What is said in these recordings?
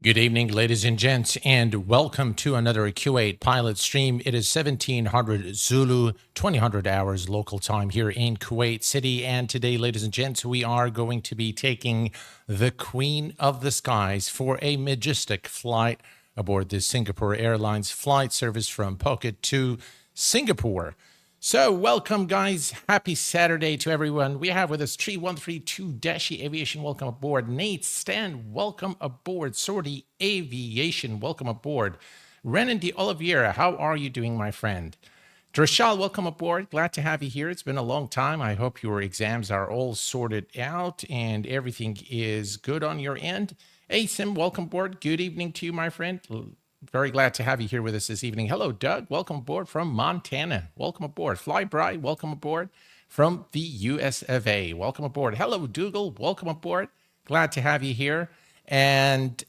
Good evening, ladies and gents, and welcome to another Q8 pilot stream. It is 1700 Zulu, 2000 hours local time here in Kuwait City. And today, ladies and gents, we are going to be taking the Queen of the Skies for a majestic flight aboard the Singapore Airlines flight service from Phuket to Singapore. So welcome, guys. Happy Saturday to everyone. We have with us 3132 Dashi Aviation. Welcome aboard. Nate Stan, welcome aboard. Sortie Aviation, welcome aboard. Renan de Oliveira, how are you doing, my friend? Drashal, welcome aboard. Glad to have you here. It's been a long time. I hope your exams are all sorted out and everything is good on your end. Asim, welcome aboard. Good evening to you, my friend. Very glad to have you here with us this evening. Hello, Doug. Welcome aboard from Montana. Welcome aboard. Fly Bride, welcome aboard from the US of A. Welcome aboard. Hello, Dougal. Welcome aboard. Glad to have you here. And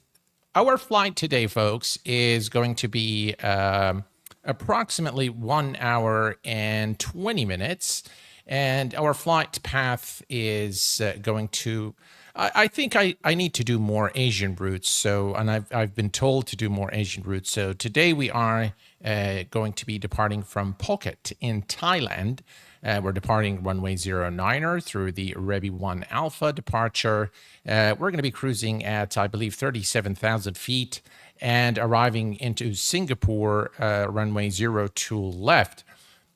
our flight today, folks, is going to be approximately 1 hour and 20 minutes. And our flight path is going to... I think I need to do more Asian routes. And I've been told to do more Asian routes. So today we are going to be departing from Phuket in Thailand. We're departing runway 09er through the Rebi 1 Alpha departure. We're going to be cruising at, I believe, 37,000 feet and arriving into Singapore, runway 02 left.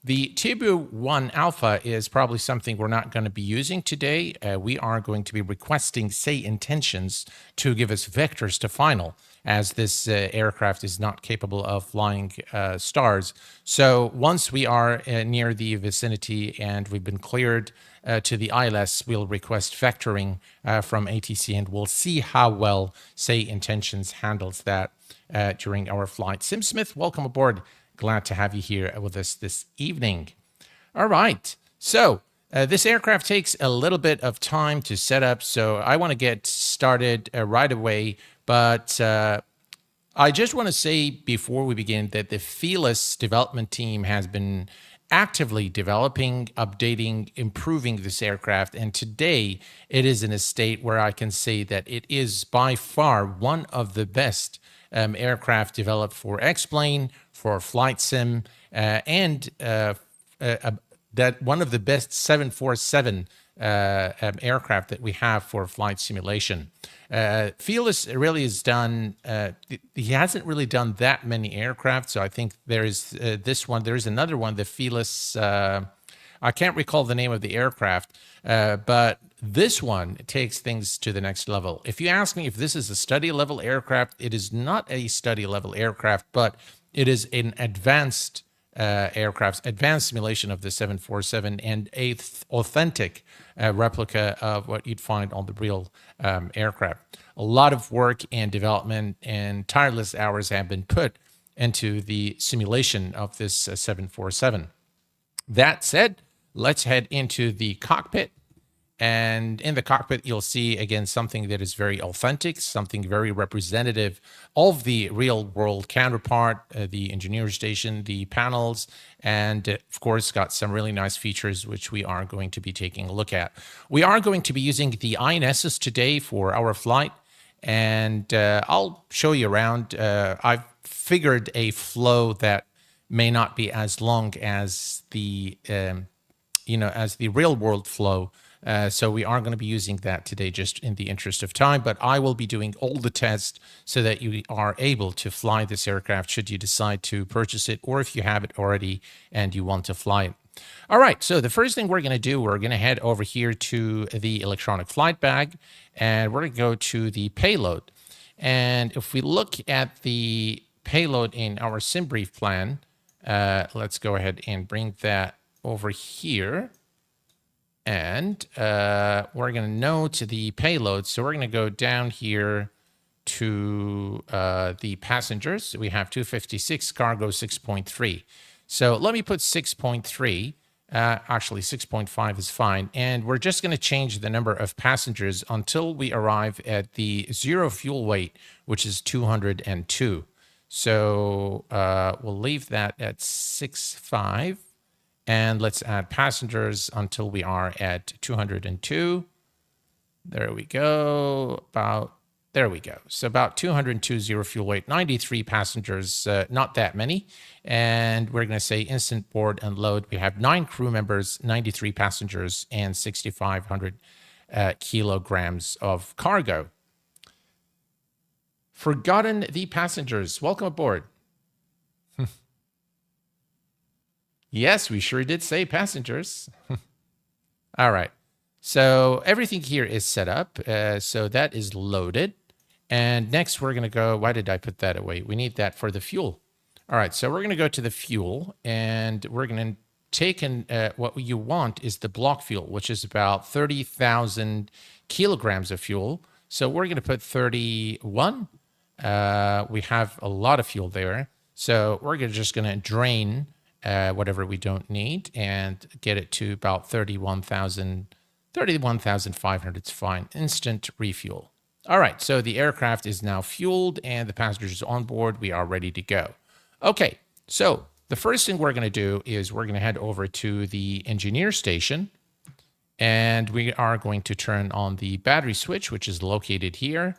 The Tibu 1 Alpha is probably something we're not going to be using today. We are going to be requesting SayIntentions to give us vectors to final, as this aircraft is not capable of flying stars. So once we are near the vicinity and we've been cleared to the ILS, we'll request vectoring from ATC, and we'll see how well SayIntentions handles that during our flight. Sim Smith, welcome aboard. Glad to have you here with us this evening. All right. So this aircraft takes a little bit of time to set up, so I want to get started right away. But I just want to say before we begin that the Felis development team has been actively developing, updating, improving this aircraft. And today it is in a state where I can say that it is by far one of the best aircraft developed for X-Plane, for flight sim, and that one of the best 747 aircraft that we have for flight simulation. Felis really has done, he hasn't really done that many aircraft. So I think there is this one, there is another one, the Felis, I can't recall the name of the aircraft, but this one takes things to the next level. If you ask me if this is a study level aircraft, it is not a study level aircraft, but it is an advanced aircraft, advanced simulation of the 747 and a authentic replica of what you'd find on the real aircraft. A lot of work and development and tireless hours have been put into the simulation of this 747. That said, let's head into the cockpit. And in the cockpit, you'll see, again, something that is very authentic, something very representative of the real world counterpart, the engineer station, the panels, and of course, got some really nice features, which we are going to be taking a look at. We are going to be using the INSs today for our flight, and I'll show you around. I've figured a flow that may not be as long as the, as the real world flow. So we are going to be using that today just in the interest of time, but I will be doing all the tests so that you are able to fly this aircraft should you decide to purchase it, or if you have it already and you want to fly it. All right, so the first thing we're going to do, we're going to head over here to the electronic flight bag, and we're going to go to the payload. And if we look at the payload in our SimBrief plan, let's go ahead and bring that over here. And we're going to note the payload. So we're going to go down here to the passengers. We have 256, cargo 6.3. So let me put 6.3. Actually, 6.5 is fine. And we're just going to change the number of passengers until we arrive at the zero fuel weight, which is 202. So we'll leave that at 6.5. And let's add passengers until we are at 202. There we go. About There we go. So about 220 fuel weight, 93 passengers, not that many. And we're going to say instant board and load. We have 9 crew members, 93 passengers, and 6,500 kilograms of cargo. Forgotten the passengers. Welcome aboard. Yes, we sure did say passengers. All right. So everything here is set up. So that is loaded. And next we're going to go, why did I put that away? We need that for the fuel. All right, so we're going to go to the fuel and we're going to take in what you want is the block fuel, which is about 30,000 kilograms of fuel. So we're going to put 31. We have a lot of fuel there. So we're just going to drain whatever we don't need and get it to about 31,500. It's fine. Instant refuel. All right, so the aircraft is now fueled and the passengers on board. We are ready to go. Okay, so the first thing we're going to do is we're going to head over to the engineer station and we are going to turn on the battery switch, which is located here.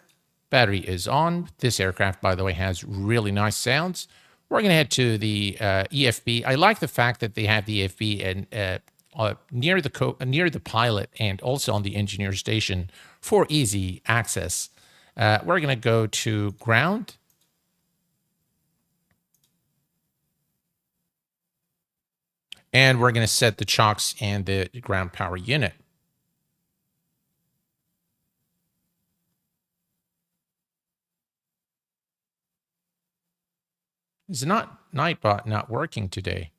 Battery is on. This aircraft, by the way, has really nice sounds. We're going to head to the EFB. I like the fact that they have the EFB and near the pilot and also on the engineer station for easy access. We're going to go to ground. And we're going to set the chocks and the ground power unit. Is Nightbot not working today?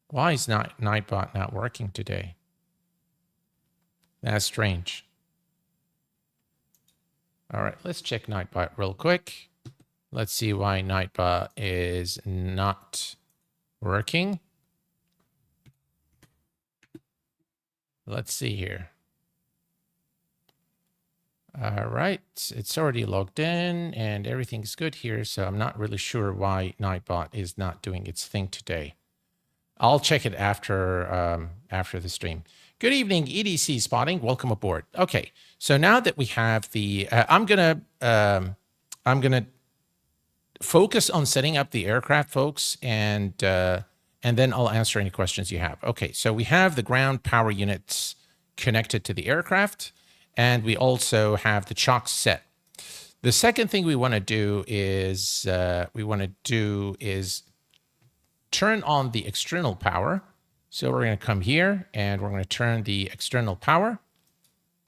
Why is Nightbot not working today? That's strange. All right, let's check Nightbot real quick. Let's see why Nightbot is not working. Let's see here. All right, it's already logged in and everything's good here. So I'm not really sure why Nightbot is not doing its thing today. I'll check it after the stream. Good evening, EDC spotting. Welcome aboard. Okay, so now that we have the, I'm gonna focus on setting up the aircraft, folks, and then I'll answer any questions you have. Okay, so we have the ground power units connected to the aircraft, and we also have the chocks set. The second thing we want to do is turn on the external power. So we're going to come here and we're going to turn the external power,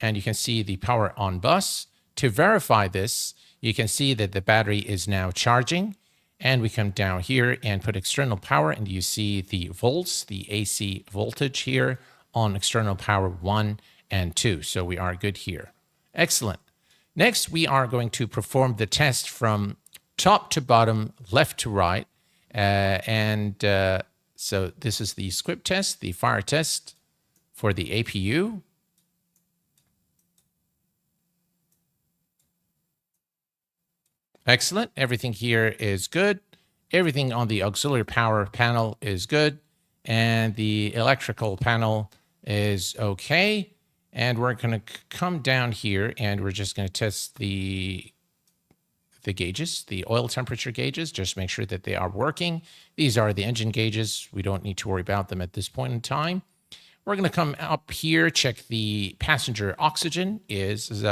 and you can see the power on bus. To verify this, you can see that the battery is now charging, and we come down here and put external power, and you see the volts, the AC voltage here on external power 1 and 2. So we are good here. Excellent. Next, we are going to perform the test from top to bottom, left to right. So this is the squib test, the fire test for the APU. Excellent. Everything here is good. Everything on the auxiliary power panel is good. And the electrical panel is okay. And we're going to come down here and we're just going to test the gauges, the oil temperature gauges, just make sure that they are working. These are the engine gauges. We don't need to worry about them at this point in time. We're going to come up here, check the passenger oxygen is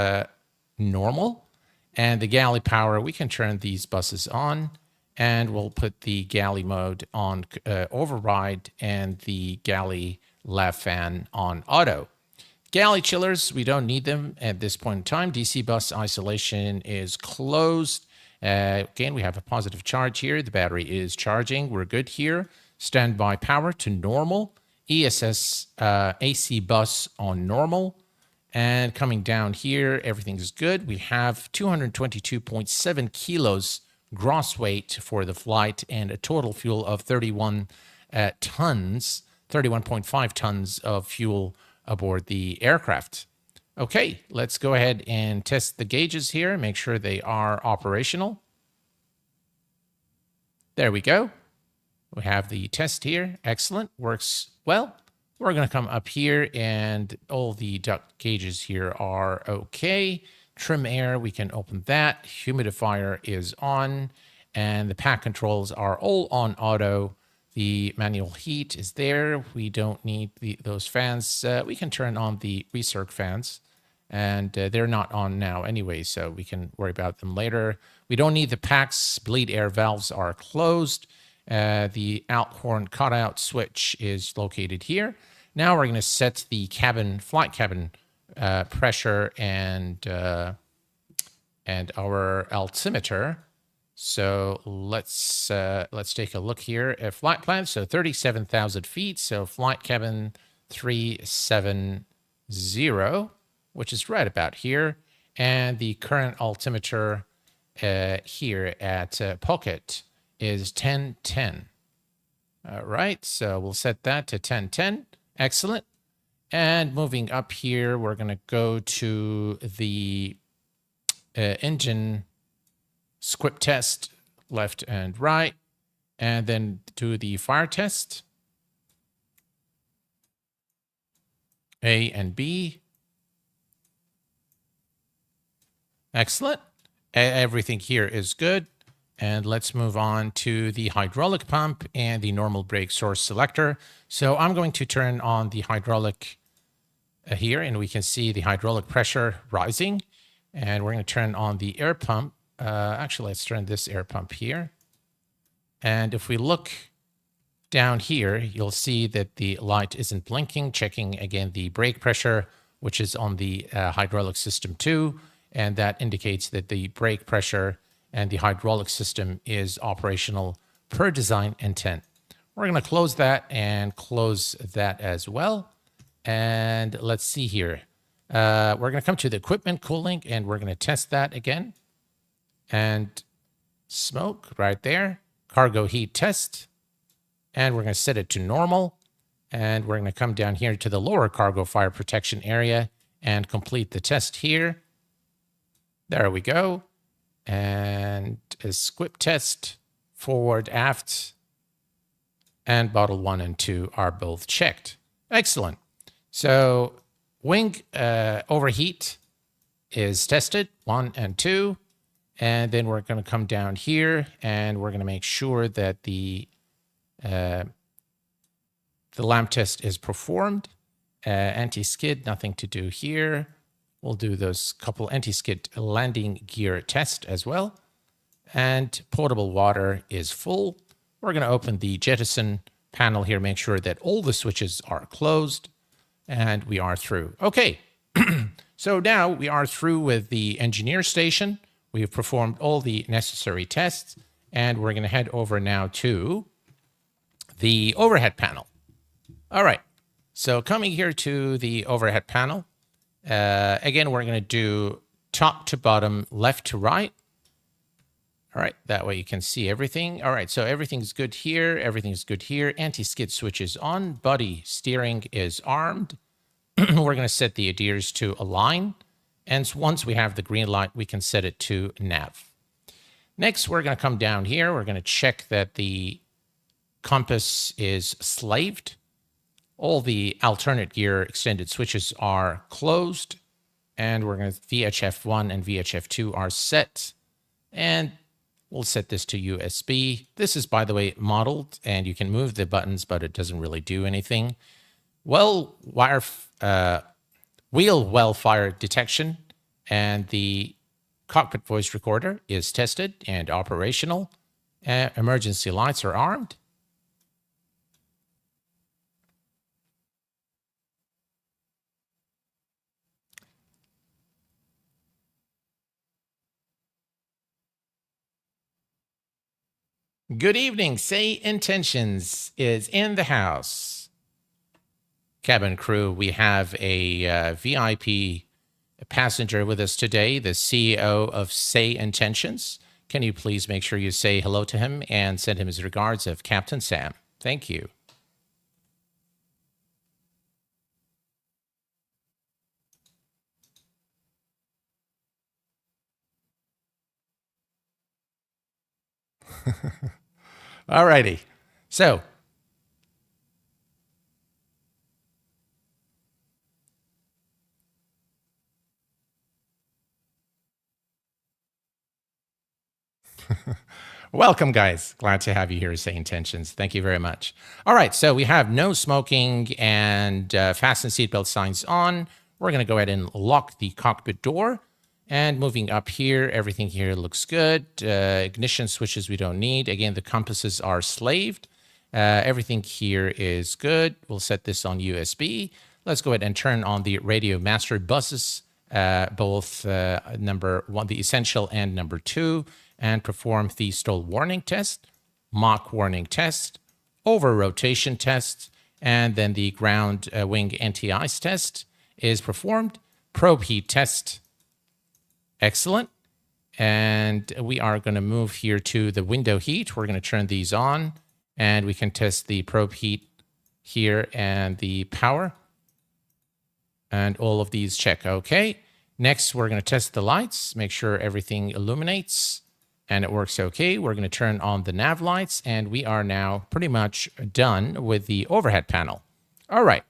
normal. And the galley power, we can turn these buses on, and we'll put the galley mode on override and the galley lav fan on auto. Galley chillers, we don't need them at this point in time. DC bus isolation is closed. Again, we have a positive charge here. The battery is charging. We're good here. Standby power to normal. ESS AC bus on normal. And coming down here, everything is good. We have 222.7 kilos gross weight for the flight and a total fuel of 31.5 tons of fuel aboard the aircraft. Okay, let's go ahead and test the gauges here, make sure they are operational. There we go. We have the test here. Excellent. Works well. We're going to come up here, and all the duct gauges here are okay. Trim air, we can open that. Humidifier is on, and the pack controls are all on auto. The manual heat is there. We don't need those fans. We can turn on the recirc fans, and they're not on now anyway, so we can worry about them later. We don't need the packs. Bleed air valves are closed. The out horn cutout switch is located here. Now we're going to set the flight cabin pressure and our altimeter. So let's take a look here at flight plan. So 37,000 feet. So flight cabin 370, which is right about here. And the current altimeter here at Pocket is 1010. All right, so we'll set that to 1010. Excellent. And moving up here, we're going to go to the engine squip test, left and right, and then do the fire test, A and B. Excellent. Everything here is good. And let's move on to the hydraulic pump and the normal brake source selector. So I'm going to turn on the hydraulic here, and we can see the hydraulic pressure rising. And we're going to turn on the air pump. Actually, let's turn this air pump here. And if we look down here, you'll see that the light isn't blinking, checking again the brake pressure, which is on the hydraulic system 2. And that indicates that the brake pressure and the hydraulic system is operational per design intent. We're going to close that and close that as well. And let's see here. We're going to come to the equipment cooling, and we're going to test that again. And smoke right there. Cargo heat test. And we're going to set it to normal. And we're going to come down here to the lower cargo fire protection area and complete the test here. There we go. And a squip test, forward, aft, and bottle 1 and 2 are both checked. Excellent. So wing overheat is tested, 1 and 2. And then we're going to come down here, and we're going to make sure that the lamp test is performed. Anti-skid, nothing to do here. We'll do those couple anti-skid landing gear test as well. And potable water is full. We're going to open the jettison panel here, make sure that all the switches are closed, and we are through. Okay, so now we are through with the engineer station. We have performed all the necessary tests, and we're going to head over now to the overhead panel. All right, so coming here to the overhead panel, again, we're going to do top to bottom, left to right. All right, that way you can see everything. All right, so everything's good here. Everything's good here. Anti-skid switch is on. Buddy steering is armed. We're going to set the ADDONS to align. And once we have the green light, we can set it to nav. Next, we're going to come down here. We're going to check that the compass is slaved. All the alternate gear extended switches are closed. And we're going to VHF1 and VHF2 are set. And we'll set this to USB. This is, by the way, modeled, and you can move the buttons, but it doesn't really do anything. Wheel well fire detection and the cockpit voice recorder is tested and operational. Emergency lights are armed. Good evening. SayIntentions is in the house. Cabin crew, we have a VIP passenger with us today, the CEO of SayIntentions. Can you please make sure you say hello to him and send him his regards of Captain Sam? Thank you. All righty. So Welcome, guys. Glad to have you here, SayIntentions. Thank you very much. All right, so we have no smoking and fasten seatbelt signs on. We're going to go ahead and lock the cockpit door. And moving up here, everything here looks good. Ignition switches we don't need. Again, the compasses are slaved. Everything here is good. We'll set this on USB. Let's go ahead and turn on the radio master buses, both number 1, the essential, and number 2, and perform the stall warning test, Mach warning test, over rotation test, and then the ground wing anti-ice test is performed. Probe heat test. Excellent. And we are going to move here to the window heat. We're going to turn these on, and we can test the probe heat here and the power. And all of these check okay. Next, we're going to test the lights, make sure everything illuminates and it works okay. We're going to turn on the nav lights, and we are now pretty much done with the overhead panel. All right.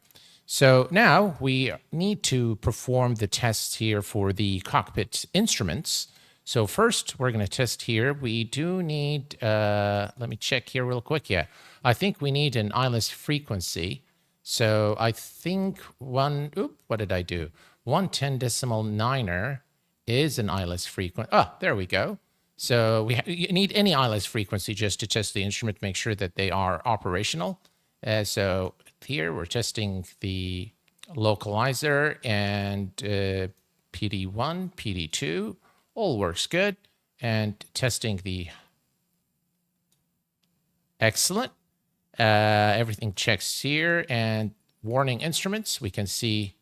So now we need to perform the tests here for the cockpit instruments. So first, we're going to test here. We do need, let me check here real quick. Yeah, I think we need an ILS frequency. So I think what did I do? 110.9er is an ILS frequency. Oh, there we go. So you need any ILS frequency just to test the instrument, make sure that they are operational. So here we're testing the localizer and PD1, PD2, all works good. And testing the excellent. Everything checks here, and warning instruments. We can see,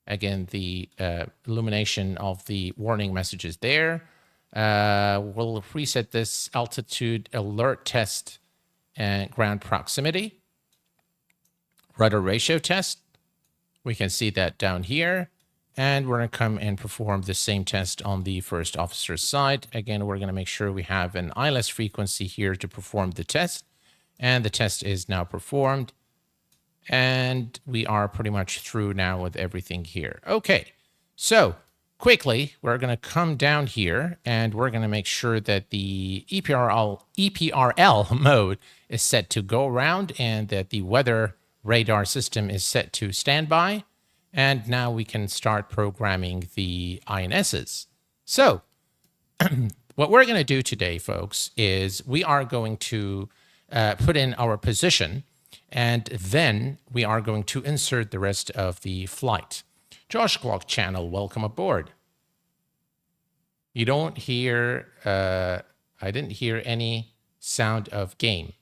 again, the illumination of the warning messages there. We'll reset this altitude alert test and ground proximity. Rudder ratio test. We can see that down here. And we're going to come and perform the same test on the first officer's side. Again, we're going to make sure we have an ILS frequency here to perform the test. And the test is now performed. And we are pretty much through now with everything here. Okay, so quickly, we're going to come down here and we're going to make sure that the EPRL mode is set to go around and that the weather radar system is set to standby. And now we can start programming the INSs. So what we're going to do today, folks, is we are going to put in our position, and then we are going to insert the rest of the flight. Josh Clock Channel, welcome aboard. You don't hear, I didn't hear any sound of game.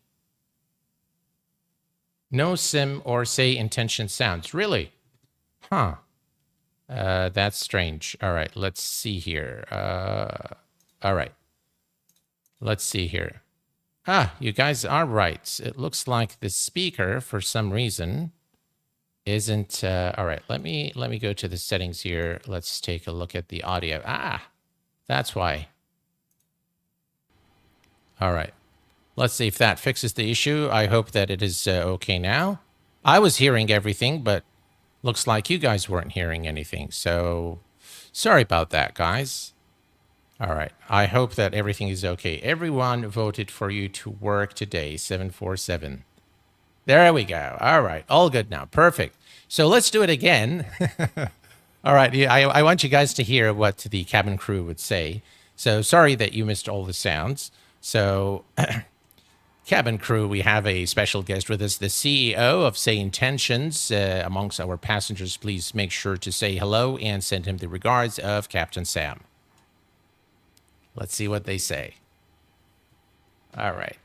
No sim or SayIntention sounds, really? Huh. That's strange. All right, let's see here. All right. Let's see here. Ah, you guys are right. It looks like the speaker, for some reason, isn't... all right, let me go to the settings here. Let's take a look at the audio. Ah, that's why. All right. Let's see if that fixes the issue. I hope that it is okay now. I was hearing everything, but looks like you guys weren't hearing anything. So sorry about that, guys. All right. I hope that everything is okay. Everyone voted for you to work today, 747. There we go. All right. All good now. Perfect. So let's do it again. All right. Yeah, I want you guys to hear what the cabin crew would say. So sorry that you missed all the sounds. So cabin crew, we have a special guest with us, the CEO of SayIntentions. Amongst our passengers, please make sure to say hello and send him the regards of Captain Sam. Let's see what they say. All right.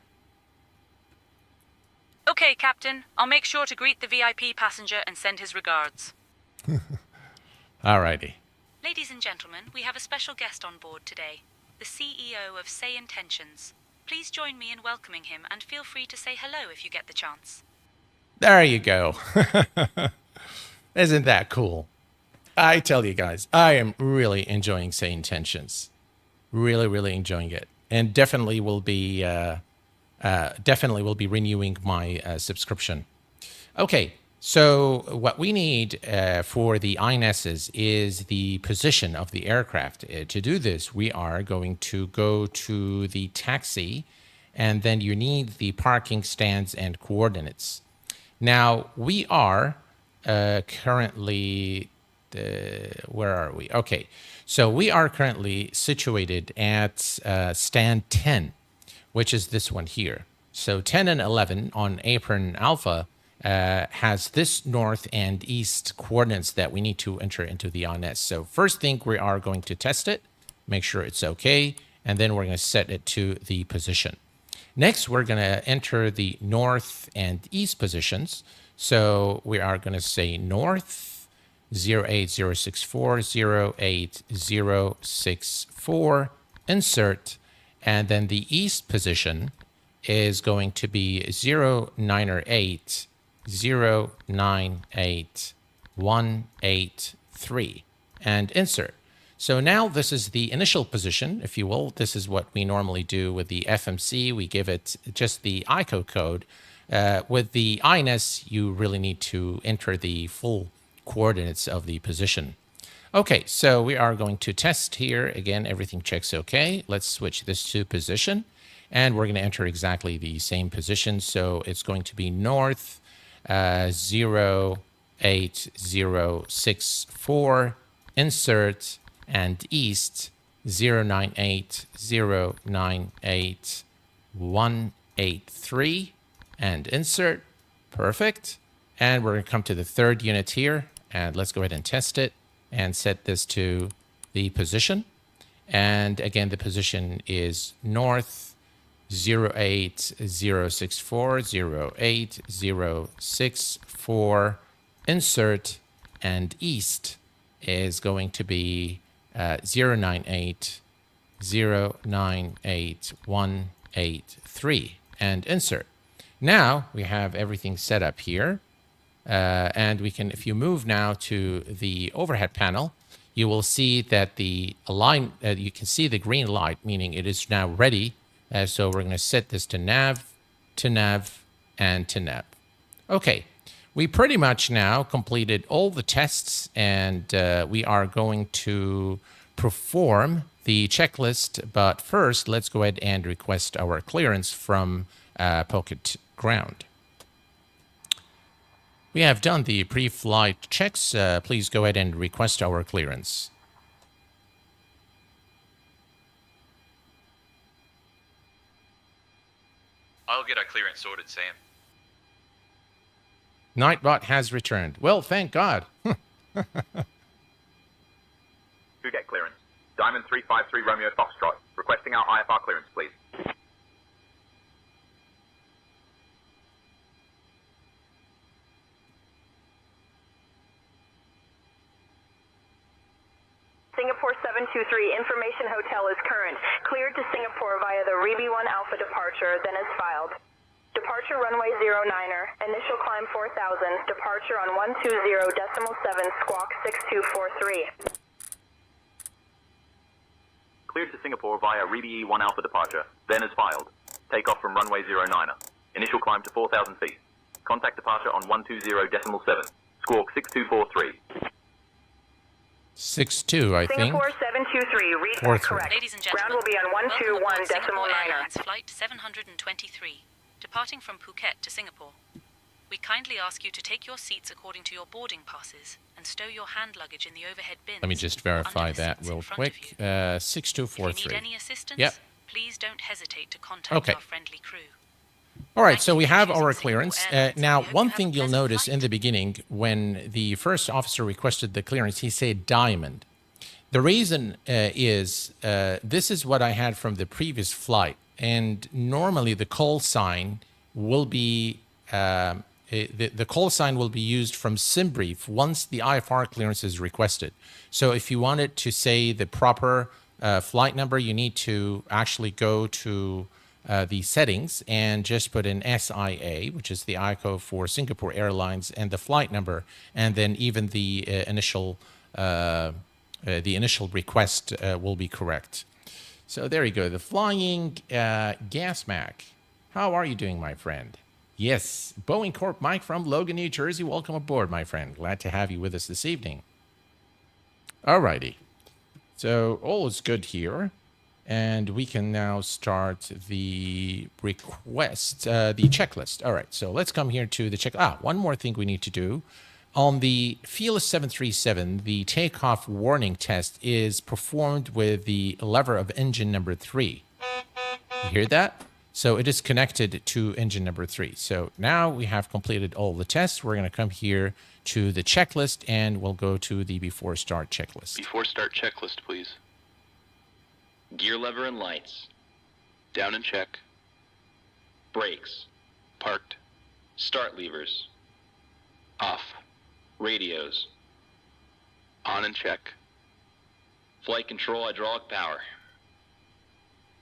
Okay, Captain. I'll make sure to greet the VIP passenger and send his regards. All righty. Ladies and gentlemen, we have a special guest on board today, the CEO of SayIntentions. Please join me in welcoming him and feel free to say hello if you get the chance. There you go. Isn't that cool? I tell you guys, I am really enjoying SayIntentions. Really, really enjoying it, and definitely will be renewing my subscription. Okay, So what we need for the INSs is the position of the aircraft. To do this, we are going to go to the taxi, and then you need the parking stands and coordinates. Now, we are currently, where are we? Okay, so we are currently situated at stand 10, which is this one here. So 10 and 11 on Apron Alpha has this north and east coordinates that we need to enter into the INS. So first thing, we are going to test it, make sure it's okay, and then we're going to set it to the position. Next, we're going to enter the north and east positions. So we are going to say north 08064, 08064, insert, and then the east position is going to be 098, 098,183, and insert. So now this is the initial position, if you will. This is what we normally do with the FMC. We give it just the ICO code. With the INS, you really need to enter the full coordinates of the position. Okay, so we are going to test here. Again, everything checks okay. Let's switch this to position, and we're going to enter exactly the same position. So it's going to be north 08064, insert, and east 098, 098,183, and insert. Perfect. And we're going to come to the third unit here, and let's go ahead and test it and set this to the position. And again, the position is north 08064, 08064, insert, and east is going to be 098, 098,183, and insert. Now we have everything set up here. And we can, if you move now to the overhead panel, you will see that the align, you can see the green light, meaning it is now ready. So we're going to set this to nav, and to nav. Okay, we pretty much now completed all the tests, and we are going to perform the checklist. But first, let's go ahead and request our clearance from Pocket Ground. We have done the pre-flight checks. Please go ahead and request our clearance. I'll get our clearance sorted, Sam. Nightbot has returned. Well, thank God. Who get clearance? Diamond 353 Romeo Foxtrot. Requesting our IFR clearance, please. Singapore 723, information hotel is current. Cleared to Singapore via the Rebi 1 Alpha departure, then is filed. Departure runway 09er, initial climb 4000, departure on 120.7, squawk 6243. Cleared to Singapore via Rebi 1 Alpha departure, then is filed. Takeoff from runway 09er. Initial climb to 4,000 feet. Contact departure on 120.7, squawk 6243. 62, I think. Singapore 723, read that correct. Ladies and gentlemen, ground will be on welcome aboard Singapore 121.9er. Airlines Flight 723, departing from Phuket to Singapore. We kindly ask you to take your seats according to your boarding passes and stow your hand luggage in the overhead bins. Let me just verify under the that seats real in front quick. of you. 6243. If you need any assistance, Yep. please don't hesitate to contact Okay. our friendly crew. All right, Thank so you we for have choosing our Singapore clearance. Airlines. Now, We hope one you have thing a you'll pleasant notice in flight. the beginning, when the first officer requested the clearance, he said diamond. The reason is this is what I had from the previous flight. And normally the call sign will be, the call sign will be used from SimBrief once the IFR clearance is requested. So if you wanted to say the proper flight number, you need to actually go to the settings and just put in SIA, which is the ICO for Singapore Airlines, and the flight number, and then even the initial request will be correct. So there you go. The flying gas Mac. How are you doing, my friend? Yes, Boeing Corp Mike from Logan, New Jersey. Welcome aboard, my friend. Glad to have you with us this evening. Alrighty. So all is good here. And we can now start the request, the checklist. All right, so let's come here to the check. One more thing we need to do. On the Felis 737, the takeoff warning test is performed with the lever of engine number 3. You hear that? So it is connected to engine number 3. So now we have completed all the tests. We're going to come here to the checklist, and we'll go to the before start checklist. Before start checklist, please. Gear lever and lights. Down and check. Brakes. Parked. Start levers. Off. Radios. On and check. Flight control hydraulic power.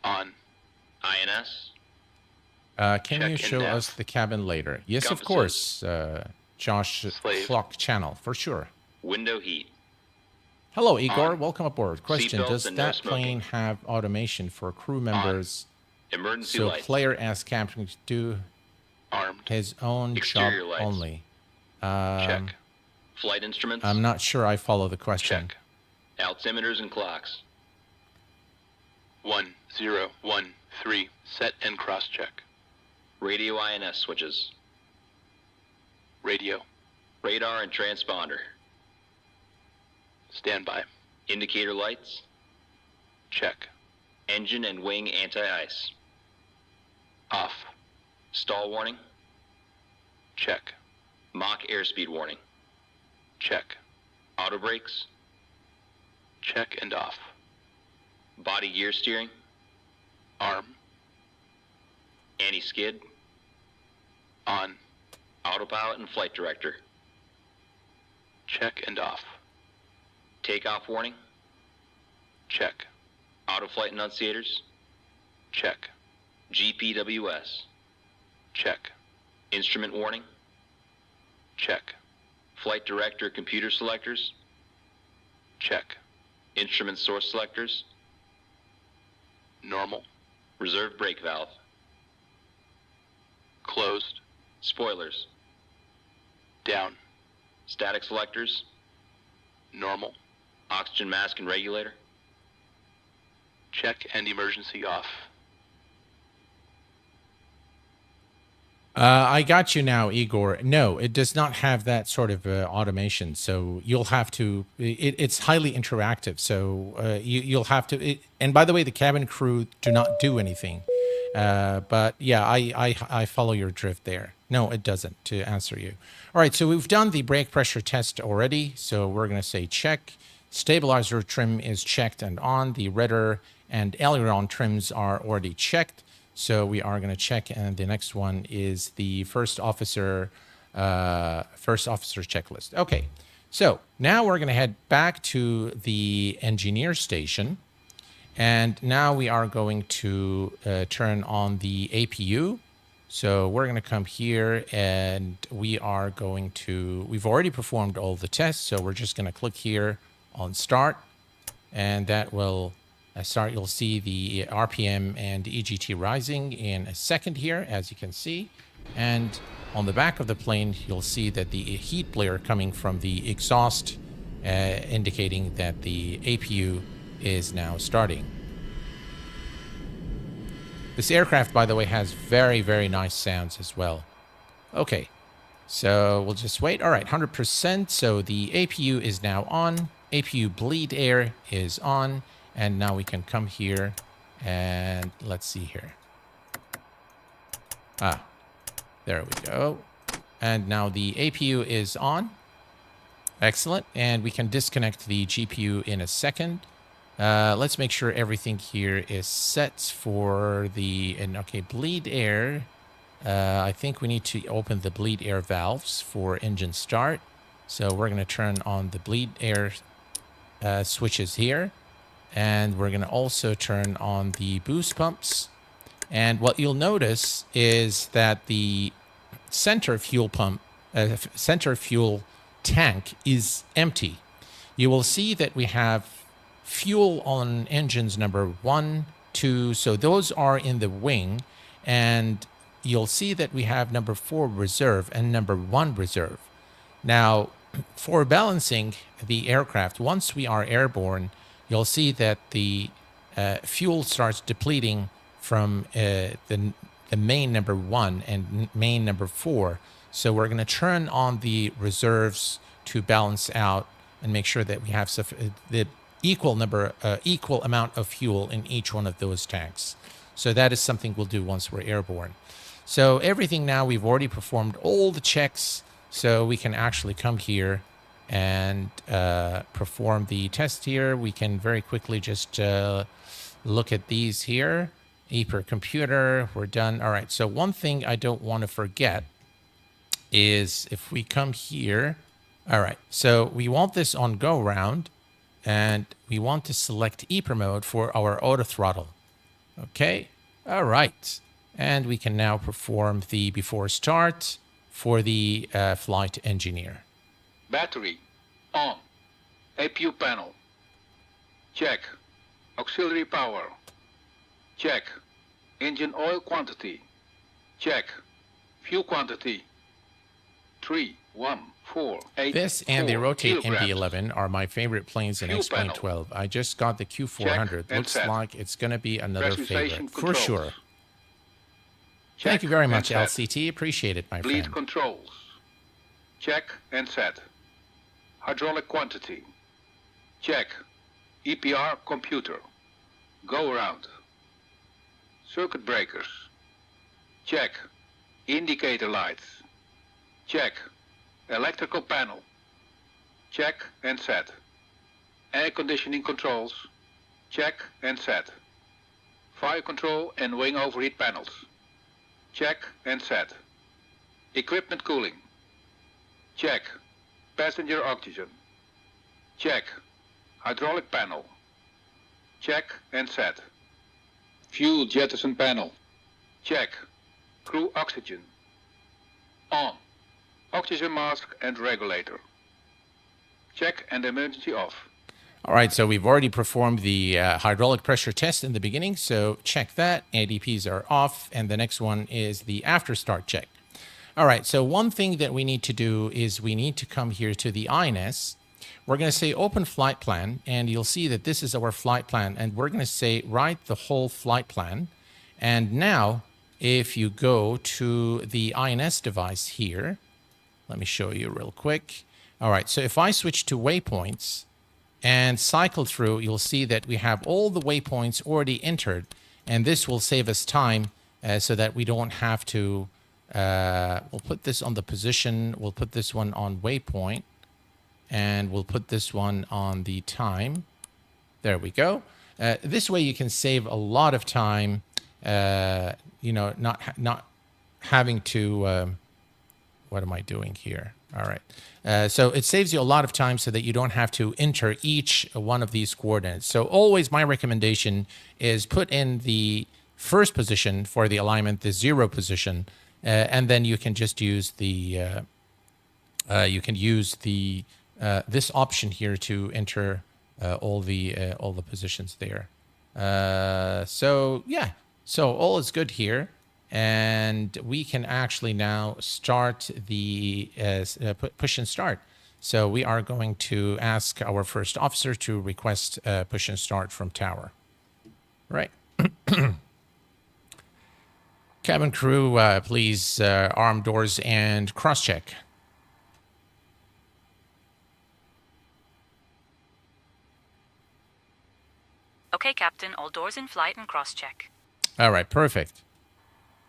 On. INS. Can Check you and show nav. us the cabin later? Yes, of Compasses. course, Josh Slave. Clock Channel, for sure. Window heat. Hello, Igor. On. Welcome aboard. Question, Seatbelts does and no that smoking. plane have automation for crew members Emergency so lights. player as captain to do Armed. his own Exterior job lights. only? Check. Flight instruments. I'm not sure I follow the question. Check. Altimeters and clocks. 1, 0, 1, 3. Set and cross check. Radio INS switches. Radio. Radar and transponder. Standby. Indicator lights. Check. Engine and wing anti-ice. Off. Stall warning. Check. Mach airspeed warning. Check. Auto brakes. Check and off. Body gear steering. Arm. Anti-skid. On. Autopilot and flight director. Check and off. Takeoff warning. Check. Auto flight enunciators. Check. GPWS. Check. Instrument warning. Check. Flight director computer selectors. Check. Instrument source selectors. Normal. Reserve brake valve. Closed. Spoilers. Down. Static selectors. Normal. Oxygen mask and regulator. Check and emergency off. I got you now, Igor. No, it does not have that sort of automation. So you'll have to. It's highly interactive. So you'll have to. And by the way, the cabin crew do not do anything. But yeah, I follow your drift there. No, it doesn't. To answer you. All right. So we've done the brake pressure test already. So we're going to say check. Stabilizer trim is checked and on. The rudder and aileron trims are already checked. So we are going to check, and the next one is the first officer checklist. Okay, so now we're going to head back to the engineer station, and now we are going to turn on the APU. So we're going to come here, and we are going to. We've already performed all the tests, so we're just going to click here on start, and that will. Start, you'll see the RPM and EGT rising in a second here, as you can see. And on the back of the plane, you'll see that the heat blare coming from the exhaust, indicating that the APU is now starting. This aircraft, by the way, has very, very nice sounds as well. Okay, so we'll just wait. All right, 100%. So the APU is now on. APU bleed air is on. And now we can come here and let's see here. There we go. And now the APU is on. Excellent. And we can disconnect the GPU in a second. Let's make sure everything here is set for the, okay, bleed air. I think we need to open the bleed air valves for engine start. So we're going to turn on the bleed air switches here. And we're going to also turn on the boost pumps. And what you'll notice is that the center fuel tank is empty. You will see that we have fuel on engines number 1, 2. So those are in the wing. And you'll see that we have number 4 reserve and number 1 reserve. Now, for balancing the aircraft, once we are airborne, you'll see that the fuel starts depleting from the main number 1 and main number 4. So we're going to turn on the reserves to balance out and make sure that we have the equal amount of fuel in each one of those tanks. So that is something we'll do once we're airborne. So everything now, we've already performed all the checks, so we can actually come here and perform the test here. We can very quickly just look at these here. EPR computer, we're done. All right, so one thing I don't want to forget is if we come here. All right, so we want this on go round, and we want to select EPR mode for our auto throttle. Okay, all right. And we can now perform the before start for the flight engineer. Battery on. APU panel. Check. Auxiliary power. Check. Engine oil quantity. Check. Fuel quantity. 3,148. This and the Rotate kilograms. MD-11 are my favorite planes in Fuel X-Plane panel. 12. I just got the Q400. Check and Looks set. like it's going to be another Pressurization favorite for controls. sure. Check Thank you very and much, set. LCT. Appreciate it, my Bleed friend. controls. Check and set. Hydraulic quantity. Check. EPR computer. Go around. Circuit breakers. Check. Indicator lights. Check. Electrical panel. Check and set. Air conditioning controls. Check and set. Fire control and wing overheat panels. Check and set. Equipment cooling. Check. Passenger oxygen. Check. Hydraulic panel. Check and set. Fuel jettison panel. Check. Crew oxygen. On. Oxygen mask and regulator. Check and emergency off. All right, so we've already performed the hydraulic pressure test in the beginning, so check that. ADPs are off, and the next one is the after start check. All right, so one thing that we need to do is we need to come here to the INS. We're going to say open flight plan, and you'll see that this is our flight plan, and we're going to say write the whole flight plan. And now, if you go to the INS device here, let me show you real quick. All right, so if I switch to waypoints and cycle through, you'll see that we have all the waypoints already entered, and this will save us time so that we don't have to, we'll put this on the position, we'll put this one on waypoint, and we'll put this one on the time. There we go. This way you can save a lot of time, you know, not having to, what am I doing here? All right. So it saves you a lot of time so that you don't have to enter each one of these coordinates. So always my recommendation is put in the first position for the alignment, the 0 position, and then you can just use the this option here to enter all the positions there. So yeah, so all is good here. And we can actually now start the push and start. So we are going to ask our first officer to request push and start from tower. Right. Cabin crew, please arm doors and cross-check. Okay, Captain, all doors in flight and cross-check. All right, perfect.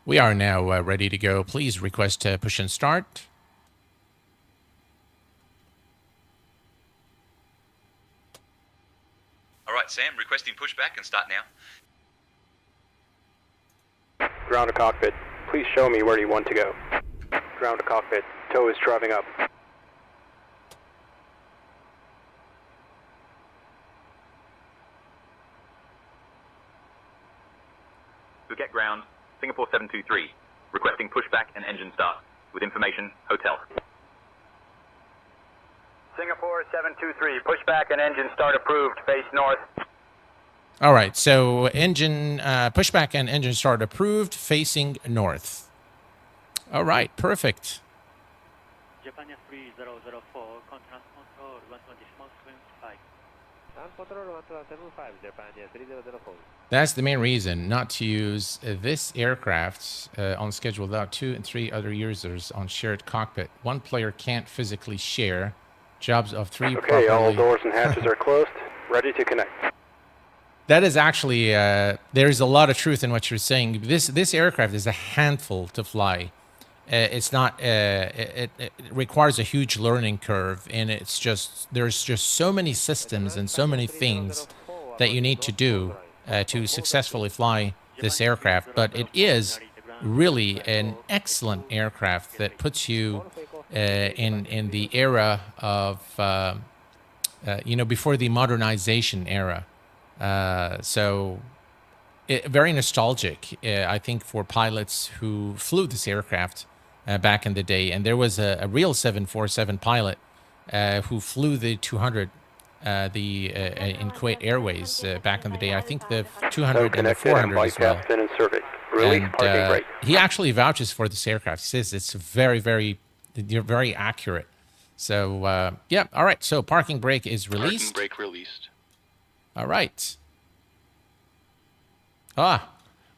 We are now ready to go. Please request push and start. All right, Sam, requesting pushback and start now. Ground to cockpit. Please show me where you want to go. Ground to cockpit. Tow is driving up. To get ground, Singapore 723, requesting pushback and engine start. With information, hotel. Singapore 723, pushback and engine start approved. Face north. All right, so engine pushback and engine start approved, facing north. All right, perfect. Japan 3004, continent control 120.5. That's the main reason not to use this aircraft on schedule without 2 and 3 other users on shared cockpit. One player can't physically share. Jobs of 3 Okay, all properly. doors and hatches are closed. Ready to connect. That is actually, there's a lot of truth in what you're saying. This aircraft is a handful to fly. It's not, it requires a huge learning curve, and there's just so many systems and so many things that you need to do to successfully fly this aircraft. But it is really an excellent aircraft that puts you in the era of, before the modernization era. Very nostalgic, I think, for pilots who flew this aircraft back in the day. And there was a real 747 pilot who flew the 200 in Kuwait Airways back in the day. I think the 200 and the 400 as well. And he actually vouches for this aircraft. He says it's you're very accurate. So, yeah, all right. So parking brake is released. Parking brake released. All right.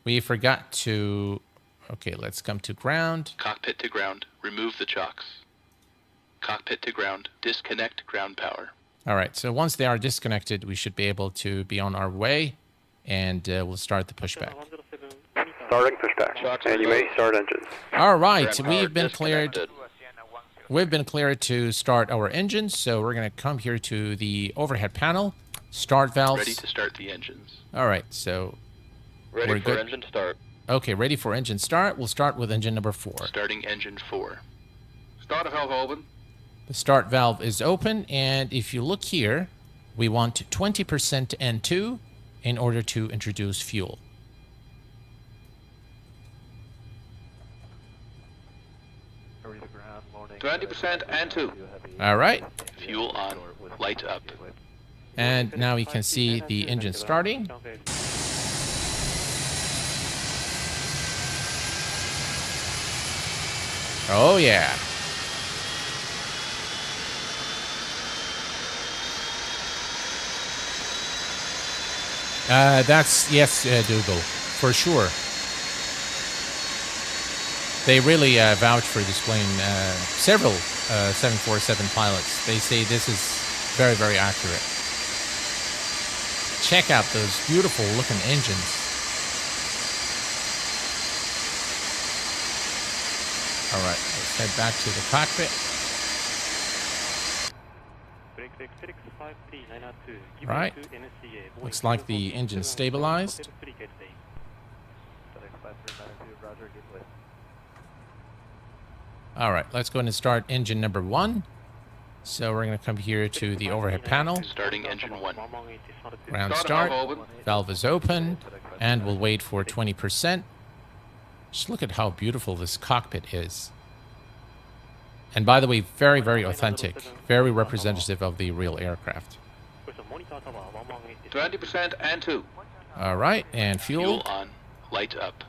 We forgot to... Okay, let's come to ground. Cockpit to ground. Remove the chocks. Cockpit to ground. Disconnect ground power. All right, so once they are disconnected, we should be able to be on our way, and we'll start the pushback. Starting pushback, and you may start engines. All right, we've been cleared. We've been cleared to start our engines, so we're going to come here to the overhead panel. Start valves. Ready to start the engines. All right, so Ready for engine start. Okay, ready for engine start. We'll start with engine number 4. Starting engine 4. Start valve open. The start valve is open, and if you look here, we want 20% N2 in order to introduce fuel. Ready 20% N2. All right. Fuel on. Light up. And now we can see the engine starting. Oh, yeah. Yes, Dougal, for sure. They really vouch for this plane. Several 747 pilots, they say this is very, very accurate. Check out those beautiful looking engines. All right, let's head back to the cockpit. All right, looks like the engine stabilized. All right, let's go ahead and start engine number 1. So we're going to come here to the overhead panel. Starting engine 1. Ground start. Valve is open, and we'll wait for 20%. Just look at how beautiful this cockpit is. And by the way, very, very authentic. Very representative of the real aircraft. 20% N2. All right, and fuel. Fuel on. Light up.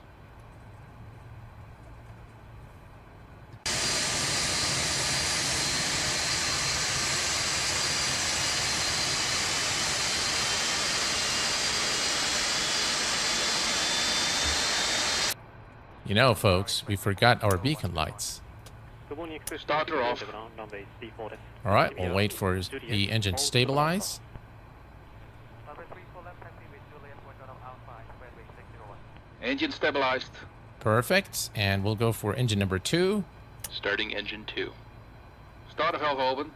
You know, folks, we forgot our beacon lights. Starter off. All right, we'll wait for the engine to stabilize. Engine stabilized. Perfect, and we'll go for engine number 2. Starting engine 2. Starter valve open.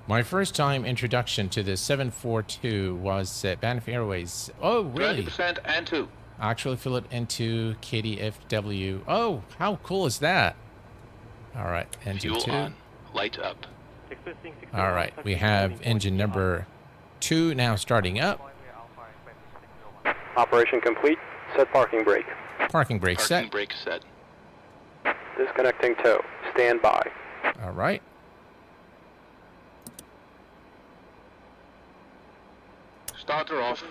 My first time introduction to the 742 was at Banff Airways. Oh, really? 20% N2. Actually fill it into KDFW. Oh, how cool is that? All right, engine Fuel 2. on. Light up. All right, we have engine number 2 now starting up. Operation complete. Set parking brake. Parking brake set. Parking brake set. Disconnecting tow. Stand by. All right. Starter off.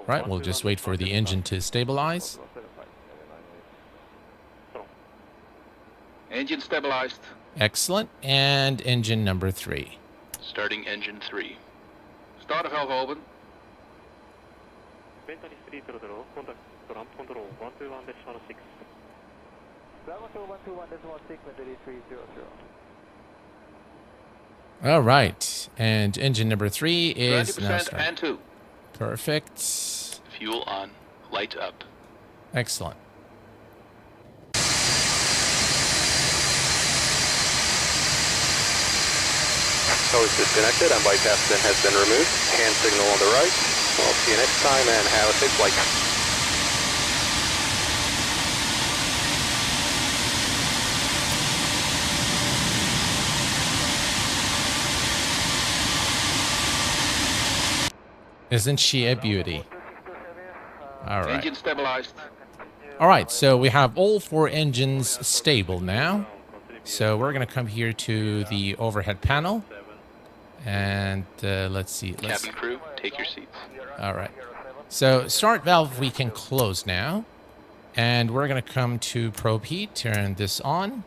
Right, we'll just wait for the engine to stabilize. Engine stabilized. Excellent. And engine number 3. Starting engine 3. Starter valve open. All right. And engine number 3 is now 20% started. and 2. Perfect. Fuel on. Light up. Excellent. Hose disconnected and bypass pin has been removed. Hand signal on the right. I'll see you next time and have a safe flight. Isn't she a beauty? All right. Engine stabilized. All right, so we have all 4 engines stable now. So we're going to come here to the overhead panel. And let's see. Cabin crew, take your seats. All right. So start valve we can close now. And we're going to come to probe heat, turn this on.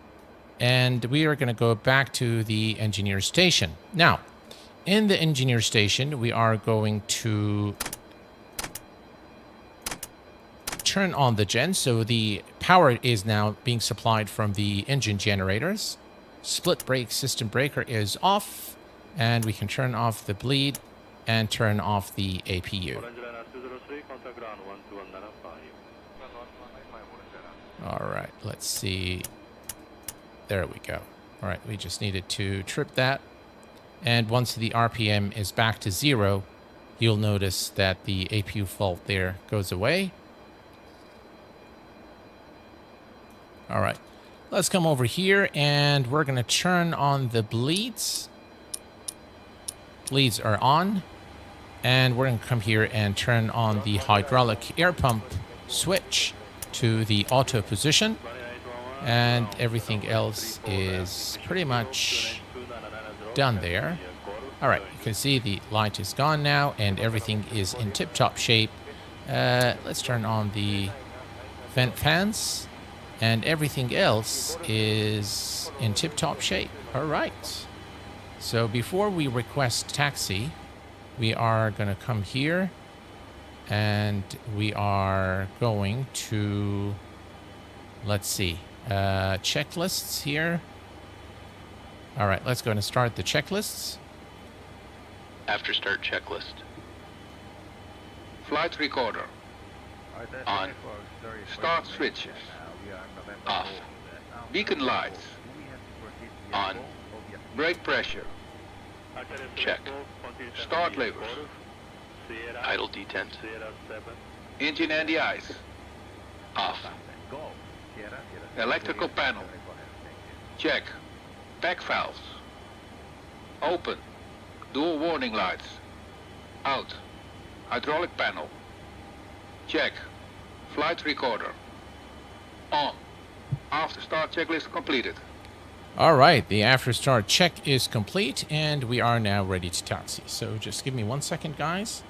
And we are going to go back to the engineer station. Now, in the engineer station, we are going to turn on the gen. So the power is now being supplied from the engine generators. Split brake system breaker is off. And we can turn off the bleed and turn off the APU. All right, let's see. There we go. All right, we just needed to trip that. And once the RPM is back to 0, you'll notice that the APU fault there goes away. All right, let's come over here and we're going to turn on the bleeds. Bleeds are on. And we're going to come here and turn on the hydraulic air pump switch to the auto position. And everything else is pretty much done there. All right, you can see the light is gone now and everything is in tip-top shape. Let's turn on the vent fans and everything else is in tip-top shape. All right. So before we request taxi, we are going to come here and we are going to, let's see, checklists here. All right, let's go and start the checklists. After start checklist. Flight recorder. On. Start switches. Off. Beacon lights. On. Brake pressure. Check. Start levers. Idle detent. Engine anti-ice. Off. Electrical panel. Check. Pack valves. Open. Dual warning lights. Out. Hydraulic panel. Check. Flight recorder. On. After start checklist completed. All right, the after start check is complete and we are now ready to taxi. So just give me 1 second, guys.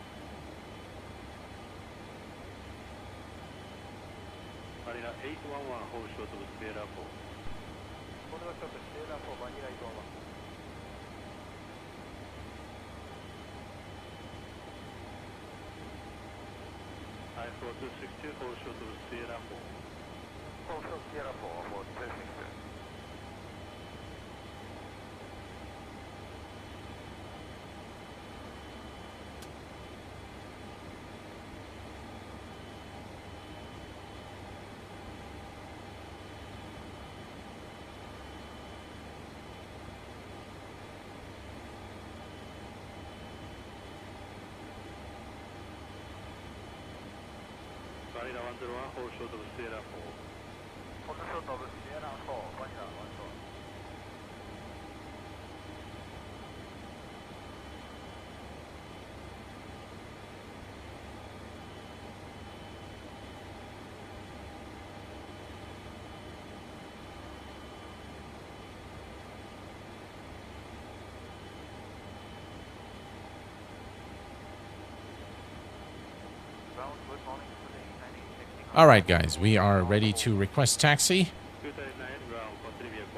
All right, guys, we are ready to request taxi.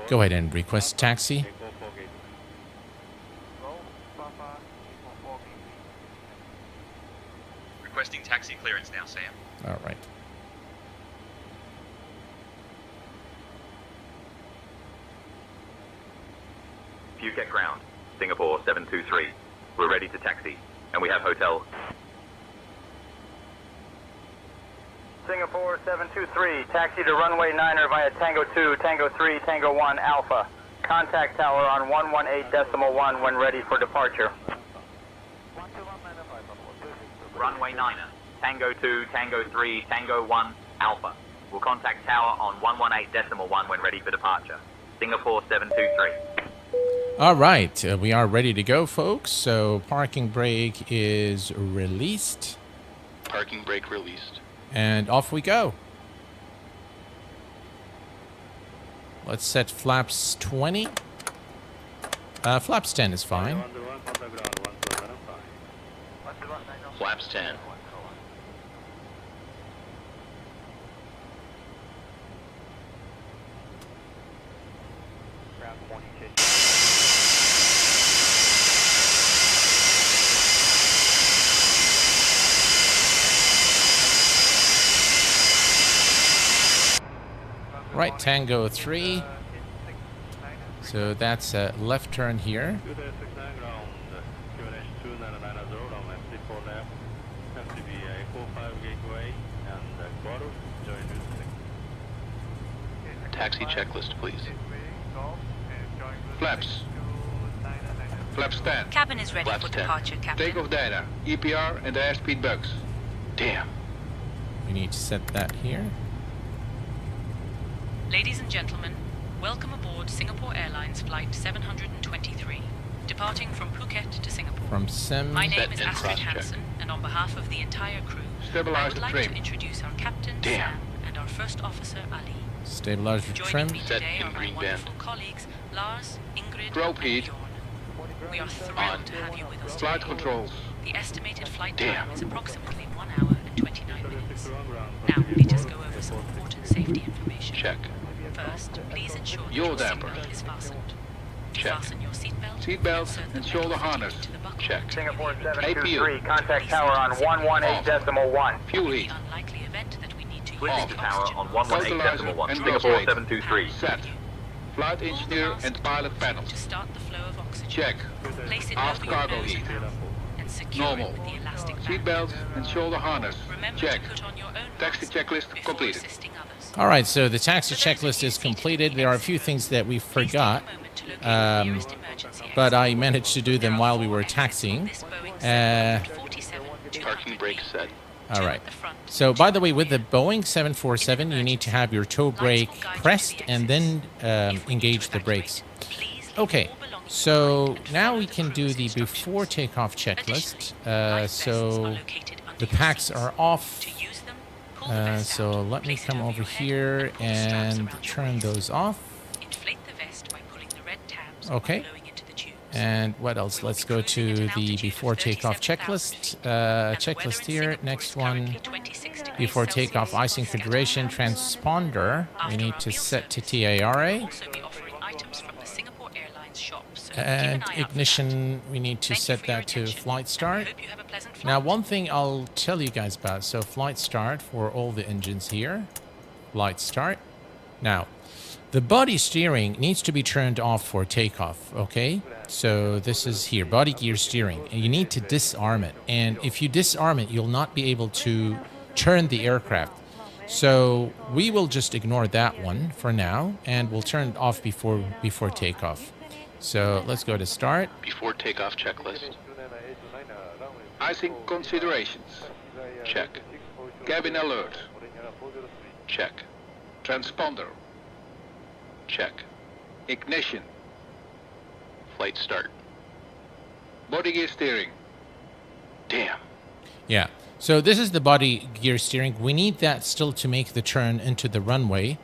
Go ahead and request taxi. Requesting taxi clearance now, Sam. All right. Phuket ground, Singapore 723. We're ready to taxi, and we have hotel. Singapore 723, taxi to runway 9er via Tango 2, Tango 3, Tango 1, Alpha. Contact tower on 118.1 when ready for departure. Runway 9er, Tango 2, Tango 3, Tango 1, Alpha. We'll contact tower on 118.1 when ready for departure. Singapore 723. All right, we are ready to go, folks. So parking brake is released. Parking brake released. And off we go. Let's set flaps 20. Flaps 10 is fine. Flaps 10. Right, Tango 3. So that's a left turn here. Taxi checklist, please. Flaps. Flaps 10. Cabin is ready Flaps for 10. departure, Captain. Takeoff data, EPR and airspeed bugs. Damn. We need to set that here. Ladies and gentlemen, welcome aboard Singapore Airlines Flight 723, departing from Phuket to Singapore. From Sim. My name Set is and Astrid cross-check. Hansen, and on behalf of the entire crew, I Stabilize would the like trim. to introduce our captain, Damn. Sam, and our first officer, Ali. Stabilizer Joining trim. me Set today in are my green wonderful band. colleagues, Lars, Ingrid, Rope and heat. Bjorn. We are thrilled On. to have you with us Flight today. controls. The estimated flight Damn. time is approximately 1 hour and 29 minutes. Now, let us go over some important safety information. Check. First, please ensure that Yaw your damper. seatbelt is fastened. Check. Fasten your seatbelt. Seatbelt insert the and metal shoulder fitting harness. into the buckle Check. until you Singapore hear it. 723, contact tower on 118.1. Fuel In the heat. unlikely event that we need to Switching use to the tower oxygen on mask, 118.1. And Singapore go straight. 723. Set. Flight pull the engineer mask and pilot towards panel. you to start the flow of oxygen. Check. Place it Aft over your cargo nose heat. and mouth and secure Normal. it with the elastic band. Seatbelt and shoulder harness. Remember Check. to put on your own Taxi mask checklist before completed. assisting others. All right, so the taxi checklist is completed. There are a few things that we Please take forgot, a moment to locate the nearest emergency but exit. I managed to do them There are while we 4 were exits on taxiing. this Boeing Uh, 747-200B. Parking brake set. All right. At the front, So, by the two way, at with the rear. Boeing 747, you need to have your toe brake Lights will guide you to pressed the and exits. then If we need to engage the evacuate, brakes. please leave Okay, all belongings so behind and now follow we the can do crew's the instructions. before takeoff checklist. Additionally, life vests are So located under the your packs seats. are off. To use them, pull the vest So out, let me place it come over over your head, here pull the straps and around your turn waist. those off. Inflate the vest by pulling the red tabs Okay. or blowing into the tubes. And what else? We will Let's be go cruising at to an the altitude before of takeoff 37,000 checklist. feet. And the Checklist weather in here. Singapore Next is currently one. 26 degrees Before Celsius. takeoff, icing configuration transponder. We After need our to meal set to service, we will TARA. also be offering items from the Singapore Airlines shop, so keep an And eye out for that. ignition, we need to Thank you set for your that to attention, flight and we start. hope you have a pleasant Now, flight. one thing I'll tell you guys about. So, flight start for all the engines here. Flight start. Now, the body steering needs to be turned off for takeoff, okay? So, this is here, body gear steering. And you need to disarm it. And if you disarm it, you'll not be able to turn the aircraft. So, we will just ignore that one for now, and we'll turn it off before takeoff. So, let's go to start. Before takeoff checklist. Icing considerations. Check. Cabin alert. Check. Transponder. Check. Ignition. Flight start. Body gear steering. Damn. Yeah. So this is the body gear steering. We need that still to make the turn into the runway.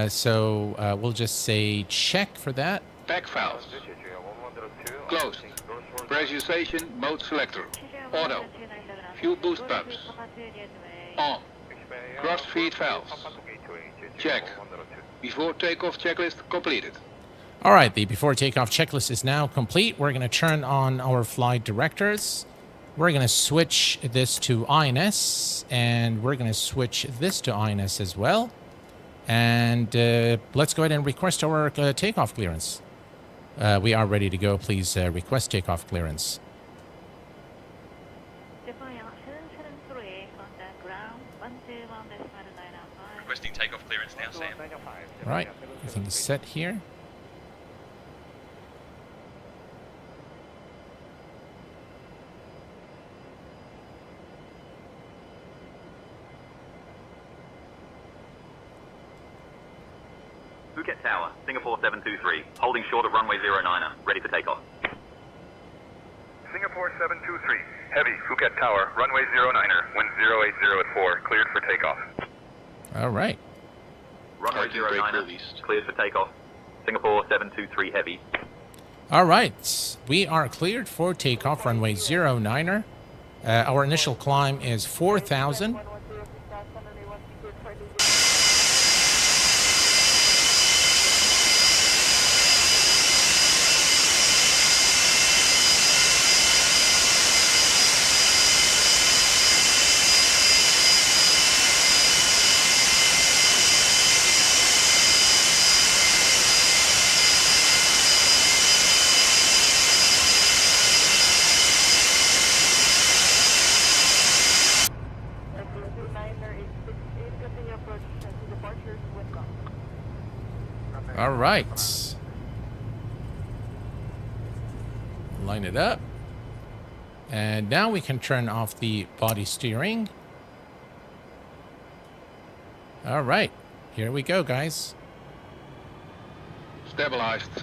So we'll just say check for that. Back valves. Closed. Pressurization mode selector. Auto. Fuel boost pumps. On. Cross feed valves. Check. Before takeoff checklist completed. All right, the before takeoff checklist is now complete. We're going to turn on our flight directors. We're going to switch this to INS, and we're going to switch this to INS as well. And let's go ahead and request our takeoff clearance. We are ready to go. Please request takeoff clearance. Requesting takeoff clearance now, Sam. Right, everything is set here. Phuket Tower, Singapore 723, holding short of runway 09er, ready for takeoff. Singapore 723, heavy, Phuket Tower, runway 09er, wind 080 at 4, cleared for takeoff. All right. Runway 09er, cleared for takeoff. Singapore 723 heavy. All right, we are cleared for takeoff, runway 09er. Our initial climb is 4,000. All right. Line it up. And now we can turn off the body steering. All right. Here we go, guys. Stabilized.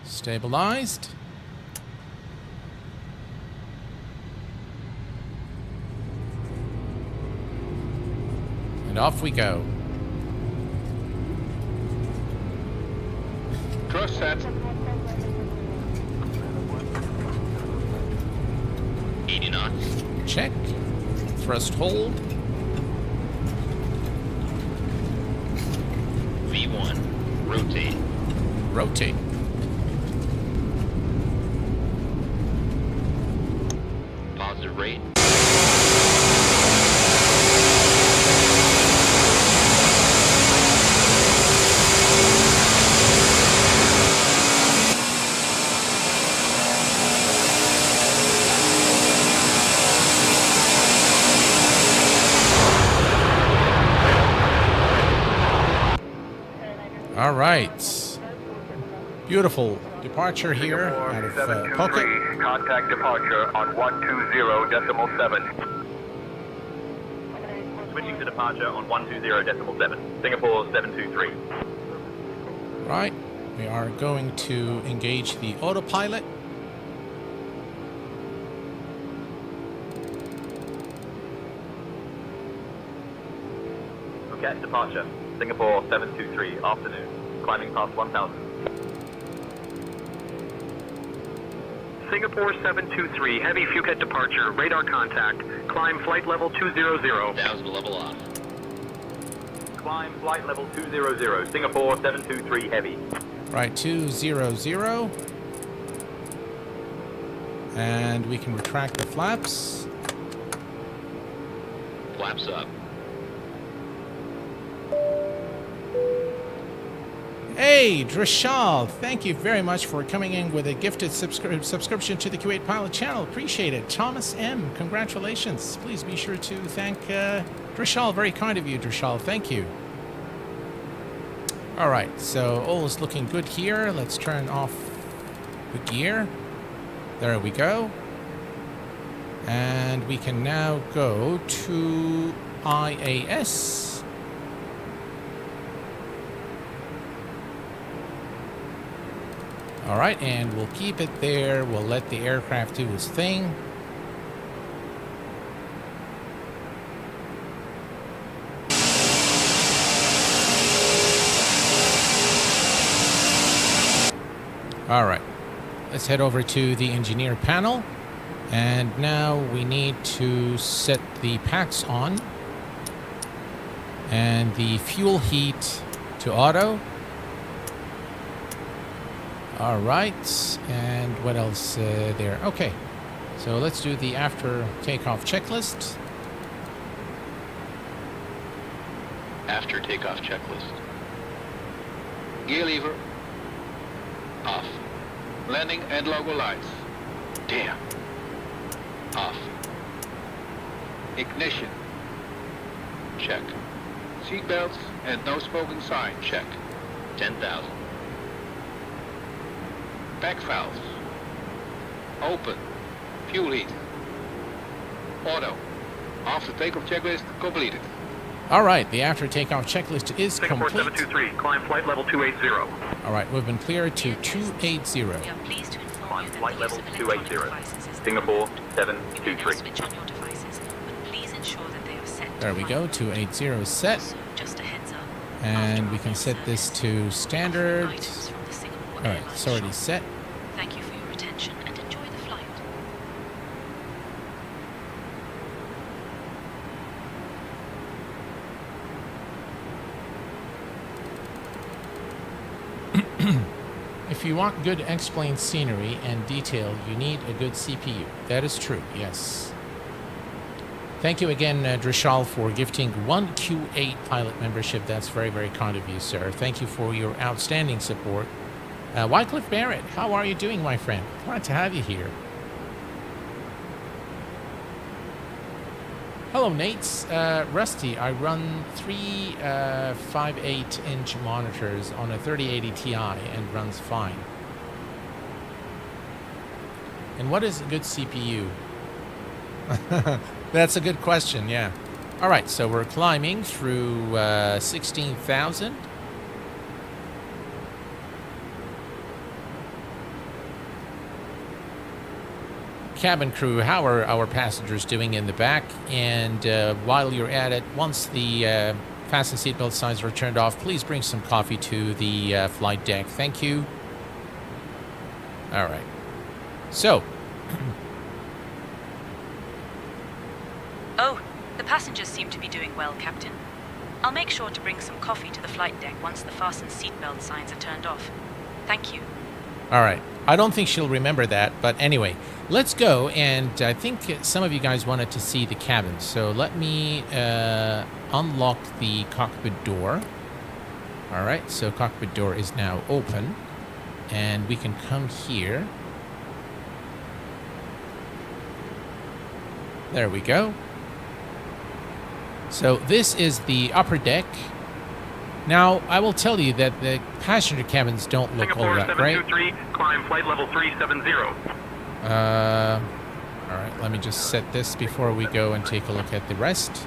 Stabilized. And off we go. Thrust set. 80 knots. Check. Thrust hold. V1. Rotate. Rotate. Positive rate. All right. Beautiful departure here out of Phuket. Contact departure on 120.7. Switching to departure on 120.7. Singapore 723. Right. We are going to engage the autopilot. Phuket departure. Singapore 723, afternoon. Climbing past 1,000. Singapore 723, heavy Phuket departure. Radar contact. Climb flight level 200. 1,000 level off. Climb flight level 200. Singapore 723 heavy. Right, 200. And we can retract the flaps. Flaps up. Hey, Drishal, thank you very much for coming in with a gifted subscription to the Kuwait Pilot channel. Appreciate it. Thomas M., congratulations. Please be sure to thank Drishal. Very kind of you, Drishal. Thank you. All right, so all is looking good here. Let's turn off the gear. There we go. And we can now go to IAS. All right, and we'll keep it there. We'll let the aircraft do its thing. All right, let's head over to the engineer panel And now we need to set the packs on. And the fuel heat to auto. All right. And what else there? Okay. So let's do the after takeoff checklist. After takeoff checklist. Gear lever. Off. Landing and logo lights. Damn. Off. Ignition. Check. Seat belts and no smoking sign. Check. 10,000. Pack valves. Open. Fuel heat. Auto. After takeoff checklist completed. All right, the after takeoff checklist is Singapore complete. 723, climb flight level 280. All right, we've been cleared to 280. We are pleased to inform Climb you that flight the use level of 280. electronic devices is Singapore You may now 723. switch on your devices, but please ensure that they are set to There we go, flight. 280 set. Also, just a heads up. And after we can our set this service, to offering standard. items from the Singapore All right, Airlines it's already shop. set. Thank you for your attention and enjoy the flight. If you want good explained scenery and detail, you need a good CPU. That is true, yes. Thank you again, Drishal, for gifting one Q8 pilot membership. That's very, very kind of you, sir. Thank you for your outstanding support. Wycliffe Barrett, how are you doing, my friend? Glad to have you here. Hello, Nate. Rusty, I run three 5.8-inch monitors on a 3080 Ti and runs fine. And what is a good CPU? That's a good question, yeah. All right, so we're climbing through 16,000. Cabin crew, how are our passengers doing in the back? And while you're at it, once the fasten seatbelt signs are turned off, please bring some coffee to the flight deck. Thank you. All right. So. Oh, the passengers seem to be doing well, Captain. I'll make sure to bring some coffee to the flight deck once the fasten seatbelt signs are turned off. Thank you. All right. I don't think she'll remember that, but anyway, let's go. And I think some of you guys wanted to see the cabin. So let me unlock the cockpit door. All right. So cockpit door is now open. And we can come here. There we go. So this is the upper deck. Now, I will tell you that the passenger cabins don't look all that great. Singapore 723, climb flight level 370. All right, let me just set this before we go and take a look at the rest.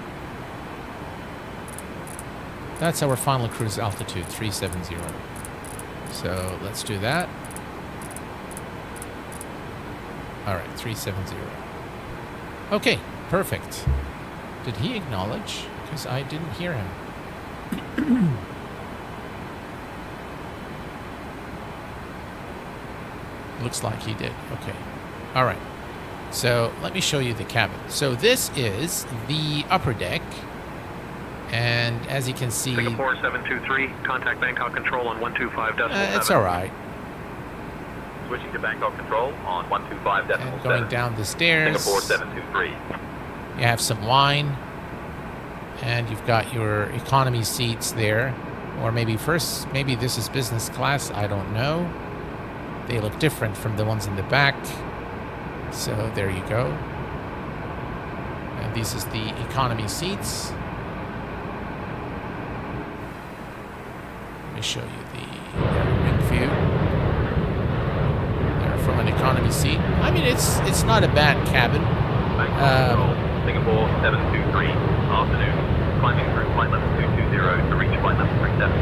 That's our final cruise altitude, 370. So let's do that. All right, 370. Okay, perfect. Did he acknowledge? Because I didn't hear him. Looks like he did. Okay. All right. So let me show you the cabin. So this is the upper deck. And as you can see... Singapore 723, contact Bangkok Control on 125.7. it's all right. Switching to Bangkok Control on 125.7. And going down the stairs. Singapore 723. You have some wine. And you've got your economy seats there. Or maybe this is business class. I don't know. They look different from the ones in the back. So there you go. And this is the economy seats. Let me show you the wing view. There from an economy seat. I mean, it's not a bad cabin. Singapore 723, afternoon. Climbing through flight level 220 to reach flight level 370.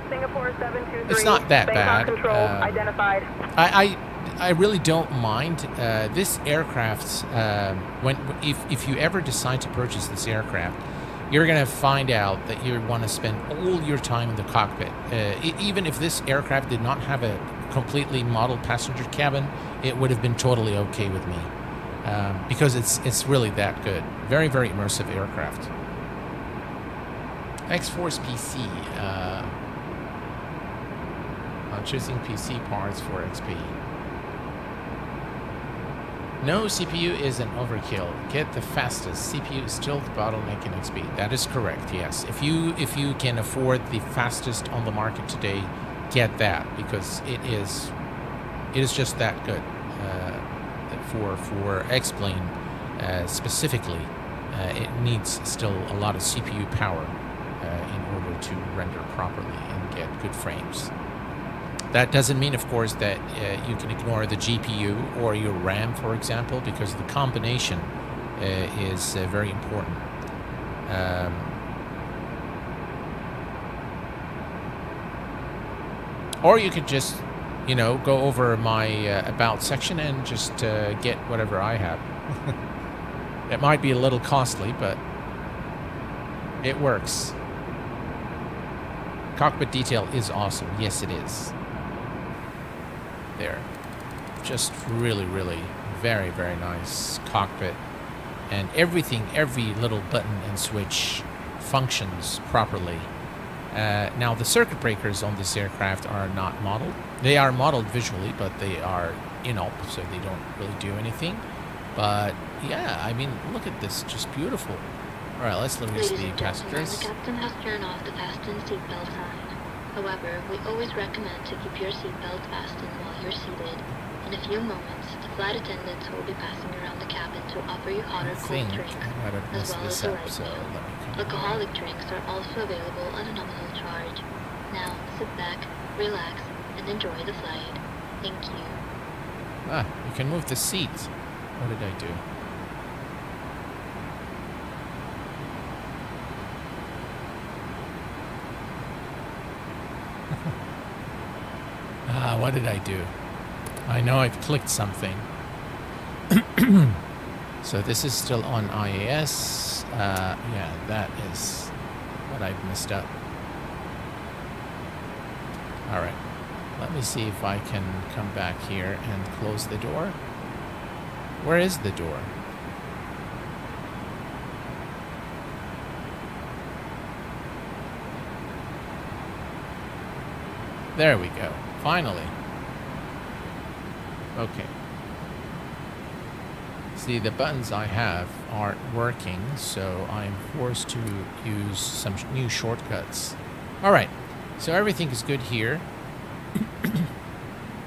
Singapore 723. It's not that bad. Bangkok Control identified. I really don't mind this aircraft. If you ever decide to purchase this aircraft, you're going to find out that you want to spend all your time in the cockpit. Even if this aircraft did not have a completely modeled passenger cabin, it would have been totally okay with me. Because it's really that good. Very, very immersive aircraft. X-Force PC. I'm choosing PC parts for XP. No, CPU is an overkill. Get the fastest. CPU is still the bottleneck in XP. That is correct, yes. If you can afford the fastest on the market today, get that, because it is just that good. For X-Plane specifically, it needs still a lot of CPU power in order to render properly and get good frames. That doesn't mean, of course, that you can ignore the GPU or your RAM, for example, because the combination is very important. Or you could just, go over my about section and just get whatever I have. It might be a little costly, but it works. Cockpit detail is awesome. Yes, it is. There. Just really, really very, very nice cockpit. And everything, every little button and switch functions properly. Now, the circuit breakers on this aircraft are not modeled. They are modeled visually, but they are inop, so they don't really do anything. But, yeah, I mean, look at this. Just beautiful. All right, let's release the passengers. The captain has turned off the fasten seatbelt sign. However, we always recommend to keep your seatbelt fastened while you're seated. In a few moments, the flight attendants will be passing around the cabin to offer you hot or cold drinks, as well as a light meal. Alcoholic drinks are also available at a nominal charge. Now, sit back, relax, and enjoy the flight. Thank you. Ah, you can move the seats. What did I do? What did I do? I know I've clicked something. So this is still on IAS. Yeah, that is what I've messed up. All right. Let me see if I can come back here and close the door. Where is the door? There we go. Finally. Okay. See, the buttons I have aren't working, so I'm forced to use some new shortcuts. All right. So everything is good here.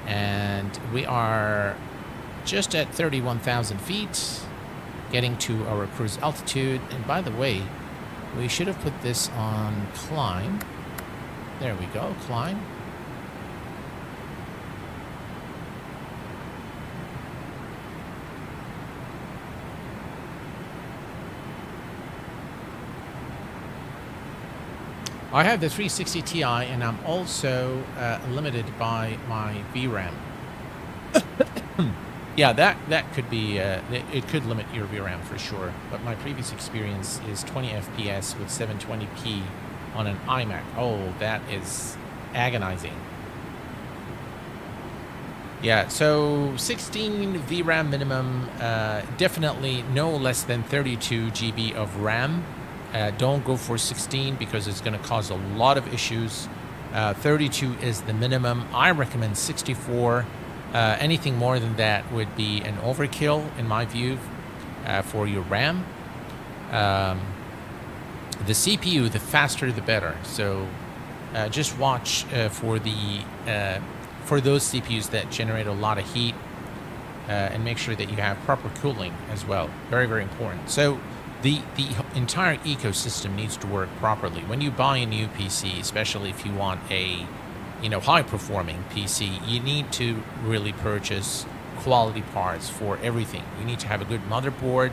And we are just at 31,000 feet, getting to our cruise altitude. And by the way, we should have put this on climb. There we go, climb. I have the 360 Ti, and I'm also limited by my VRAM. Yeah, that could be, it could limit your VRAM for sure. But my previous experience is 20 FPS with 720p on an iMac. Oh, that is agonizing. Yeah, so 16 VRAM minimum, definitely no less than 32 GB of RAM. Don't go for 16 because it's going to cause a lot of issues. 32 is the minimum. I recommend 64. Anything more than that would be an overkill, in my view, for your RAM. The CPU, the faster the better. So just watch for those CPUs that generate a lot of heat, and make sure that you have proper cooling as well. Very, very important. So the entire ecosystem needs to work properly. When you buy a new PC, especially if you want a high-performing PC, you need to really purchase quality parts for everything. You need to have a good motherboard.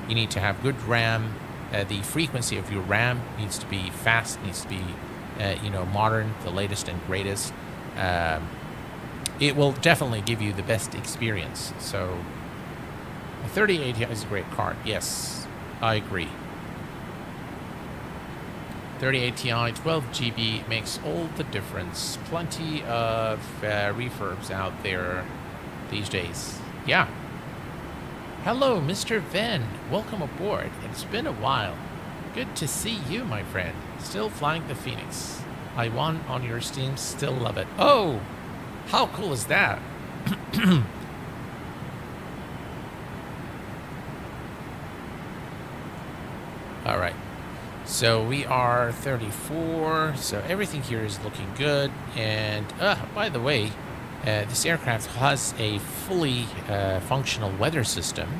You need to have good RAM. The frequency of your RAM needs to be fast, needs to be modern, the latest and greatest. It will definitely give you the best experience. So a 3080 is a great card. Yes, I agree. 30 ATI, 12 GB makes all the difference. Plenty of refurbs out there these days. Yeah. Hello, Mr. Venn. Welcome aboard. It's been a while. Good to see you, my friend. Still flying the Phoenix. I won on your Steam. Still love it. Oh, how cool is that? All right. So we are 34. So everything here is looking good. And by the way, this aircraft has a fully functional weather system.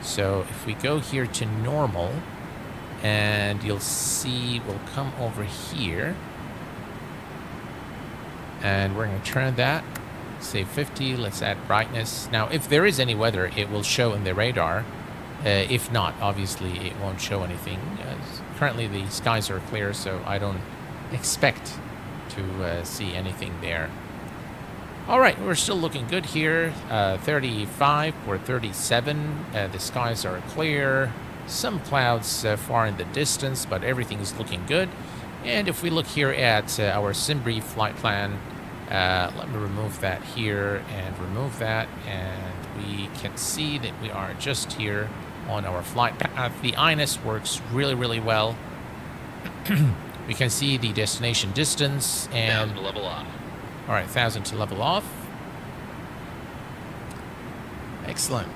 So if we go here to normal, and you'll see we'll come over here. And we're going to turn that. Say 50. Let's add brightness. Now, if there is any weather, it will show in the radar. If not, obviously, it won't show anything. Currently, the skies are clear, so I don't expect to see anything there. All right, we're still looking good here. 35 or 37. The skies are clear. Some clouds far in the distance, but everything is looking good. And if we look here at our SimBrief flight plan, let me remove that here and remove that. And we can see that we are just here on our flight path. The INS works really, really well. We can see the destination distance and 1,000 to level off. All right, 1,000 to level off. Excellent.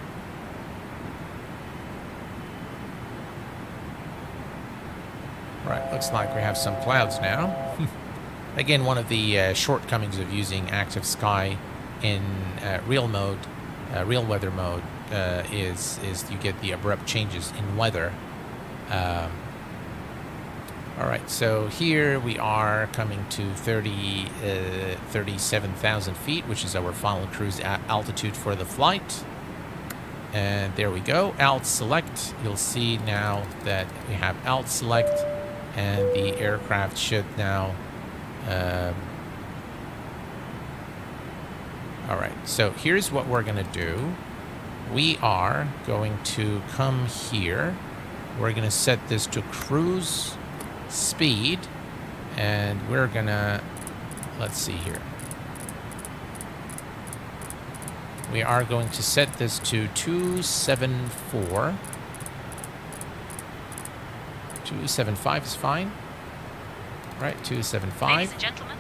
All right, looks like we have some clouds now. Again, one of the shortcomings of using active sky in real mode, real weather mode, is you get the abrupt changes in weather. All right, so here we are coming to 37,000 feet, which is our final cruise altitude for the flight. And there we go, alt select. You'll see now that we have alt select, and the aircraft should now... all right, so here's what we're going to do. We are going to come here. We're going to set this to cruise speed, and we're going to, let's see here. We are going to set this to 274. 275 is fine. Right, 275. Ladies and gentlemen,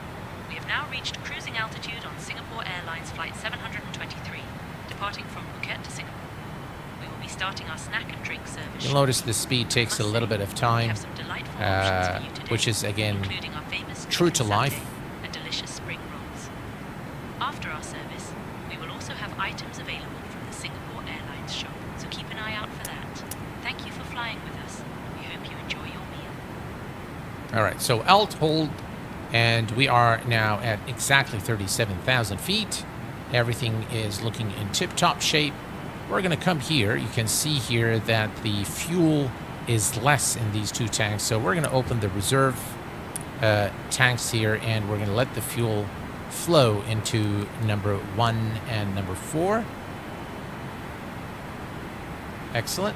we have now reached cruising altitude on Singapore Airlines Flight 723, departing from Phuket to Singapore. We will be starting our snack and drink service. You'll notice the speed takes a little bit of time, which is, again, true to life. And delicious spring rolls. After our service, we will also have items available from the Singapore Airlines shop, so keep an eye out for that. Thank you for flying with us. We hope you enjoy your meal. All right, so alt hold, and we are now at exactly 37,000 feet. Everything is looking in tip-top shape. We're going to come here. You can see here that the fuel is less in these two tanks, so we're going to open the reserve tanks here, and we're going to let the fuel flow into number 1 and number 4. Excellent.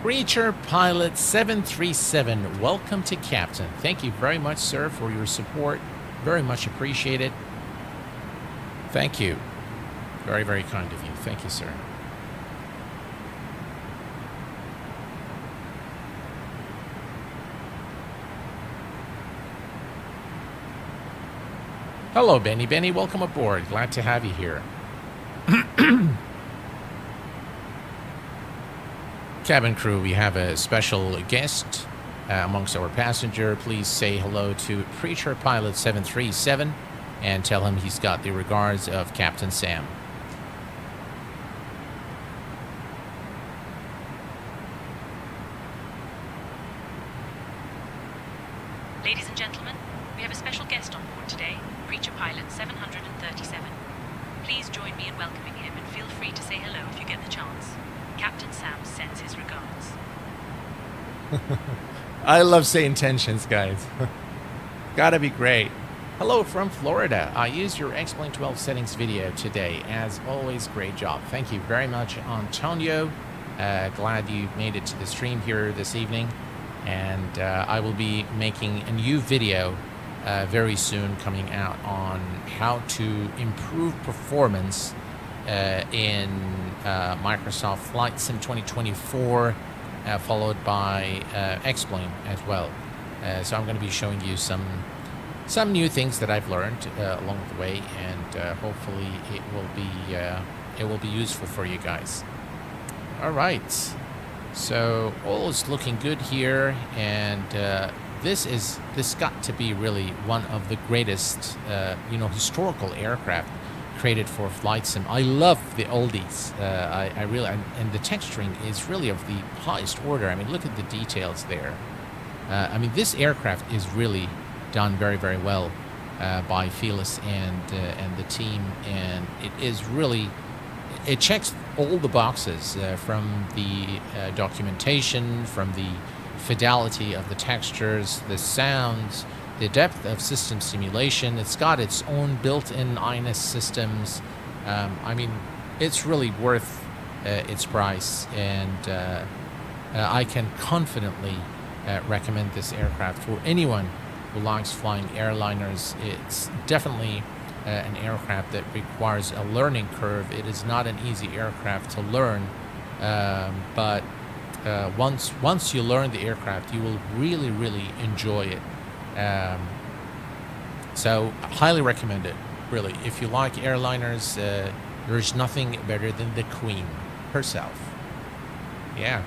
Creature Pilot 737, welcome to Captain. Thank you very much, sir, for your support. Very much appreciated. Thank you. Very, very kind of you. Thank you, sir. Hello, Benny. Benny, welcome aboard. Glad to have you here. Cabin crew, we have a special guest amongst our passenger. Please say hello to Creature Pilot 737 and tell him he's got the regards of Captain Sam. Ladies and gentlemen, We have a special guest on board today, Preacher Pilot 737. Please join me in welcoming him and feel free to say hello if you get the chance. Captain Sam sends his regards. I love SayIntentions, guys. Gotta be great. Hello from Florida. I used your X-Plane 12 settings video today. As always, great job. Thank you very much, Antonio. Glad you made it to the stream here this evening. And I will be making a new video very soon coming out on how to improve performance in Microsoft Flight Sim 2024, followed by X-Plane as well. So I'm going to be showing you some new things that I've learned along the way, and hopefully it will be useful for you guys. All right, so all is looking good here, and this got to be really one of the greatest historical aircraft created for flight sim. I love the oldies. I really, and the texturing is really of the highest order. I mean, look at the details there. I mean, this aircraft is really done very, very well by Felis and the team, and it checks all the boxes from the documentation, from the fidelity of the textures, the sounds, the depth of system simulation. It's got its own built-in INS systems. I mean, it's really worth its price, and I can confidently recommend this aircraft for anyone who likes flying airliners. It's definitely an aircraft that requires a learning curve. It is not an easy aircraft to learn, but once you learn the aircraft, you will really, really enjoy it. So highly recommend it, really. If you like airliners, there's nothing better than the Queen herself. Yeah.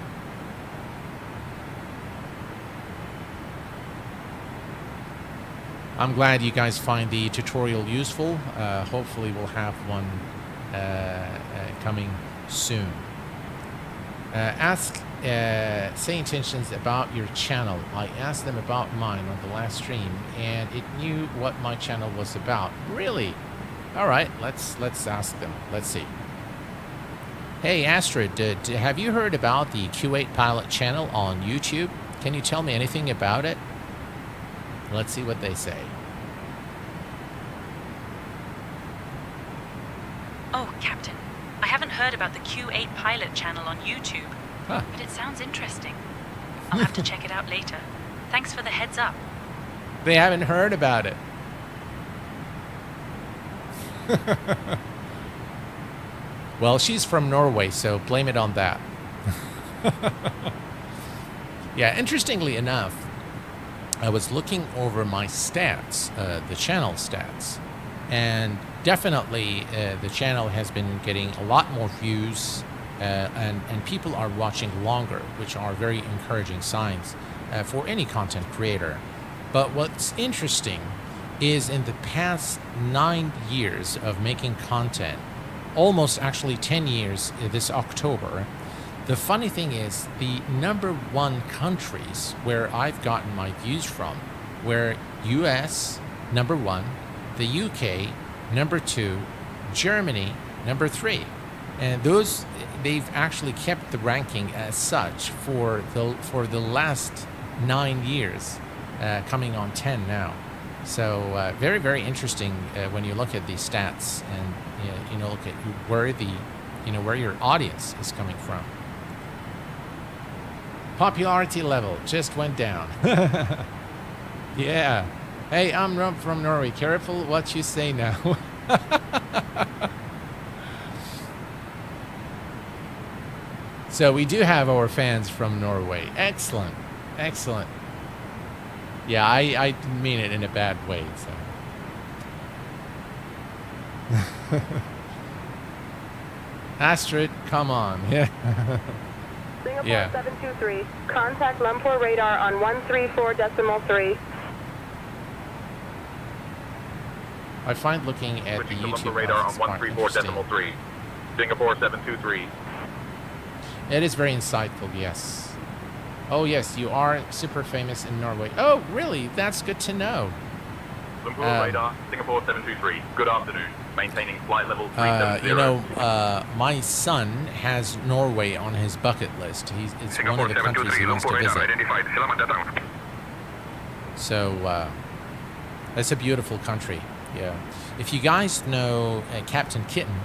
I'm glad you guys find the tutorial useful. Hopefully we'll have one coming soon. Ask SayIntentions about your channel. I asked them about mine on the last stream, and it knew what my channel was about. Really? All right, let's ask them. Let's see. Hey Astrid, have you heard about the Q8 Pilot channel on YouTube? Can you tell me anything about it? Let's see what they say. Oh, Captain, I haven't heard about the Q8 Pilot channel on YouTube, but it sounds interesting. I'll have to check it out later. Thanks for the heads up. They haven't heard about it. Well, she's from Norway, so blame it on that. Yeah, interestingly enough, I was looking over my stats, the channel stats, and definitely the channel has been getting a lot more views, and people are watching longer, which are very encouraging signs for any content creator. But what's interesting is in the past 9 years of making content, almost actually 10 years this October, the funny thing is the #1 countries where I've gotten my views from were US, #1, the UK, #2, Germany, #3. And those, they've actually kept the ranking as such for the last 9 years, coming on 10 now. So very, very interesting when you look at these stats and look at where where your audience is coming from. Popularity level just went down. Yeah. Hey, I'm from Norway. Careful what you say now. So we do have our fans from Norway. Excellent. Excellent. Yeah, I didn't mean it in a bad way. So. Astrid, come on. Yeah. Singapore Yeah. 723. Contact Lumpur radar on 134.3. I find looking at the Switching to YouTube radar on is quite interesting. 134.3. Singapore 723. It is very insightful, yes. Oh yes, you are super famous in Norway. Oh, really? That's good to know. Lumpur radar, Singapore 723. Good afternoon. Maintaining flight level 370. My son has Norway on his bucket list. It's one of the countries he wants to visit. So, it's a beautiful country. Yeah. If you guys know Captain Kitten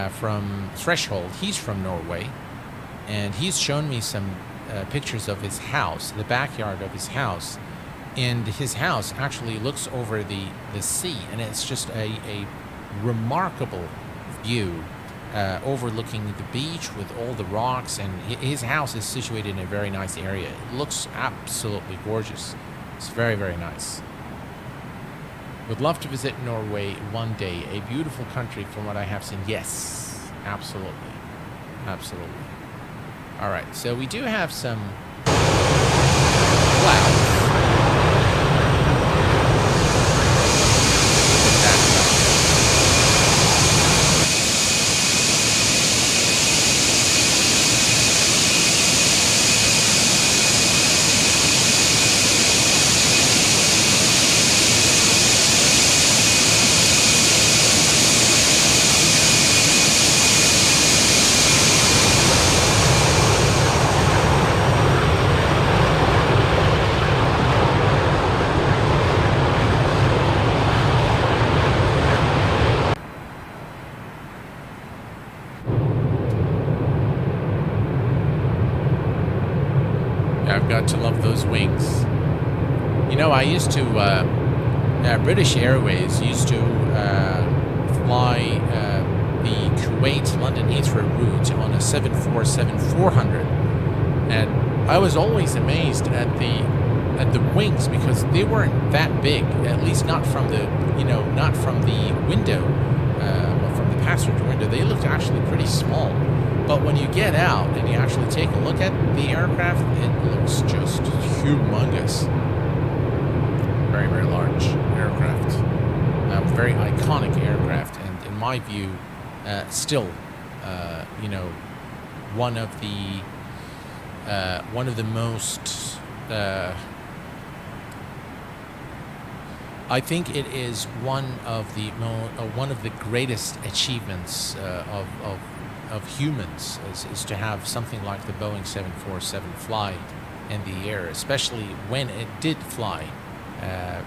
from Threshold, he's from Norway. And he's shown me some pictures of his house, the backyard of his house. And his house actually looks over the sea. And it's just a remarkable view overlooking the beach with all the rocks. And his house is situated in a very nice area. It looks absolutely gorgeous. It's very, very nice. Would love to visit Norway one day. A beautiful country from what I have seen. Yes, absolutely. Absolutely. All right, so we do have some clouds. I've got to love those wings. You know, I used to, British Airways used to fly the Kuwait-London Heathrow route on a 747-400, and I was always amazed at the wings because they weren't that big, at least not from the, not from the window, from the passenger window. They looked actually pretty small. But when you get out and you actually take a look at the aircraft, it looks just humongous. Very, very large aircraft. Very iconic aircraft, and in my view, still, one of the most. I think it is one of the greatest achievements of humans is to have something like the Boeing 747 fly in the air, especially when it did fly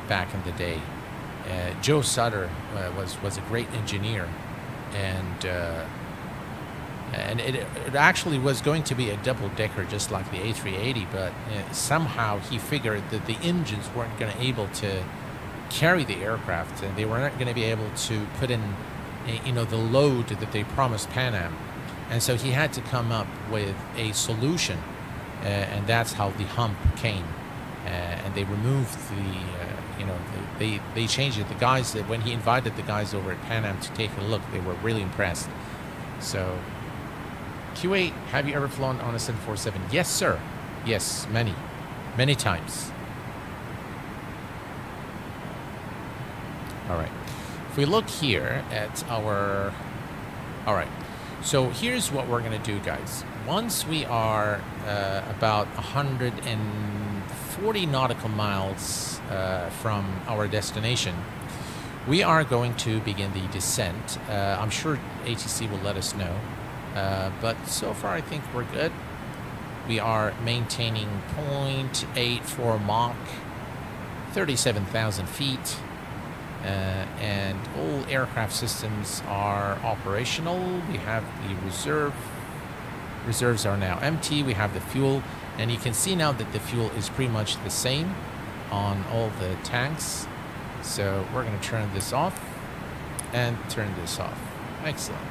back in the day. Joe Sutter was a great engineer, and it actually was going to be a double-decker just like the A380, but somehow he figured that the engines weren't going to be able to carry the aircraft, and they were not going to be able to put in the load that they promised Pan Am. And so he had to come up with a solution, and that's how the hump came. And they removed they changed it. The guys, when he invited the guys over at Pan Am to take a look, they were really impressed. So, Kuwait, have you ever flown on a 747? Yes, sir. Yes, many times. All right. If we look here at our... All right. So here's what we're going to do, guys. Once we are about 140 nautical miles from our destination, we are going to begin the descent. I'm sure ATC will let us know. But so far, I think we're good. We are maintaining 0.84 Mach, 37,000 feet. And all aircraft systems are operational. We have the reserves are now empty. We have the fuel, and you can see now that the fuel is pretty much the same on all the tanks. So we're going to turn this off and turn this off. Excellent.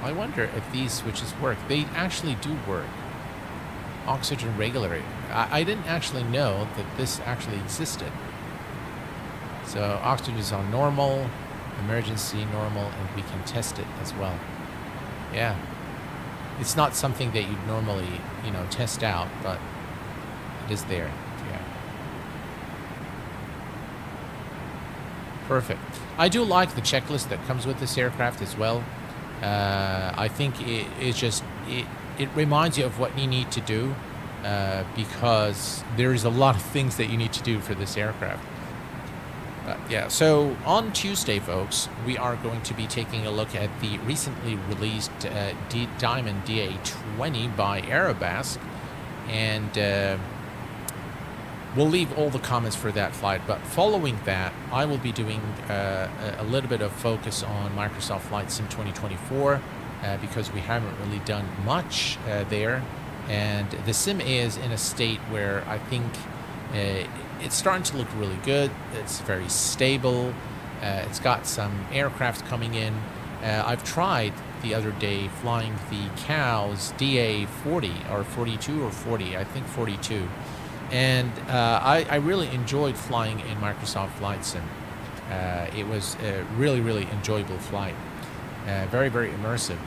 I wonder if these switches work. They actually do work. Oxygen regulator. I didn't actually know that this actually existed. So oxygen is on normal, emergency normal, and we can test it as well. Yeah. It's not something that you'd normally, test out, but it is there. Yeah. Perfect. I do like the checklist that comes with this aircraft as well. I think it reminds you of what you need to do because there is a lot of things that you need to do for this aircraft. Yeah, so on Tuesday, folks, we are going to be taking a look at the recently released Diamond DA-20 by Aerobasque, and we'll leave all the comments for that flight. But following that, I will be doing a little bit of focus on Microsoft Flight Sim 2024 because we haven't really done much there, and the sim is in a state where I think it's starting to look really good. It's very stable. It's got some aircraft coming in. I've tried the other day flying the Cows DA-40 or 42 or 40, I think 42. And I really enjoyed flying in Microsoft Flight Sim. It was a really, really enjoyable flight. Very, very immersive.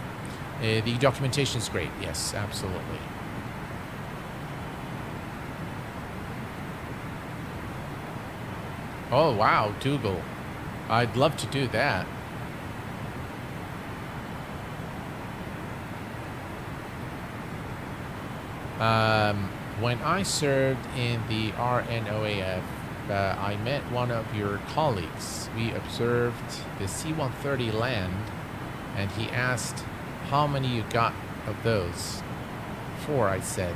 The documentation is great. Yes, absolutely. Oh, wow, Dougal. I'd love to do that. When I served in the RNOAF, I met one of your colleagues. We observed the C-130 land, and he asked how many you got of those. 4, I said.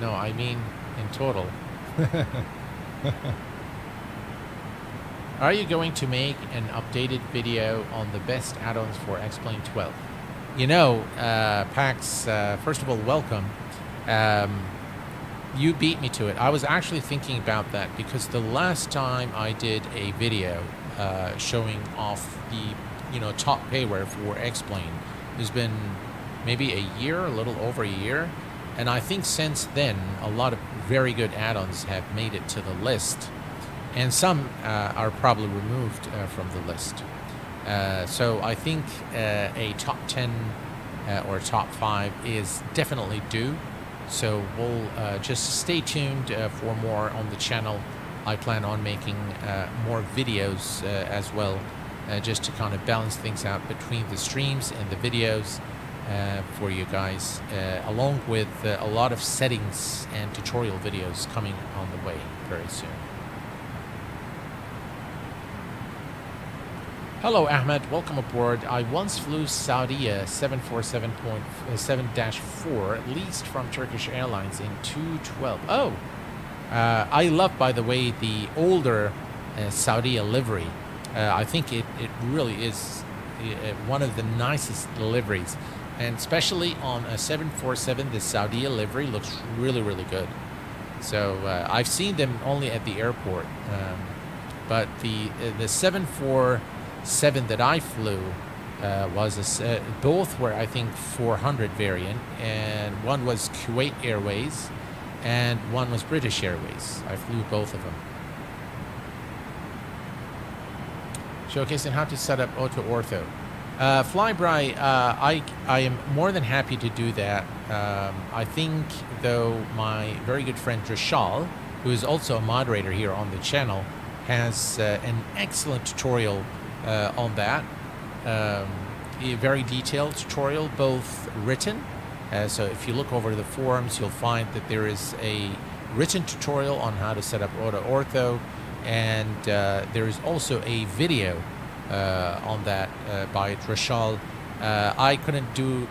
No, I mean in total. Are you going to make an updated video on the best add-ons for X-Plane 12? You know, Pax, first of all, welcome. You beat me to it. I was actually thinking about that because the last time I did a video showing off the, top payware for X-Plane, there's been maybe a year, a little over a year. And I think since then, a lot of very good add-ons have made it to the list. And some are probably removed from the list. So I think a top 10 or top 5 is definitely due. So we'll just stay tuned for more on the channel. I plan on making more videos as well, just to kind of balance things out between the streams and the videos for you guys, along with a lot of settings and tutorial videos coming on the way very soon. Hello Ahmed, welcome aboard. I once flew Saudia 747.7-4 leased from Turkish Airlines in 2012. Oh, I love, by the way, the older Saudia livery. I think it really is one of the nicest liveries, and especially on a 747, the Saudia livery looks really, really good. So I've seen them only at the airport, but the 747 that I flew was both were, I think, 400 variant, and one was Kuwait Airways and one was British Airways. I flew both of them. Showcasing how to set up auto ortho. Flyby, I am more than happy to do that. I think, though, my very good friend Rishal, who is also a moderator here on the channel, has an excellent tutorial on that. A very detailed tutorial, both written. So if you look over the forums, you'll find that there is a written tutorial on how to set up auto ortho, and there is also a video on that by Rishal. I couldn't do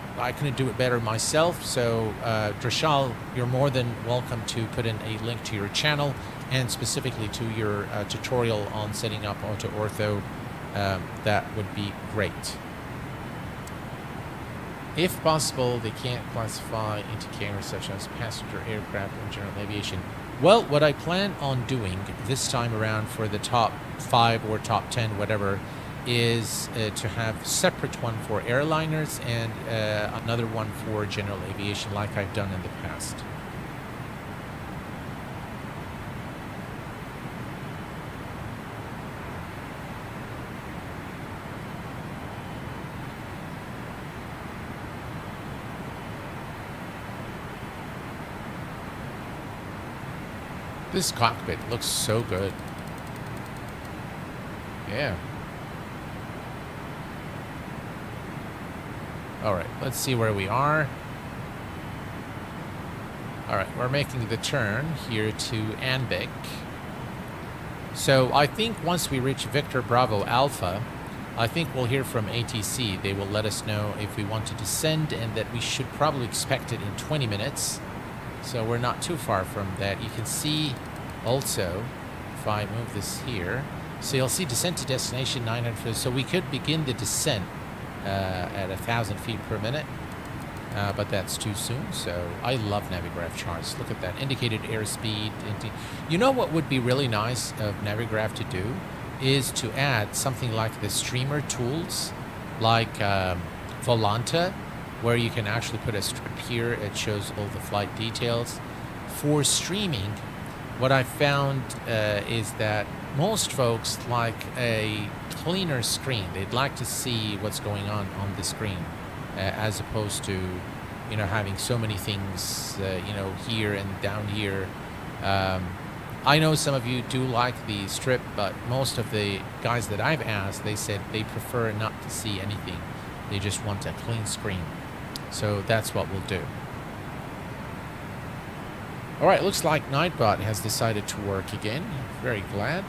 it better myself. So Rishal, you're more than welcome to put in a link to your channel and specifically to your tutorial on setting up auto ortho. That would be great. If possible, they can't classify into categories such as passenger aircraft and general aviation. Well, what I plan on doing this time around for the top 5 or top 10, whatever, is to have a separate one for airliners and another one for general aviation, like I've done in the past. This cockpit looks so good. Yeah. All right, let's see where we are. All right, we're making the turn here to Anbeck. So I think once we reach Victor Bravo Alpha, I think we'll hear from ATC. They will let us know if we want to descend, and that we should probably expect it in 20 minutes. So we're not too far from that. You can see also, if I move this here, so you'll see descent to destination 900. So we could begin the descent at 1,000 feet per minute, but that's too soon. So I love Navigraph charts. Look at that, indicated airspeed. You know what would be really nice of Navigraph to do is to add something like the streamer tools, like Volanta, where you can actually put a strip here. It shows all the flight details. For streaming, what I found is that most folks like a cleaner screen. They'd like to see what's going on the screen, as opposed to, you know, having so many things, you know, here and down here. I know some of you do like the strip, but most of the guys that I've asked, they said they prefer not to see anything. They just want a clean screen. So that's what we'll do. All right, looks like Nightbot has decided to work again. Very glad.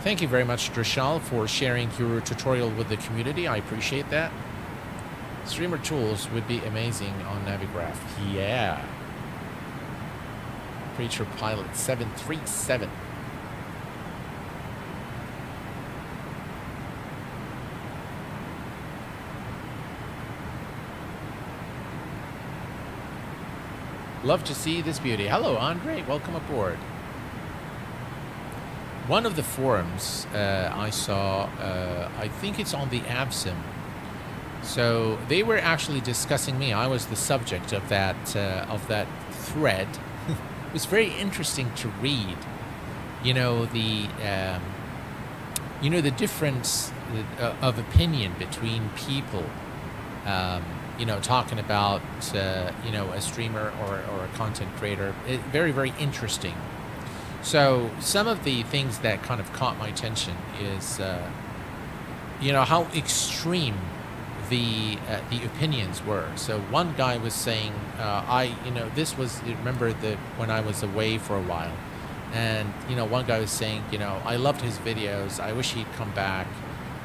Thank you very much, Drishal, for sharing your tutorial with the community. I appreciate that. Streamer tools would be amazing on Navigraph. Yeah. Preacher Pilot 737. Love to see this beauty. Hello, Andre. Welcome aboard. One of the forums I saw, I think it's on the ABSIM. So they were actually discussing me. I was the subject of that thread. It was very interesting to read. You know, the difference of opinion between people. You know, talking about you know, a streamer or a content creator. Very, very interesting. So some of the things that kind of caught my attention is you know, how extreme the opinions were. So one guy was saying, remember when I was away for a while, and you know, one guy was saying, you know, I loved his videos, I wish he'd come back.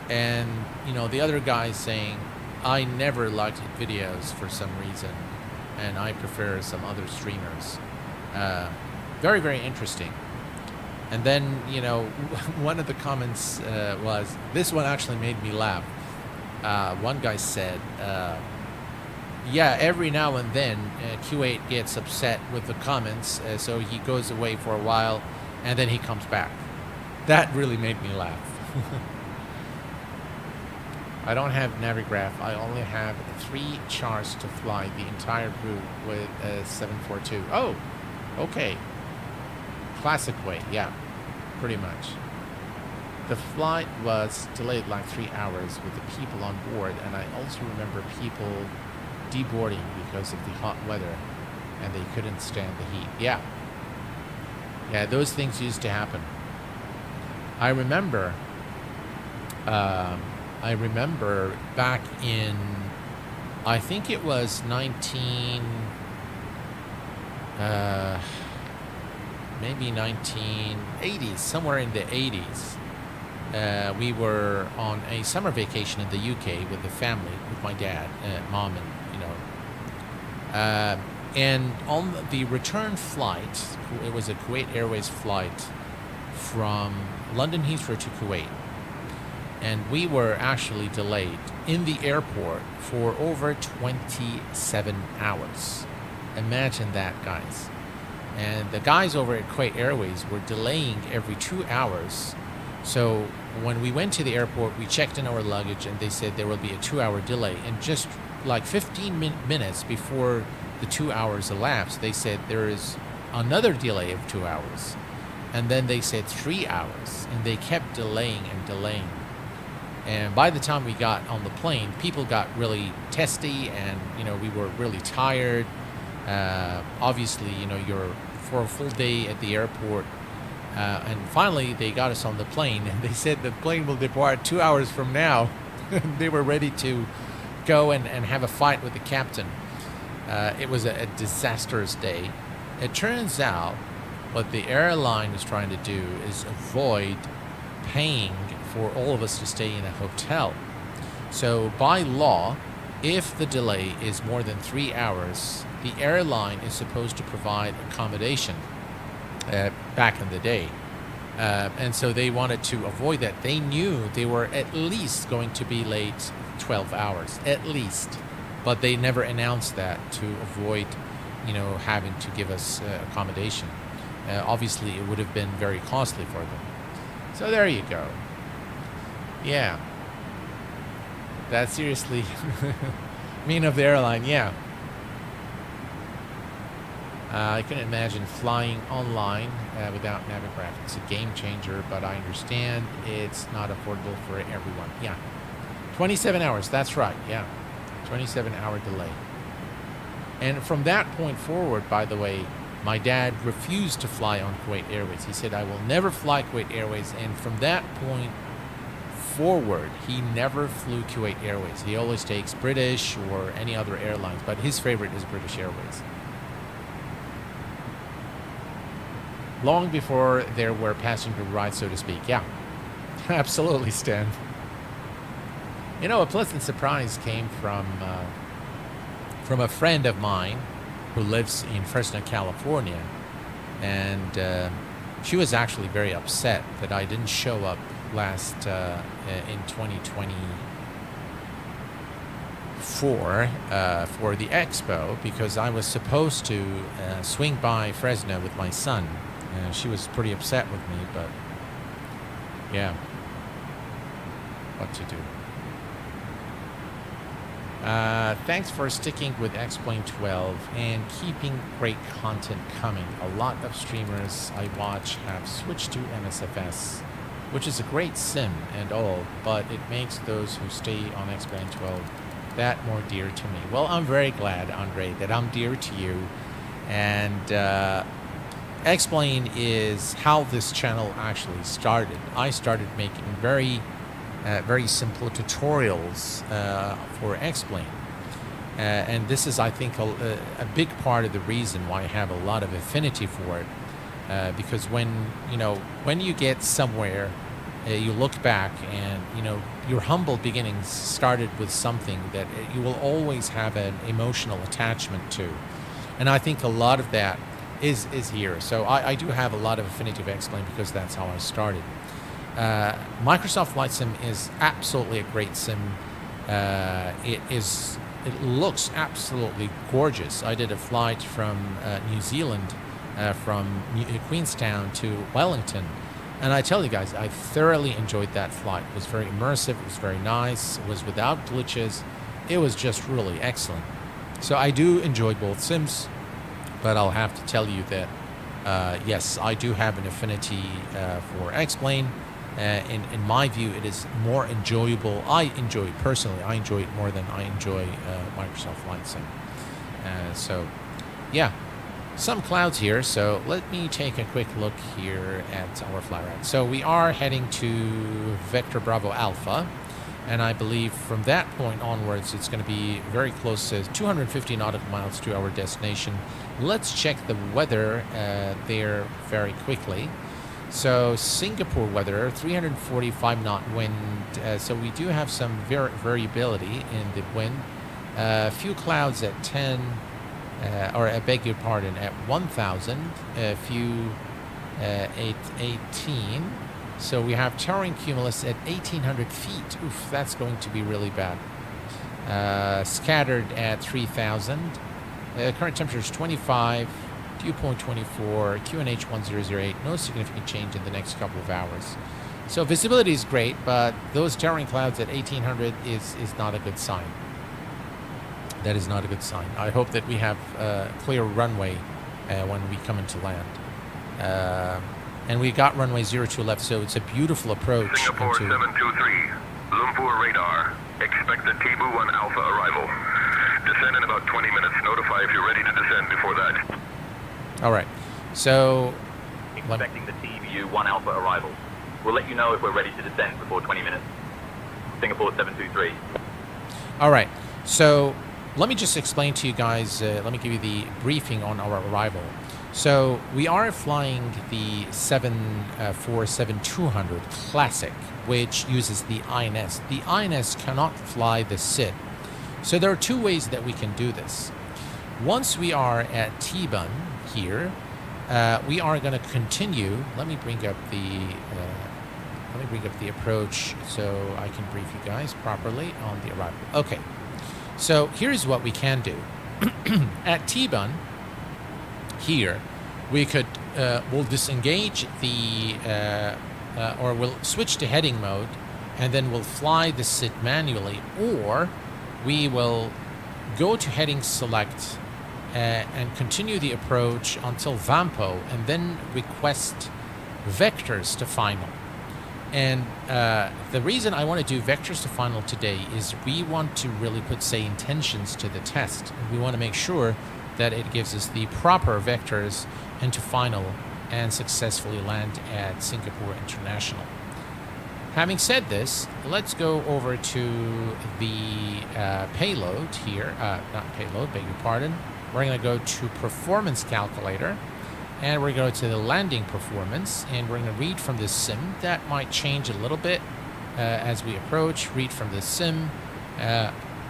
And you know, the other guy saying, I never liked videos for some reason, and I prefer some other streamers. Very, very interesting. And then, you know, one of the comments was, this one actually made me laugh. One guy said, yeah, every now and then Q8 gets upset with the comments, so he goes away for a while and then he comes back. That really made me laugh. I don't have Navigraph. I only have 3 charts to fly the entire route with a 742. Oh, okay. Classic way, yeah, pretty much. The flight was delayed like 3 hours with the people on board, and I also remember people deboarding because of the hot weather and they couldn't stand the heat. Yeah. Yeah, those things used to happen. I remember back in, I think it was maybe 1980s, somewhere in the 80s. We were on a summer vacation in the UK with the family, with my dad, mom, and you know. And on the return flight, it was a Kuwait Airways flight from London Heathrow to Kuwait. And we were actually delayed in the airport for over 27 hours. Imagine that, guys. And the guys over at Kuwait Airways were delaying every 2 hours. So when we went to the airport, we checked in our luggage and they said there will be a 2-hour delay. And just like 15 minutes before the 2 hours elapsed, they said there is another delay of 2 hours. And then they said 3 hours. And they kept delaying and delaying. And by the time we got on the plane, people got really testy and, you know, we were really tired. Obviously, you know, you're for a full day at the airport. And finally, they got us on the plane, and they said the plane will depart 2 hours from now. They were ready to go and have a fight with the captain. It was a disastrous day. It turns out what the airline is trying to do is avoid paying for all of us to stay in a hotel. So by law, if the delay is more than 3 hours, the airline is supposed to provide accommodation back in the day. And so they wanted to avoid that. They knew they were at least going to be late 12 hours, at least. But they never announced that to avoid, having to give us accommodation. Obviously, it would have been very costly for them. So there you go. Yeah. That's seriously mean of the airline, yeah. I couldn't imagine flying online without Navigraph. It's a game changer, but I understand it's not affordable for everyone. Yeah. 27 hours, that's right, yeah. 27-hour delay. And from that point forward, by the way, my dad refused to fly on Kuwait Airways. He said, I will never fly Kuwait Airways. And from that point forward, he never flew Kuwait Airways. He always takes British or any other airlines, but his favorite is British Airways. Long before there were passenger rides, so to speak. Yeah, absolutely, Stan. A pleasant surprise came from a friend of mine who lives in Fresno, California, and she was actually very upset that I didn't show up last in 2024 for the expo, because I was supposed to swing by Fresno with my son. She was pretty upset with me, but yeah, what to do. Thanks for sticking with X-Plane 12 and keeping great content coming. A lot of streamers I watch have switched to MSFS, which is a great sim and all, but it makes those who stay on X-Plane 12 that more dear to me. Well, I'm very glad, Andre, that I'm dear to you. And X-Plane is how this channel actually started. I started making very simple tutorials for X-Plane. And this is, I think, a big part of the reason why I have a lot of affinity for it. Because when you get somewhere, you look back and, your humble beginnings started with something that you will always have an emotional attachment to. And I think a lot of that is here. So I do have a lot of affinity for X-Plane because that's how I started. Microsoft Flight Sim is absolutely a great sim. It looks absolutely gorgeous. I did a flight from New Zealand, from Queenstown to Wellington, and I tell you guys, I thoroughly enjoyed that flight. It was very immersive, it was very nice, it was without glitches, it was just really excellent. So I do enjoy both sims, but I'll have to tell you that yes, I do have an affinity for X-Plane. In my view, it is more enjoyable. I enjoy it personally. I enjoy it more than I enjoy Microsoft Flight Sim. So, yeah, some clouds here. So let me take a quick look here at our fly route. So we are heading to Vector Bravo Alpha, and I believe from that point onwards, it's going to be very close to 250 nautical miles to our destination. Let's check the weather there very quickly. So Singapore weather, 345 knot wind. So we do have some variability in the wind. A few clouds at 10, or I beg your pardon, at 1,000. A few at 18. So we have towering cumulus at 1,800 feet. Oof, that's going to be really bad. Scattered at 3,000. Current temperature is 25. Dew point 24, QNH 1008, no significant change in the next couple of hours. So visibility is great, but those towering clouds at 1800 is not a good sign. That is not a good sign. I hope that we have a clear runway when we come into land. And we got runway 02 left, so it's a beautiful approach. Singapore 723, Lumpur radar. Expect the TB1 Alpha arrival. Descend in about 20 minutes. Notify if you're ready to descend before that. All right, so expecting the TBU-1 Alpha arrival. We'll let you know if we're ready to descend before 20 minutes. Singapore 723. All right, so let me just explain to you guys, let me give you the briefing on our arrival. So we are flying the 747-200 Classic, which uses the INS. The INS cannot fly the SID. So there are two ways that we can do this. Once we are at T-Bun here, we are going to continue. Let me bring up the approach so I can brief you guys properly on the arrival. Okay, so here's what we can do. At T-Bun here, we could we'll disengage the or we'll switch to heading mode, and then we'll fly the SID manually, or we will go to heading select and continue the approach until Vampo, and then request vectors to final. And the reason I want to do vectors to final today is we want to really put SayIntentions to the test. And we want to make sure that it gives us the proper vectors into final and successfully land at Singapore International. Having said this, let's go over to the payload here. Not payload, beg your pardon. We're going to go to performance calculator, and we're going to go to the landing performance, and we're going to read from the sim. That might change a little bit as we approach. Read from the sim.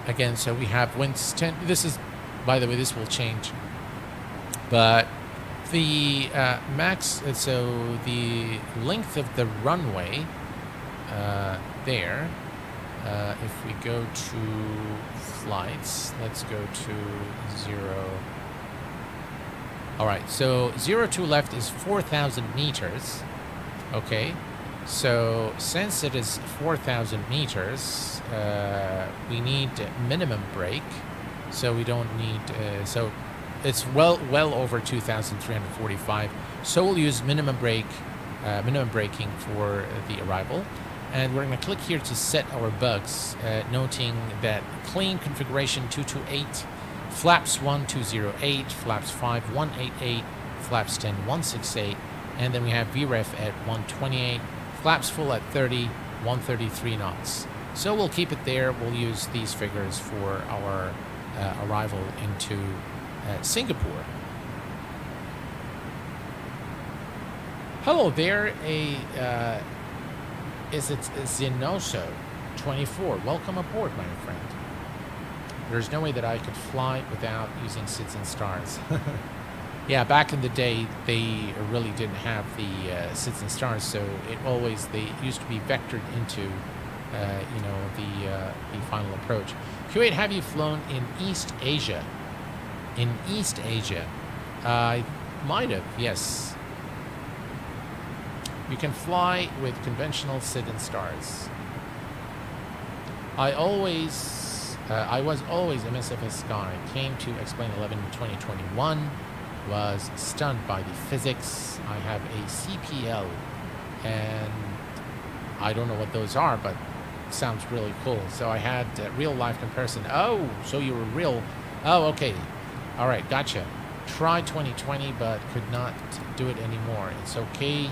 Again, so we have winds 10. This is, by the way, this will change. But the max, so the length of the runway there, if we go to flights, let's go to 0. All right, so 0 to left is 4,000 meters. Okay, so since it is 4,000 meters, we need minimum brake, so we don't need, so it's well over 2,345. So we'll use minimum braking for the arrival. And we're going to click here to set our bugs, noting that clean configuration 228, flaps 1 208, flaps 5 188, flaps 10 168, and then we have VREF at 128, flaps full at 30, 133 knots. So we'll keep it there. We'll use these figures for our arrival into Singapore. Hello there, is it Zenoso 24? Welcome aboard, my friend. There's no way that I could fly without using SIDS and stars. Yeah, back in the day, they really didn't have the SIDS and stars, so they used to be vectored into, the final approach. Kuwait, have you flown in East Asia? In East Asia, I might have, yes. You can fly with conventional SID and stars. I was always MSFS guy. Came to Explain 11 in 2021. Was stunned by the physics. I have a CPL, and I don't know what those are, but sounds really cool. So I had real life comparison. Oh, so you were real. Oh, okay. All right, gotcha. Tried 2020, but could not do it anymore. It's okay.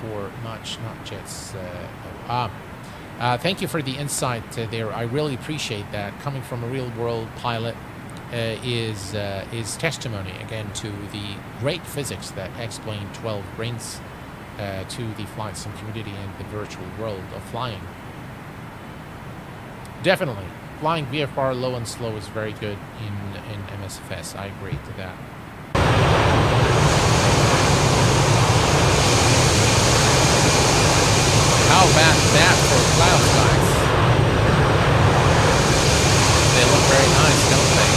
For not jets. Thank you for the insight there. I really appreciate that. Coming from a real-world pilot is testimony again to the great physics that Explain 12 brings to the flight sim community and the virtual world of flying. Definitely, flying VFR low and slow is very good in MSFS. I agree to that. How about that for clouds, guys? They look very nice, don't they?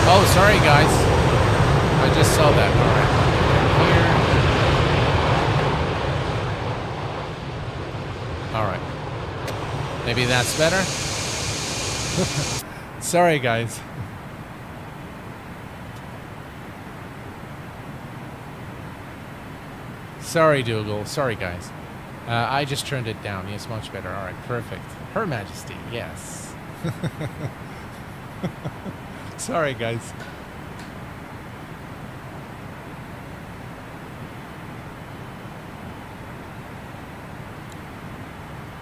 Oh, sorry guys. I just saw that. All right. Here. All right. Maybe that's better. Sorry guys. Sorry, Dougal. Sorry, guys. I just turned it down. Yes, much better. All right, perfect. Her Majesty, yes. Sorry, guys.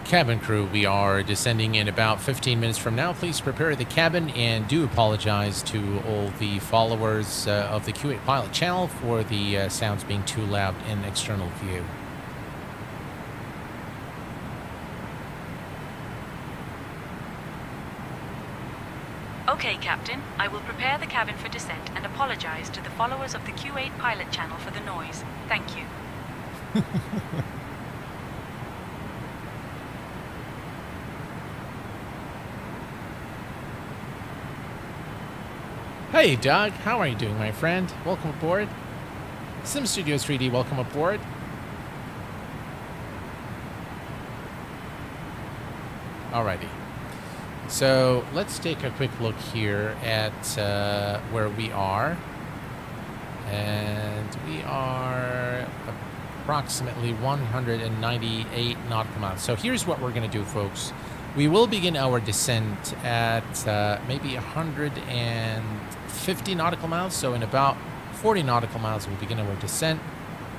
Cabin crew, we are descending in about 15 minutes from now. Please prepare the cabin, and do apologize to all the followers of the Q8 Pilot channel for the sounds being too loud in external view. Okay, Captain. I will prepare the cabin for descent and apologize to the followers of the Q8 Pilot channel for the noise. Thank you. Hey, Doug. How are you doing, my friend? Welcome aboard. Sim Studios 3D, welcome aboard. Alrighty. So let's take a quick look here at where we are. And we are approximately 198 nautical miles. So here's what we're going to do, folks. We will begin our descent at maybe 150 nautical miles. So in about 40 nautical miles, we'll begin our descent.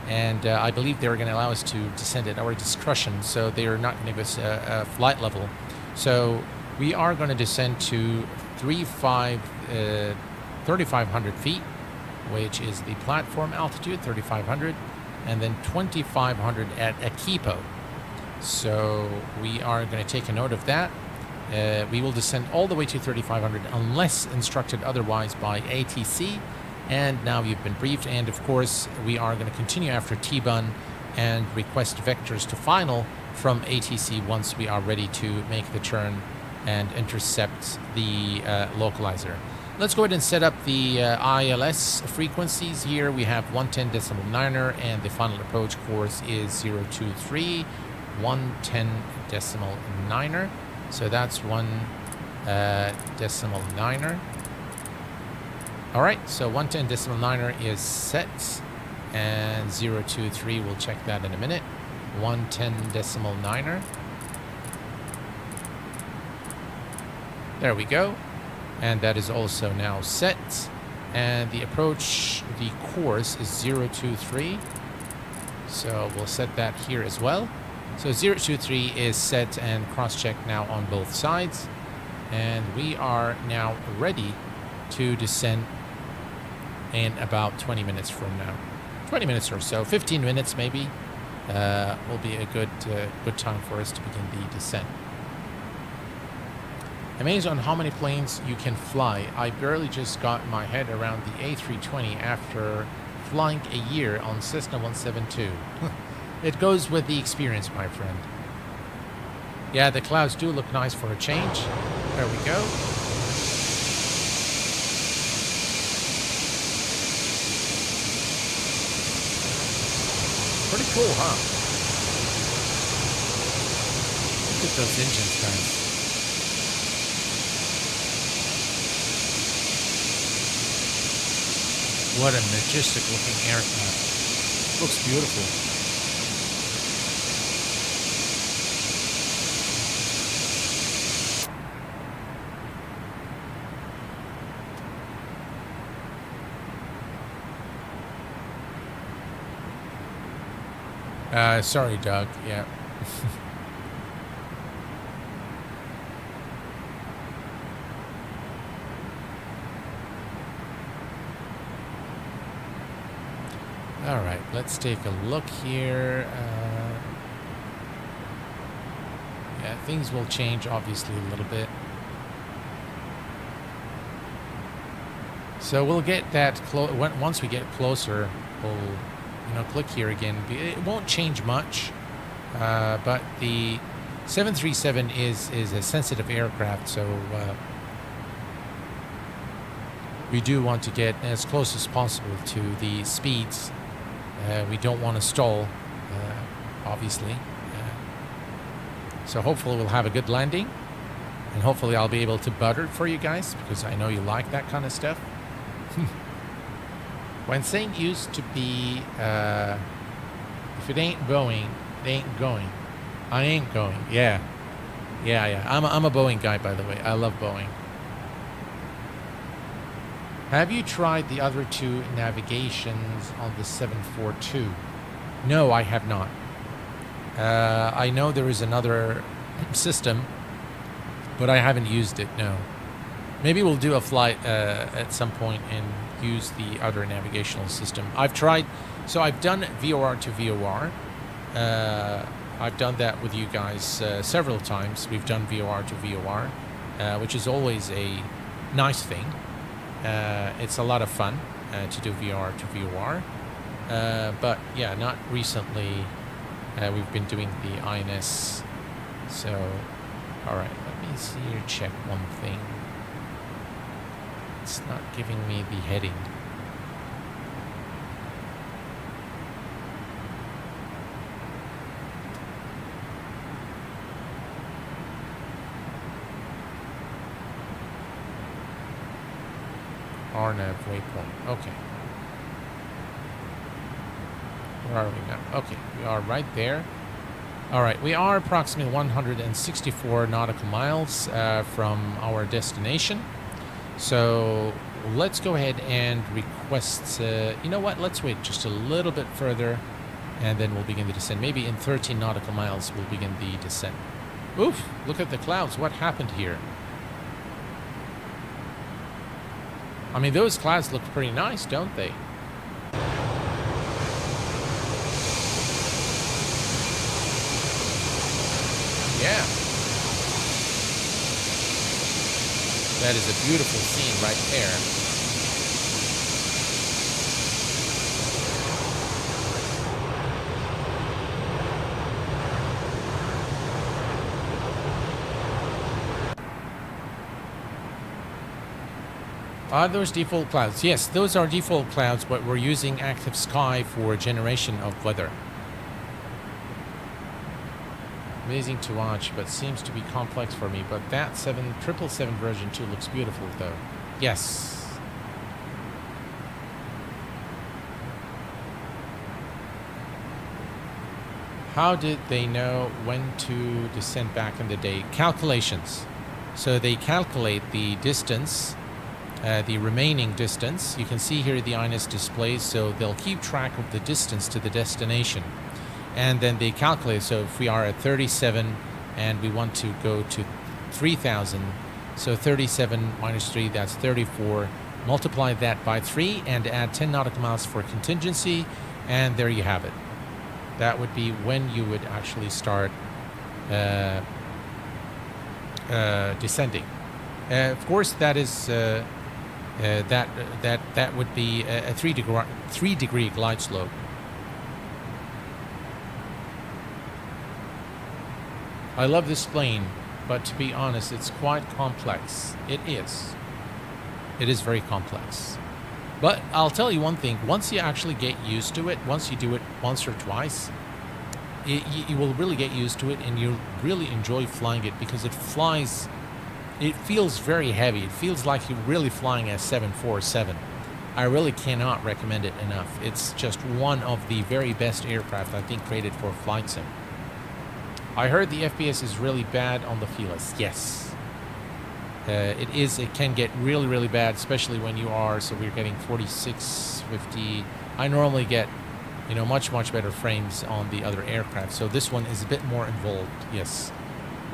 And I believe they're going to allow us to descend at our discretion. So they are not going to give us a flight level. So we are going to descend to 3,500 feet, which is the platform altitude, 3,500, and then 2,500 at Akipo. So we are going to take a note of that. We will descend all the way to 3,500 unless instructed otherwise by ATC. And now you've been briefed. And of course, we are going to continue after T-Bun and request vectors to final from ATC once we are ready to make the turn and intercept the localizer. Let's go ahead and set up the ILS frequencies here. We have 110.9er and the final approach course is 023, 110.9er. So that's 1.9er. All right, so 110.9er is set, and 023, we'll check that in a minute. 110.9er. There we go. And that is also now set. And the approach, the course is 023. So we'll set that here as well. So 023 is set and cross-checked now on both sides. And we are now ready to descend in about 20 minutes from now. 20 minutes or so, 15 minutes maybe, will be a good time for us to begin the descent. Amazed on how many planes you can fly. I barely just got my head around the A320 after flying a year on Cessna 172. It goes with the experience, my friend. Yeah, the clouds do look nice for a change. There we go. Pretty cool, huh? Look at those engines, guys. What a majestic looking aircraft. Looks beautiful. Sorry, Doug. Yeah. All right, let's take a look here. Yeah, things will change obviously a little bit. So we'll get that once we get closer. We'll, click here again. It won't change much, but the 737 is a sensitive aircraft, so we do want to get as close as possible to the speeds. We don't want to stall, obviously. So hopefully we'll have a good landing, and hopefully I'll be able to butter it for you guys, because I know you like that kind of stuff. When Saint used to be If it ain't Boeing, it ain't going. I ain't going. Yeah. I'm a Boeing guy, by the way. I love Boeing. Have you tried the other two navigations on the 742? No, I have not. I know there is another system, but I haven't used it, no. Maybe we'll do a flight at some point and use the other navigational system. I've tried, so I've done VOR to VOR. I've done that with you guys several times. We've done VOR to VOR, which is always a nice thing. It's a lot of fun to do VOR to VOR. But yeah, not recently. We've been doing the INS. So, alright, let me see here, check one thing. It's not giving me the heading. RNAV waypoint. Okay. Where are we now? Okay, we are right there. All right, we are approximately 164 nautical miles from our destination. So let's go ahead and request, you know what, let's wait just a little bit further and then we'll begin the descent. Maybe in 13 nautical miles we'll begin the descent. Oof, look at the clouds. What happened here? I mean, those clouds look pretty nice, don't they? Yeah. That is a beautiful scene right there. Are those default clouds? Yes, those are default clouds, but we're using active sky for generation of weather. Amazing to watch, but seems to be complex for me. But that 777 version 2 looks beautiful, though. Yes. How did they know when to descend back in the day? Calculations. So they calculate the distance, the remaining distance. You can see here the INS displays, so they'll keep track of the distance to the destination. And then they calculate, so if we are at 37 and we want to go to 3,000, so 37 minus 3, that's 34. Multiply that by 3 and add 10 nautical miles for contingency, and there you have it. That would be when you would actually start descending. Of course, that is that would be a 3 degree glide slope. I love this plane, but to be honest, it's quite complex. It is. It is very complex. But I'll tell you one thing, once you actually get used to it, once you do it once or twice, you will really get used to it and you'll really enjoy flying it because it flies, it feels very heavy. It feels like you're really flying a 747. I really cannot recommend it enough. It's just one of the very best aircraft I think created for flight sim. I heard the FPS is really bad on the Felis. Yes. It is. It can get really, really bad, especially when you are, so we're getting 46, 50. I normally get, you know, much, much better frames on the other aircraft. So this one is a bit more involved. Yes,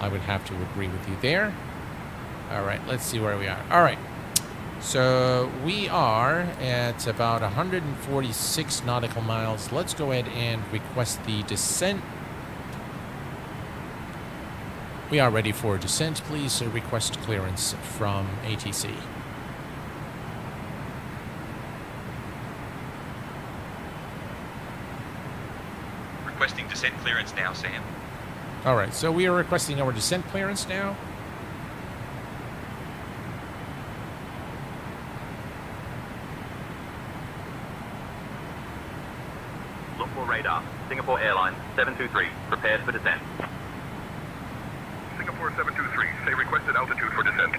I would have to agree with you there. All right, let's see where we are. All right. So we are at about 146 nautical miles. Let's go ahead and request the descent. We are ready for descent. Please request clearance from ATC. Requesting descent clearance now, Sam. All right, so we are requesting our descent clearance now. Look for radar. Singapore Airlines 723, prepared for descent. Singapore 723, say requested altitude for descent.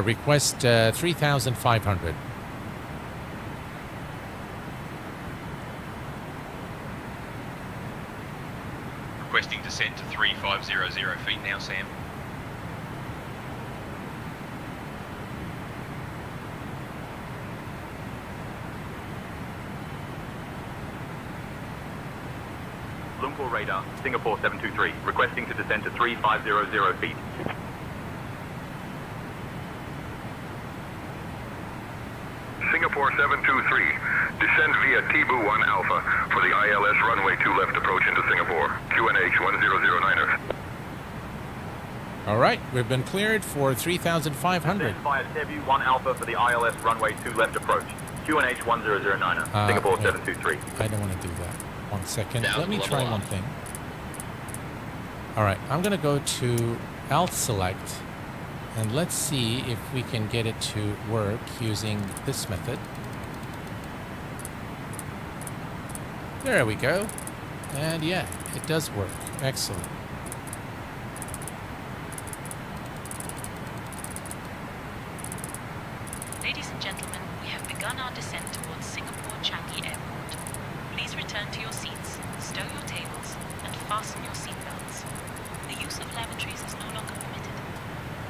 Request 3,500. Requesting descent to 3500 feet now, Sam. Lumpur radar, Singapore 723, requesting to descend to 3500 feet. Singapore 723, descend via Tibu 1 Alpha for the ILS runway 2 left approach into Singapore. QNH 1009er. All right, we've been cleared for 3,500. Descend via Tibu 1 Alpha for the ILS runway 2 left approach. QNH 1009er, Singapore wait. 723. I don't want to do that. 1 second. Down Let me level try up. one thing. All right, I'm going to go to Alt Select, and let's see if we can get it to work using this method. There we go. And yeah, it does work. Excellent. Ladies and gentlemen, we have begun our descent towards Singapore Changi Airport. Please return to your seats, stow your tables, and fasten your seatbelts. The use of lavatories is no longer permitted.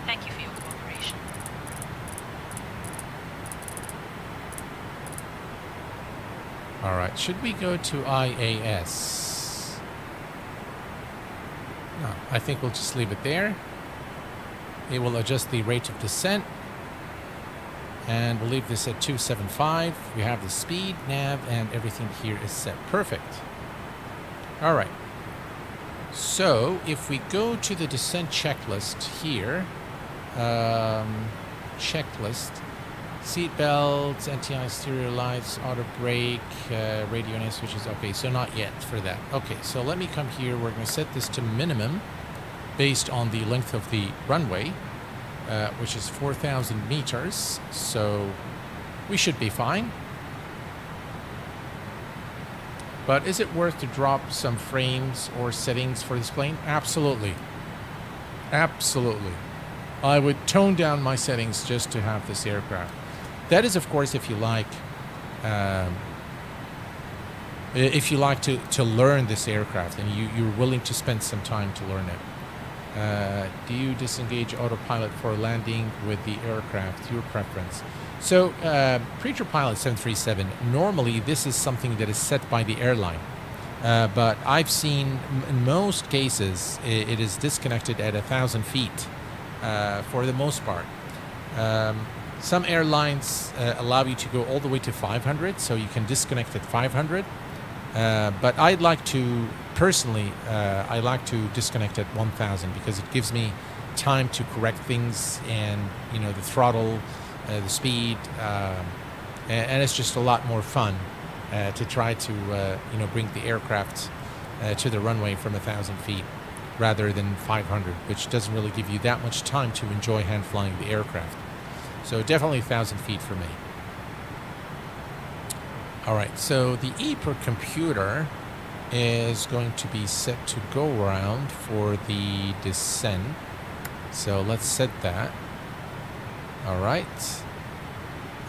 Thank you for your cooperation. All right, should we go to IAS? No, I think we'll just leave it there. It will adjust the rate of descent. And we'll leave this at 275. We have the speed, nav, and everything here is set. Perfect. All right. So if we go to the descent checklist here, checklist, seat belts, anti stereo lights, auto brake, radio and switches. Okay, so not yet for that. Okay, so let me come here. We're going to set this to minimum based on the length of the runway. Which is 4,000 meters, so we should be fine. But is it worth to drop some frames or settings for this plane? Absolutely. Absolutely. I would tone down my settings just to have this aircraft. That is, of course, if you like to learn this aircraft and you're willing to spend some time to learn it. Do you disengage autopilot for landing with the aircraft? Your preference. So, Preacher Pilot 737, normally this is something that is set by the airline. But I've seen, in most cases, it is disconnected at 1,000 feet for the most part. Some airlines allow you to go all the way to 500, so you can disconnect at 500. But I'd like to, personally, I like to disconnect at 1,000 because it gives me time to correct things and, you know, the throttle, the speed, and it's just a lot more fun to try to, you know, bring the aircraft to the runway from 1,000 feet rather than 500, which doesn't really give you that much time to enjoy hand flying the aircraft. So definitely 1,000 feet for me. All right, so the E per computer is going to be set to go around for the descent. So let's set that. All right.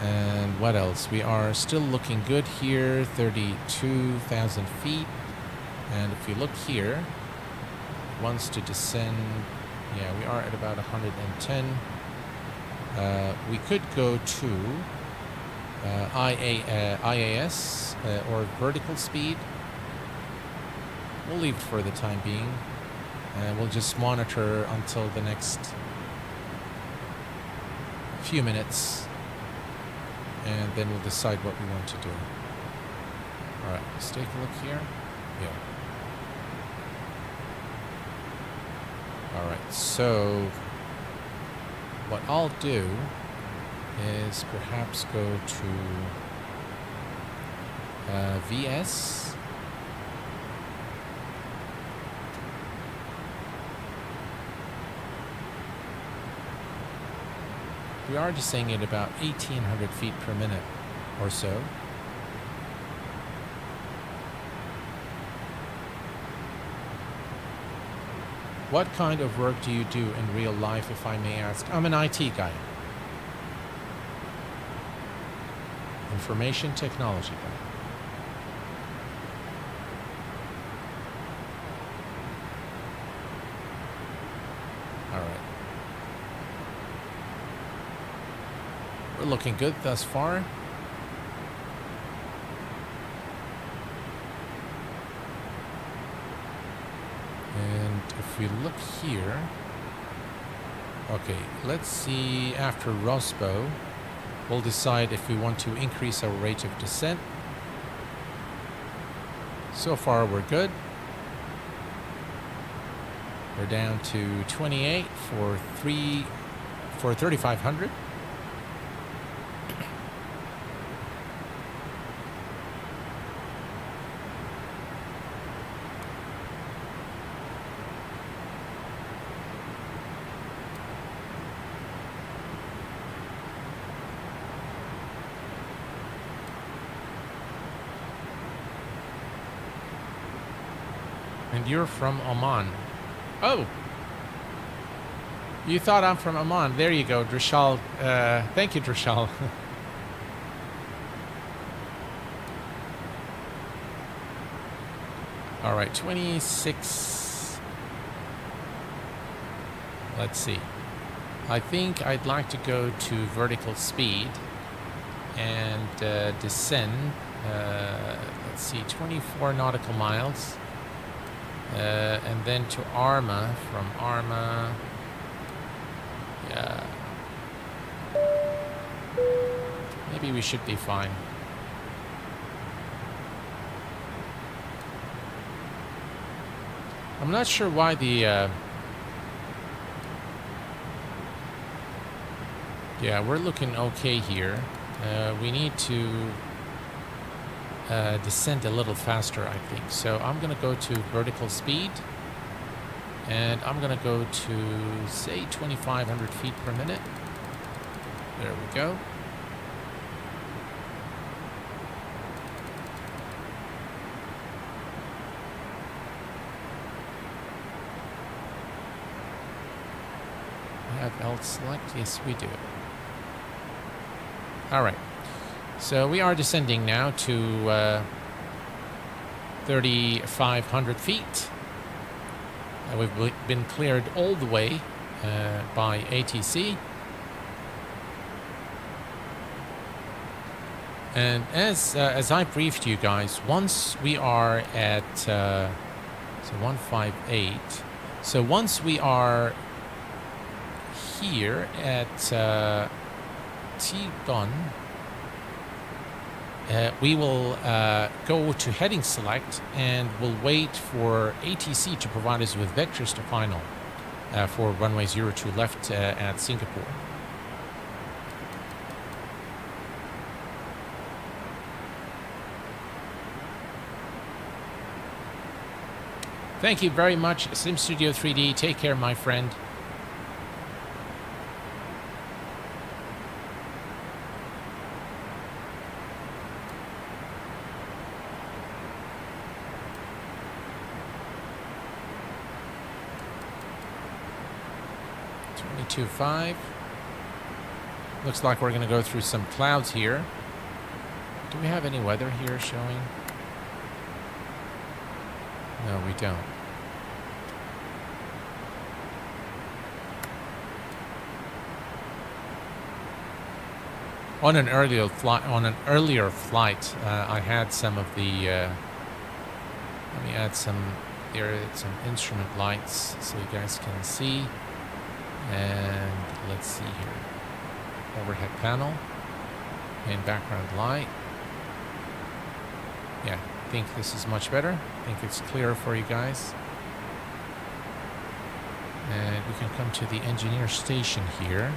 And what else? We are still looking good here, 32,000 feet. And if you look here, it wants to descend. Yeah, we are at about 110. We could go to IAS or vertical speed. We'll leave it for the time being, and we'll just monitor until the next few minutes, and then we'll decide what we want to do. All right, let's take a look here. Yeah. All right, so what I'll do is perhaps go to VS. We are just saying at about 1,800 feet per minute or so. What kind of work do you do in real life, if I may ask? I'm an IT guy. Information technology guy. looking good thus far. And if we look here, okay, let's see after Rosbo, we'll decide if we want to increase our rate of descent. So far we're good. We're down to 28 for 3,500. And you're from Oman. Oh! You thought I'm from Oman. There you go, Drishal. Thank you, Drishal. All right, 26. Let's see. I think I'd like to go to vertical speed and descend. Let's see, 24 nautical miles. And then to Arma. From Arma, yeah, maybe we should be fine. I'm not sure why the yeah, we're looking okay here. We need to descend a little faster, I think. So I'm gonna go to vertical speed, and I'm gonna go to, say, 2,500 feet per minute. There we go. We have L select? Yes, we do. All right. So we are descending now to 3,500 feet. We've been cleared all the way by ATC. And as I briefed you guys, once we are at so 158. So once we are here at T-Gun, we will go to heading select, and we'll wait for ATC to provide us with vectors to final for runway 02 left at Singapore. Thank you very much, Sim Studio 3D. Take care, my friend. .25. Looks like we're going to go through some clouds here. Do we have any weather here showing? No, we don't. On an earlier flight, I had some of the. Let me add some. There are some instrument lights so you guys can see. And let's see here. Overhead panel and background light. Yeah, I think this is much better. I think it's clearer for you guys. And we can come to the engineer station here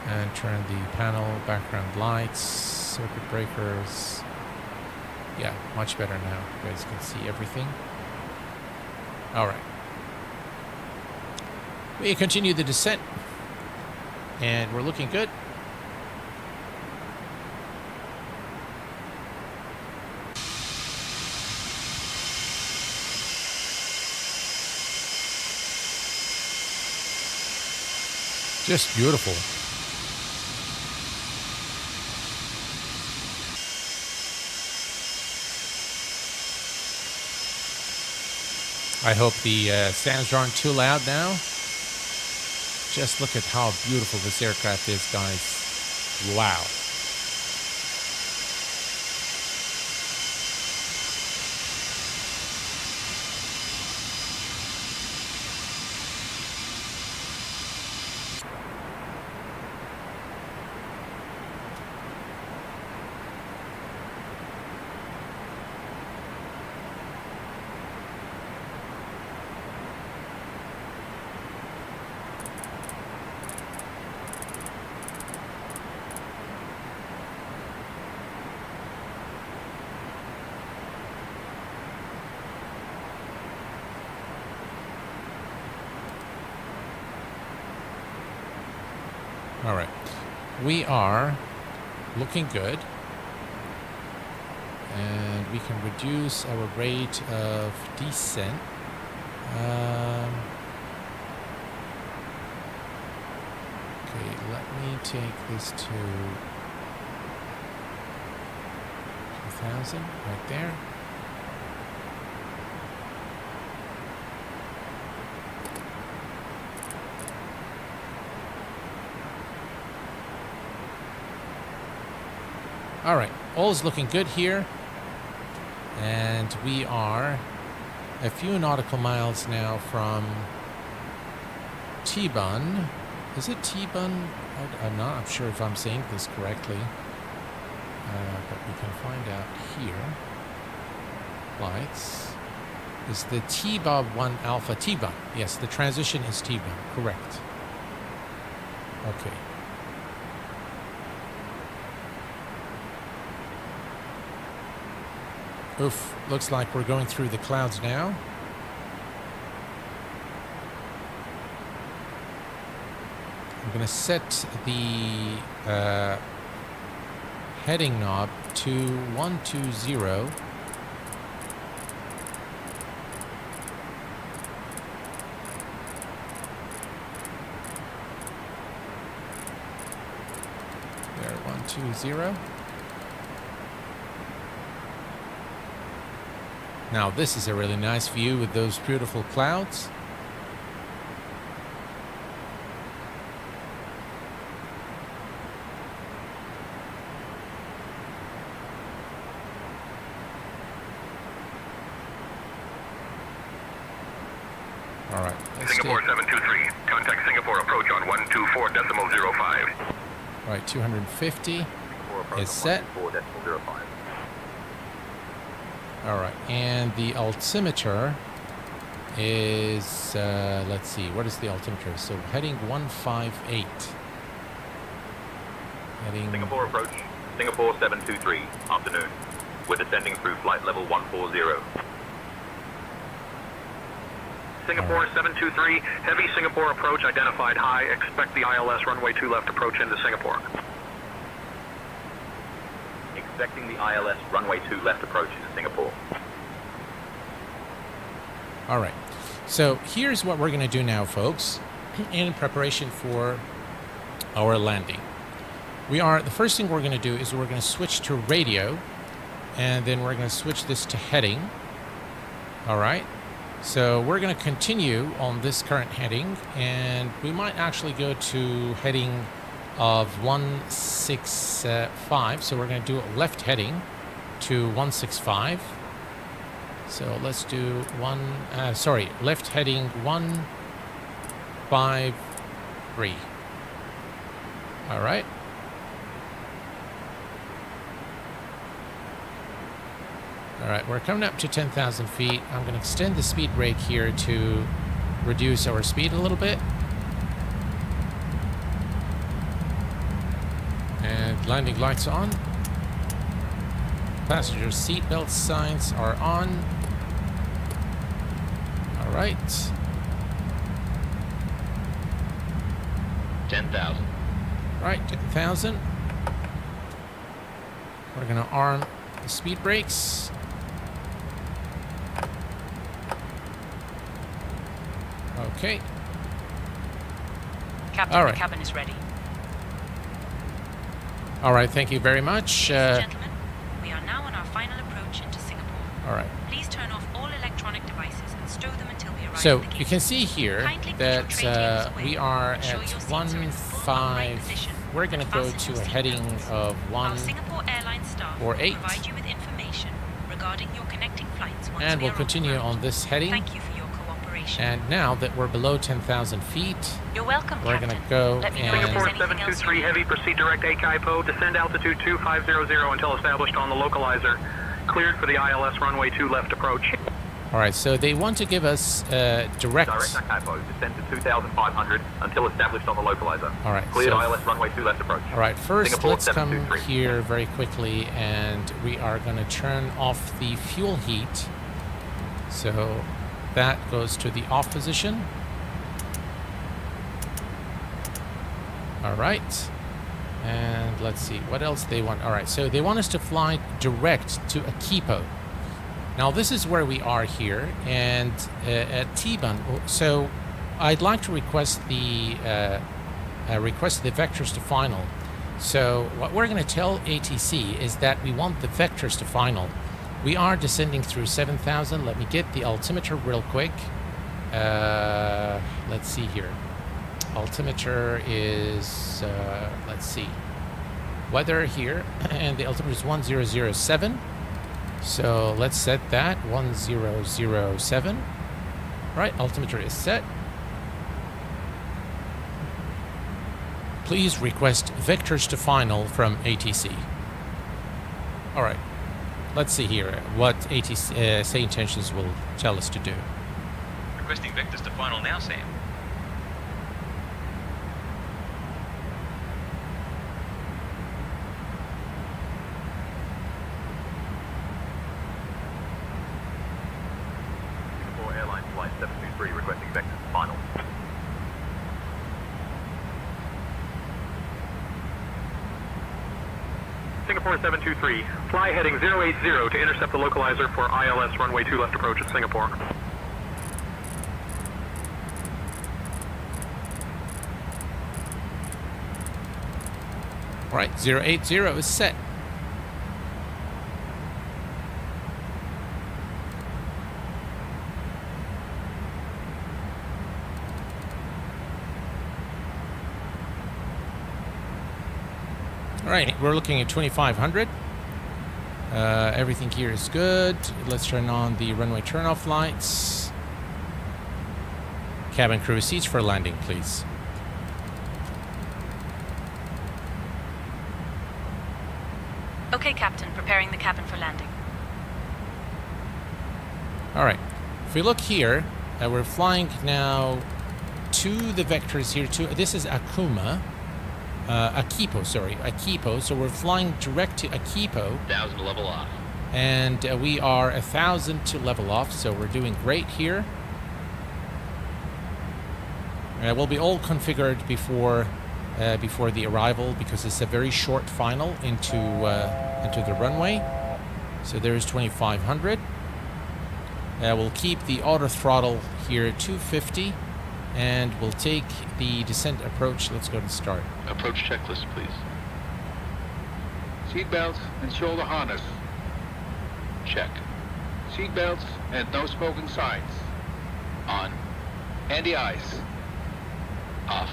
and turn the panel, background lights, circuit breakers. Yeah, much better now. You guys can see everything. All right. We continue the descent, and we're looking good. Just beautiful. I hope the sounds aren't too loud now. Just look at how beautiful this aircraft is, guys. Wow. All right, we are looking good, and we can reduce our rate of descent. Okay, let me take this to 2,000 right there. All right, all is looking good here, and we are a few nautical miles now from T-Bun. Is it T-Bun? I'm not sure if I'm saying this correctly, but we can find out here. Flights is the T-Bob 1 Alpha T-Bun. Yes, the transition is T-Bun, correct. Okay. Oof, looks like we're going through the clouds now. I'm going to set the heading knob to 120. There, 120. Now this is a really nice view with those beautiful clouds. All right. Singapore 723. Contact Singapore approach on 124.05. All right, 250 is set. All right, and the altimeter is, let's see, what is the altimeter? So heading 158. Heading... Singapore approach, Singapore 723, afternoon. We're descending through flight level 140. Singapore 723, heavy Singapore approach identified high. Expect the ILS runway 2 left approach into Singapore. Expecting the ILS runway 2 left approach into Singapore. All right, so here's what we're going to do now, folks, in preparation for our landing. The first thing we're going to do is we're going to switch to radio, and then we're going to switch this to heading. All right, so we're going to continue on this current heading, and we might actually go to heading of 165. So we're going to do a left heading to 165. So let's do left heading 153. All right. All right, we're coming up to 10,000 feet. I'm going to extend the speed brake here to reduce our speed a little bit. And landing lights on. Passenger seatbelt signs are on. All right. 10,000. Right, 10,000. We're going to arm the speed brakes. Okay. Captain, all right. The cabin is ready. All right, thank you very much. Gentlemen, we are now on our final approach into Singapore. All right. Please turn off all electronic devices and stow them until we arrive So at the gate. you can see here Kindly put that your trade-ins away. we are Ensure at your seats are in full on-right position we're going to go to a heading of Our Singapore Airlines staff will 148. provide you with information regarding your connecting flights once And we we'll are continue on on this heading. Thank you for your cooperation. And now that we're below 10,000 feet, You're welcome, we're going to go Let me know if and... there's anything else you need. Heavy, proceed direct ACIPO, descend altitude 2500 until established on the localizer. Cleared for the ILS runway 2 left approach. All right, so they want to give us direct... Direct ACIPO, descend to 2,500 until established on the localizer. All right, Cleared so- ILS runway 2 left approach. All right, first Singapore let's come 723. here very quickly, and we are going to turn off the fuel heat. So that goes to the off position. All right. And let's see, what else they want? All right, so they want us to fly direct to Akipo. Now, this is where we are here, and at T-Bun. So I'd like to request the vectors to final. So what we're going to tell ATC is that we want the vectors to final. We are descending through 7,000. Let me get the altimeter real quick. Let's see here. Altimeter is, let's see, weather here, and the altimeter is 1007. So let's set that 1007. Right, altimeter is set. Please request vectors to final from ATC. All right, let's see here what ATC SayIntentions will tell us to do. Requesting vectors to final now, Sam. Singapore Airlines Flight 723 requesting vectors to final. Singapore 723, fly heading 080 to intercept the localizer for ILS runway 2 left approach at Singapore. All right, 080 is set. All right, we're looking at 2,500. Everything here is good. Let's turn on the runway turnoff lights. Cabin crew seats for landing, please. Okay, Captain, preparing the cabin for landing. All right, if we look here, we're flying now to the vectors here. This is Akipo, sorry, Akipo. So we're flying direct to Akipo. 1,000 to level off. And we are 1,000 to level off, so we're doing great here. We'll be all configured before the arrival, because it's a very short final into the runway. So there's 2,500. We'll keep the auto throttle here at 250, and we'll take the descent approach. Let's go to start. Approach checklist, please. Seatbelt and shoulder harness. Check. Seatbelts and no smoking signs. On. Anti-ice. Off.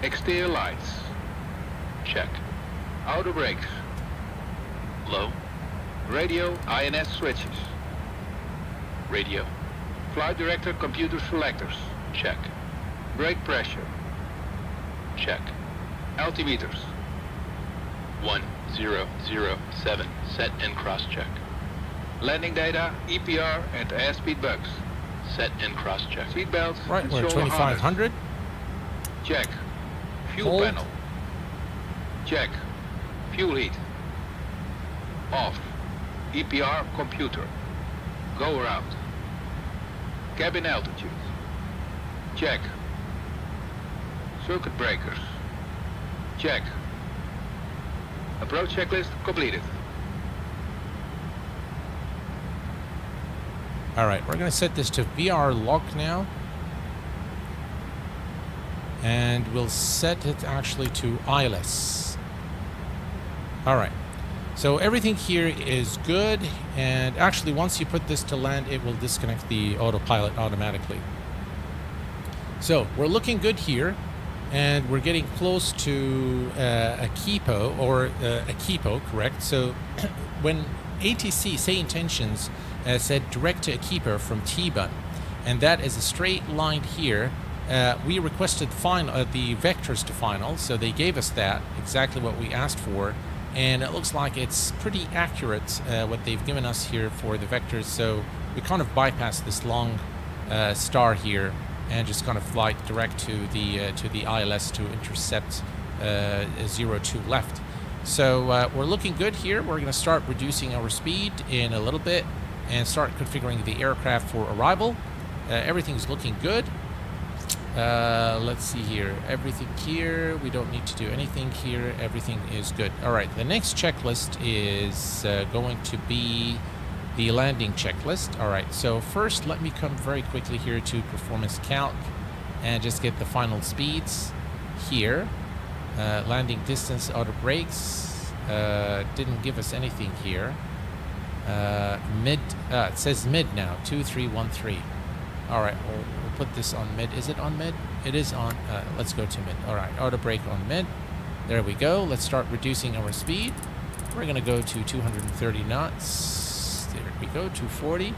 Exterior lights. Check. Outer brakes. Low. Radio INS switches. Radio. Flight director computer selectors. Check. Brake pressure. Check. Altimeters. 1007. Set and cross-check. Landing data, EPR, and airspeed bugs. Set and cross-check. Seatbelts Right, and we're at shoulder harness. 2,500. Check. Fuel Hold. panel. Check. Fuel heat. Off. EPR computer. Go around. Cabin altitude. Check. Circuit breakers. Check. Approach checklist completed. All right, we're going to set this to VR lock now. And we'll set it actually to ILS. All right. So everything here is good. And actually, once you put this to land, it will disconnect the autopilot automatically. So we're looking good here. and we're getting close to a Kipo, or a Kipo, correct? So when ATC SayIntentions said direct to a keeper from T-Bun, and that is a straight line here, we requested the vectors to final, so they gave us that, exactly what we asked for, and it looks like it's pretty accurate what they've given us here for the vectors. So we kind of bypassed this long star here and just kind of fly direct to the ILS to intercept 02 left. So we're looking good here. We're going to start reducing our speed in a little bit and start configuring the aircraft for arrival. Everything's looking good. Let's see here. Everything here. We don't need to do anything here. Everything is good. All right. The next checklist is going to be the landing checklist. All right. So first, let me come very quickly here to performance calc and just get the final speeds here. Landing distance, auto brakes. Didn't give us anything here. Mid. It says mid now. 2313. All right. We'll put this on mid. Is it on mid? It is on. Let's go to mid. All right. Auto brake on mid. There we go. Let's start reducing our speed. We're going to go to 230 knots. There we go. 240.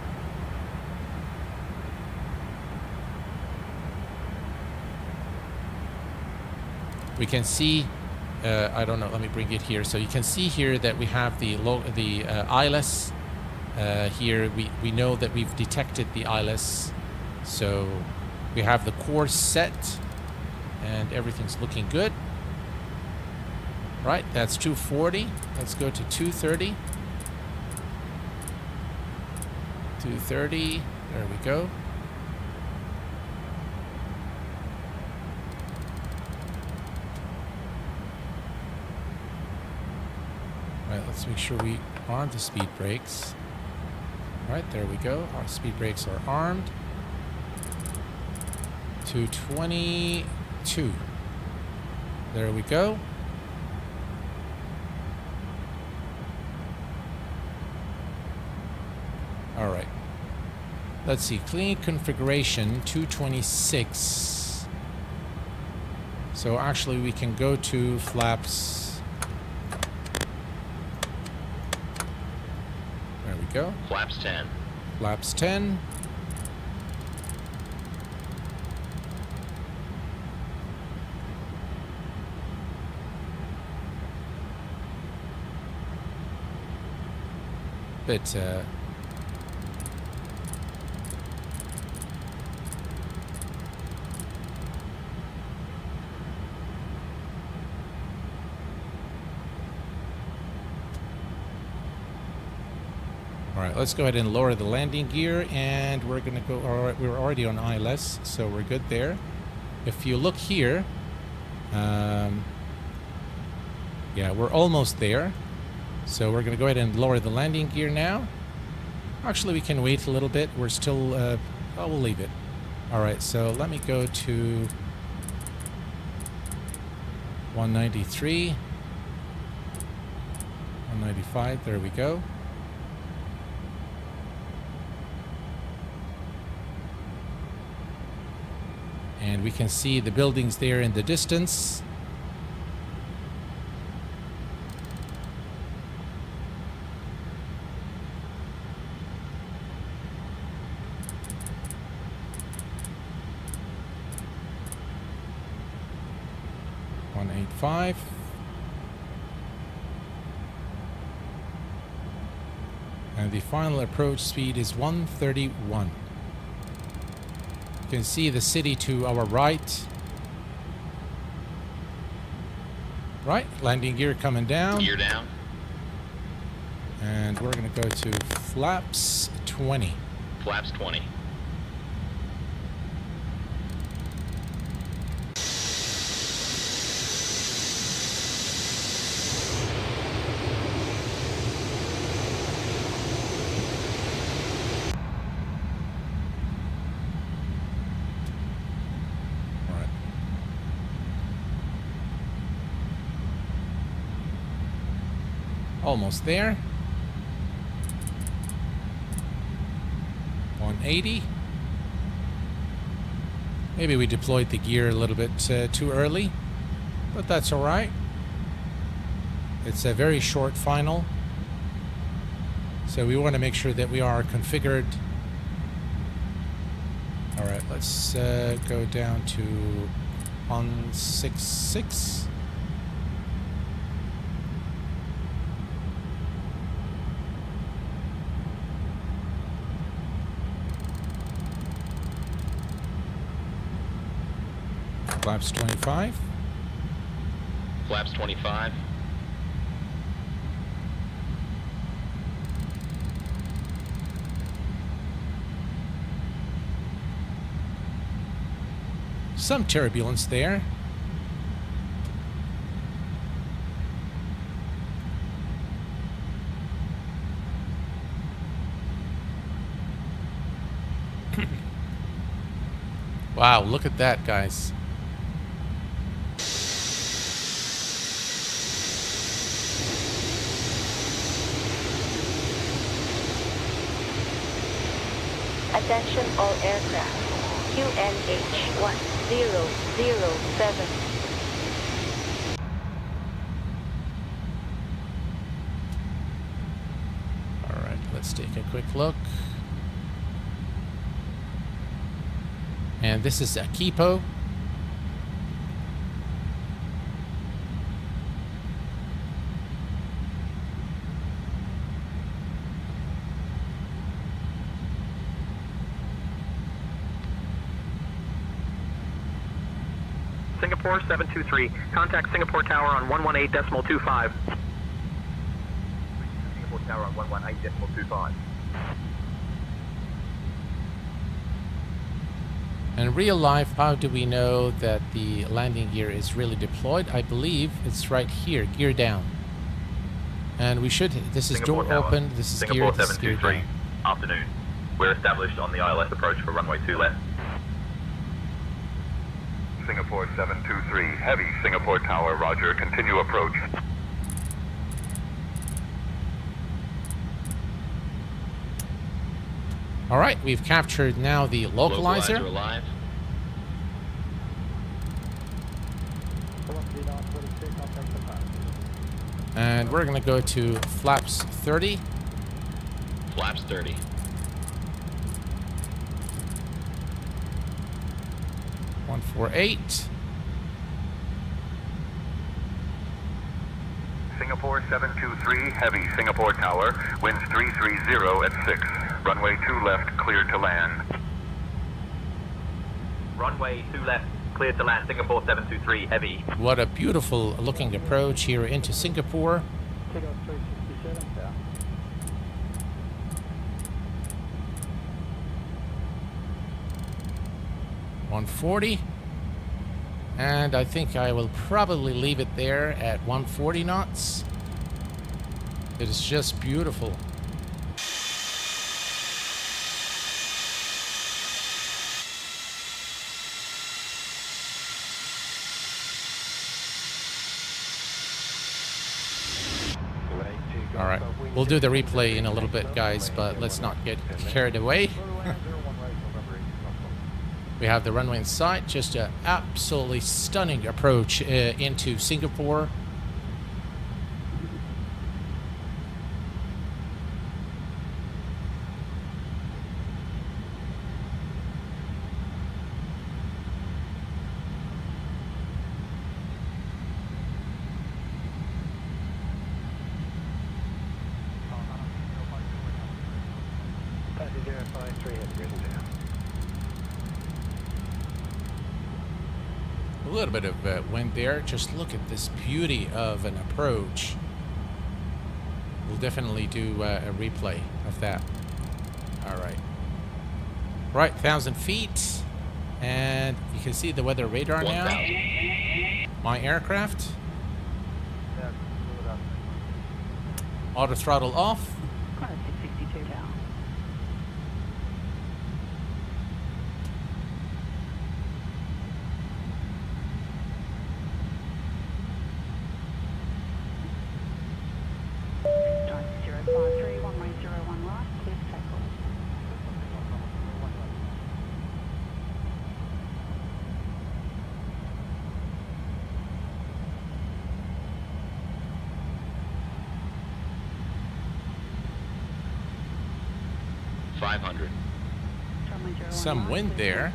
We can see. I don't know. Let me bring it here. So you can see here that we have the ILS. Here we know that we've detected the ILS. So we have the course set and everything's looking good. Right, that's 240. Let's go to 230. 230. There we go. Right, let's make sure we arm the speed brakes. Right, there we go. Our speed brakes are armed. 222. There we go. All right. Let's see. Clean configuration 226. So actually we can go to flaps. There we go. Flaps 10. Flaps 10. But all right, let's go ahead and lower the landing gear, and we're gonna go. All right, we're already on ILS, so we're good there. If you look here, yeah, we're almost there. So we're going to go ahead and lower the landing gear now. Actually, we can wait a little bit. We're still, oh, we'll leave it. All right, so let me go to 193, 195, there we go. And we can see the buildings there in the distance. And the final approach speed is 131. You can see the city to our right. Right, landing gear coming down. Gear down. And we're going to go to flaps 20. Flaps 20. Almost there. 180. Maybe we deployed the gear a little bit too early, but that's all right. It's a very short final, so we want to make sure that we are configured. All right, let's go down to 166. Flaps 25. Flaps 25. Some turbulence there. Wow, look at that, guys. Attention all aircraft. QNH 1007. All right, let's take a quick look. And this is Akipo. Singapore 723, contact Singapore Tower on 118.25. Singapore Tower on 118.25. In real life, how do we know that the landing gear is really deployed? I believe it's right here, gear down. And we should, this is Singapore door Tower. open, this is Singapore gear, this is gear 723, down. afternoon. We're established on the ILS approach for runway 2 left. Singapore 723, heavy Singapore Tower, roger, continue approach. All right, we've captured now the localizer. Alive. And we're gonna go to flaps 30. Flaps 30. One 148. Singapore 723, heavy Singapore Tower, winds 330 at 6. Runway 2 left, cleared to land. Runway 2 left, cleared to land, Singapore 723, heavy. What a beautiful looking approach here into Singapore. Takeoff 367, sir. $140. And I think I will probably leave it there at 140 knots. It is just beautiful. All right, we'll do the replay in a little bit, guys, but let's not get carried away. We have the runway in sight, just an absolutely stunning approach into Singapore. A little bit of wind there. Just look at this beauty of an approach. We'll definitely do a replay of that. All right. Right, 1,000 feet. And you can see the weather radar now. My aircraft. Auto throttle off. 662 down. Start 053, 101 right, clear to takeoff. 500. Some wind there.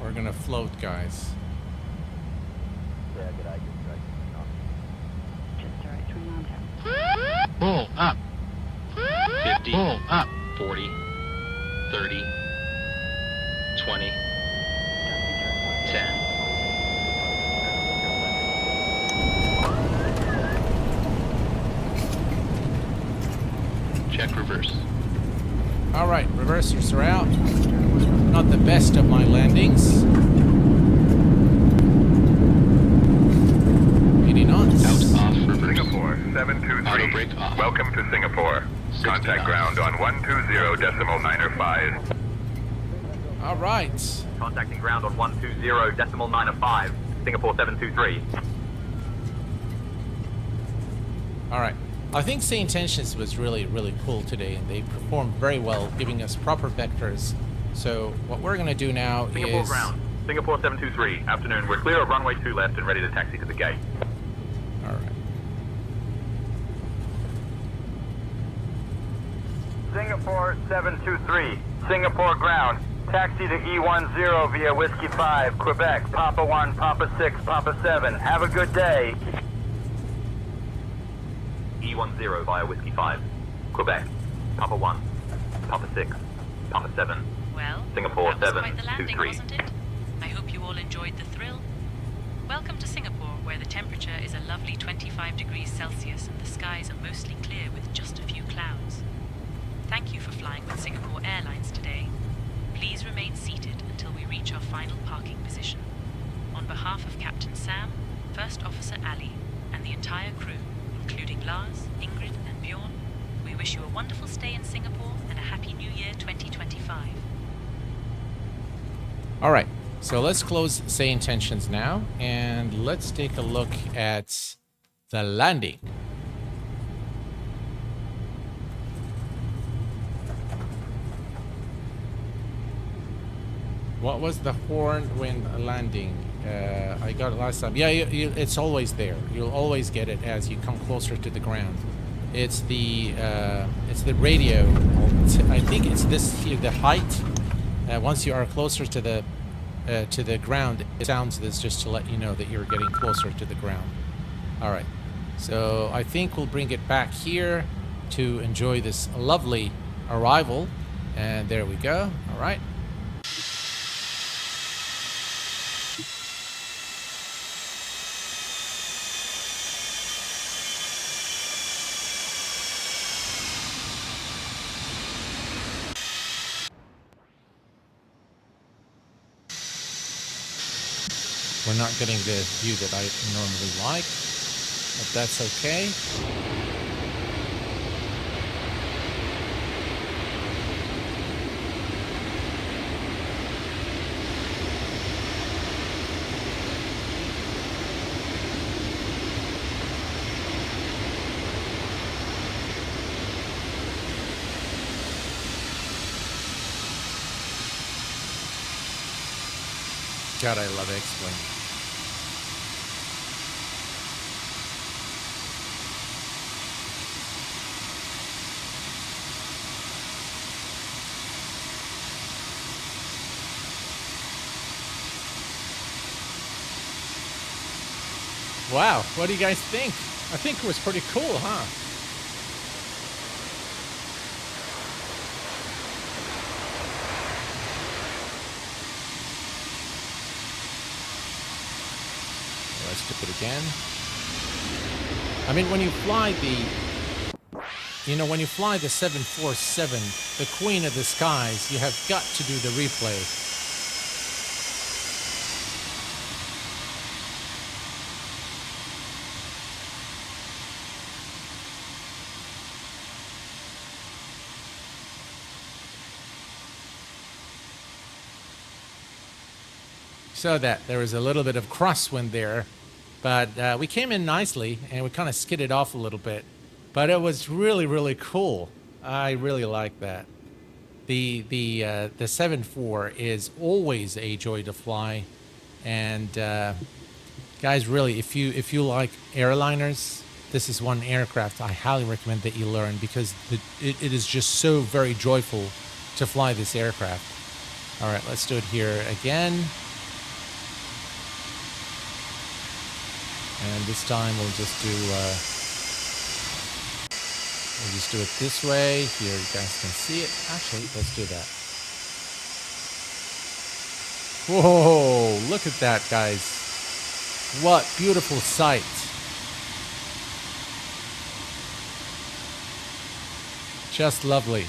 We're gonna float, guys. Bull up. 50. Bull up. 40. 30. 20. 10. Check reverse. All right, reversers are out. Not the best of my landings. 80 knots. Out off reverse. Singapore 723. Auto brake off. Welcome to Singapore. 60 Contact knots. ground on 120.905. All right. Contacting ground on 120.905. Singapore 723. All right. I think SayIntentions was really, really cool today, and they performed very well, giving us proper vectors. So what we're going to do now Singapore is... ground. Singapore 723. Afternoon. We're clear of runway 2 left and ready to taxi to the gate. All right. Singapore 723. Singapore ground. Taxi to E10 via Whiskey 5, Quebec, Papa 1, Papa 6, Papa 7. Have a good day. E10 via Whiskey 5. Quebec. Papa 1. Papa 6. Papa 7. Well, Singapore that was quite the landing, 723. wasn't it? I hope you all enjoyed the thrill. Welcome to Singapore, where the temperature is a lovely 25 degrees Celsius and the skies are mostly clear with just a few clouds. Thank you for flying with Singapore Airlines today. Please remain seated until we reach our final parking position. On behalf of Captain Sam, First Officer Ali, and the entire crew, including Lars, Ingrid, and Bjorn, we wish you a wonderful stay in Singapore and a happy New Year 2025. All right. So let's close SayIntentions now, and let's take a look at the landing. What was the horn when landing? I got it last time. Yeah, it's always there. You'll always get it as you come closer to the ground. It's the radio. I think it's this here, the height. Once you are closer to the ground, it sounds this just to let you know that you're getting closer to the ground. All right. So I think we'll bring it back here to enjoy this lovely arrival. And there we go. All right. We're not getting the view that I normally like, but that's okay. God, I love X-Wing. Wow, what do you guys think? I think it was pretty cool, huh? Let's do it again. I mean, when you fly when you fly the 747, the Queen of the Skies, you have got to do the replay. So that there was a little bit of crosswind there But we came in nicely, and we kind of skidded off a little bit. But it was really, really cool. I really like that. The 7.4 is always a joy to fly, and guys, really, if you like airliners, this is one aircraft I highly recommend that you learn, because it is just so very joyful to fly this aircraft. All right, let's do it here again. And this time we'll just do it this way. Here you guys can see it. Actually, let's do that. Whoa, look at that, guys. What beautiful sight. Just lovely.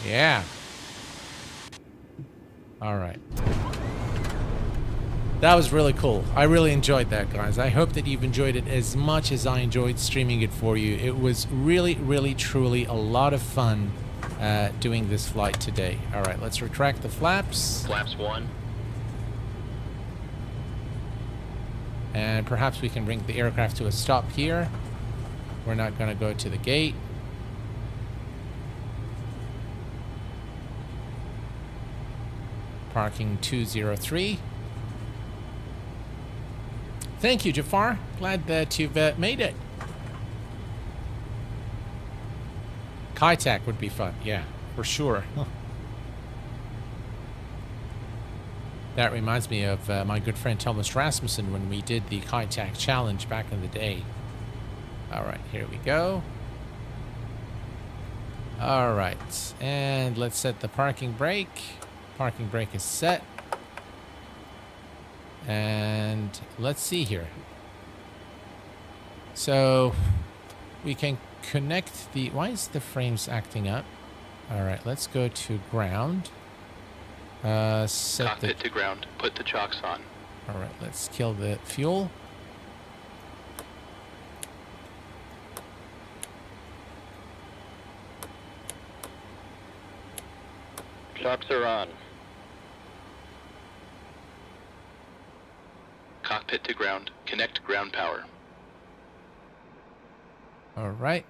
Yeah. All right. That was really cool. I really enjoyed that, guys. I hope that you've enjoyed it as much as I enjoyed streaming it for you. It was really, really, truly a lot of fun doing this flight today. All right, let's retract the flaps. Flaps 1. And perhaps we can bring the aircraft to a stop here. We're not going to go to the gate. Parking 203. Thank you, Jafar. Glad that you've made it. Kaitac would be fun. Yeah, for sure. That reminds me of my good friend Thomas Rasmussen when we did the Kaitac challenge back in the day. All right, here we go. All right, and let's set the parking brake. Parking brake is set. And let's see here. So we can connect the... Why is the frames acting up? All right, let's go to ground. Set Cockpit to ground. Put the chocks on. All right, let's kill the fuel. Chocks are on. Cockpit to ground. Connect ground power. All right.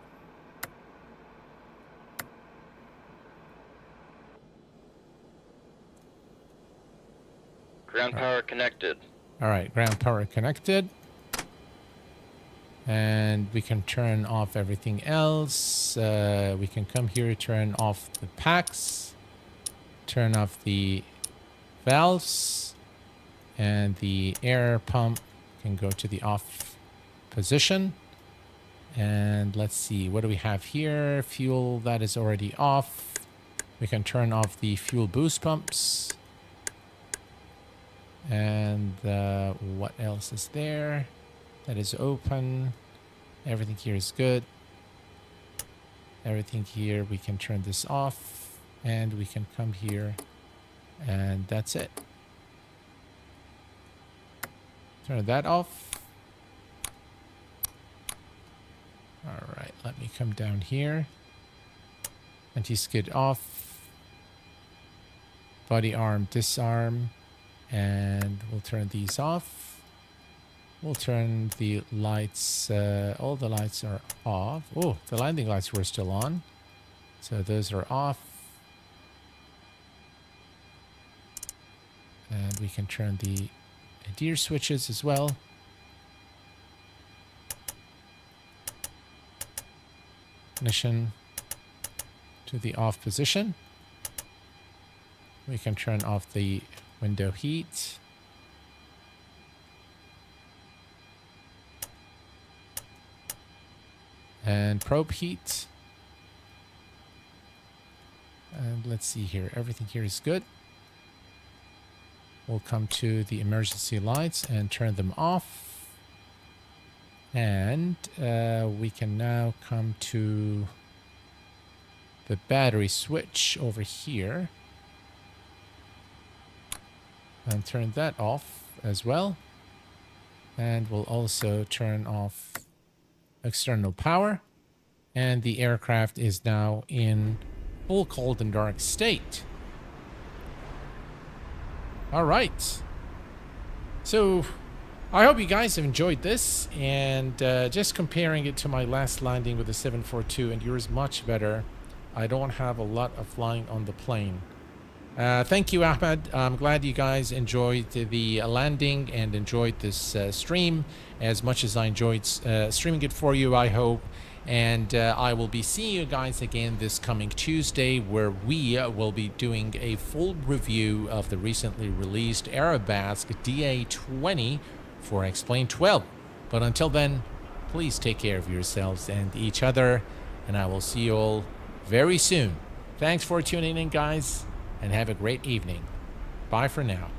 Ground power connected. All right, ground power connected. And we can turn off everything else. We can come here, turn off the packs, turn off the valves, and the air pump can go to the off position. And let's see, what do we have here? Fuel, that is already off. We can turn off the fuel boost pumps. And what else is there? That is open. Everything here is good. Everything here, we can turn this off. And we can come here. And that's it. Turn that off. All right, let me come down here. Anti-skid off. Body arm disarm. And we'll turn these off. We'll turn the lights, all the lights are off. Oh, the landing lights were still on. So those are off. And we can turn the ADDONS switches as well. Ignition to the off position. We can turn off the window heat. And probe heat. And let's see here. Everything here is good. We'll come to the emergency lights and turn them off. And we can now come to the battery switch over here. And turn that off as well. And we'll also turn off external power. And the aircraft is now in full cold and dark state. All right. So I hope you guys have enjoyed this, and just comparing it to my last landing with the 742, and yours much better. I don't have a lot of flying on the plane. Thank you, Ahmed. I'm glad you guys enjoyed the landing and enjoyed this stream as much as I enjoyed streaming it for you, I hope. And I will be seeing you guys again this coming Tuesday, where we will be doing a full review of the recently released Arabesque DA20 for X-Plane 12. But until then, please take care of yourselves and each other, and I will see you all very soon. Thanks for tuning in, guys, and have a great evening. Bye for now.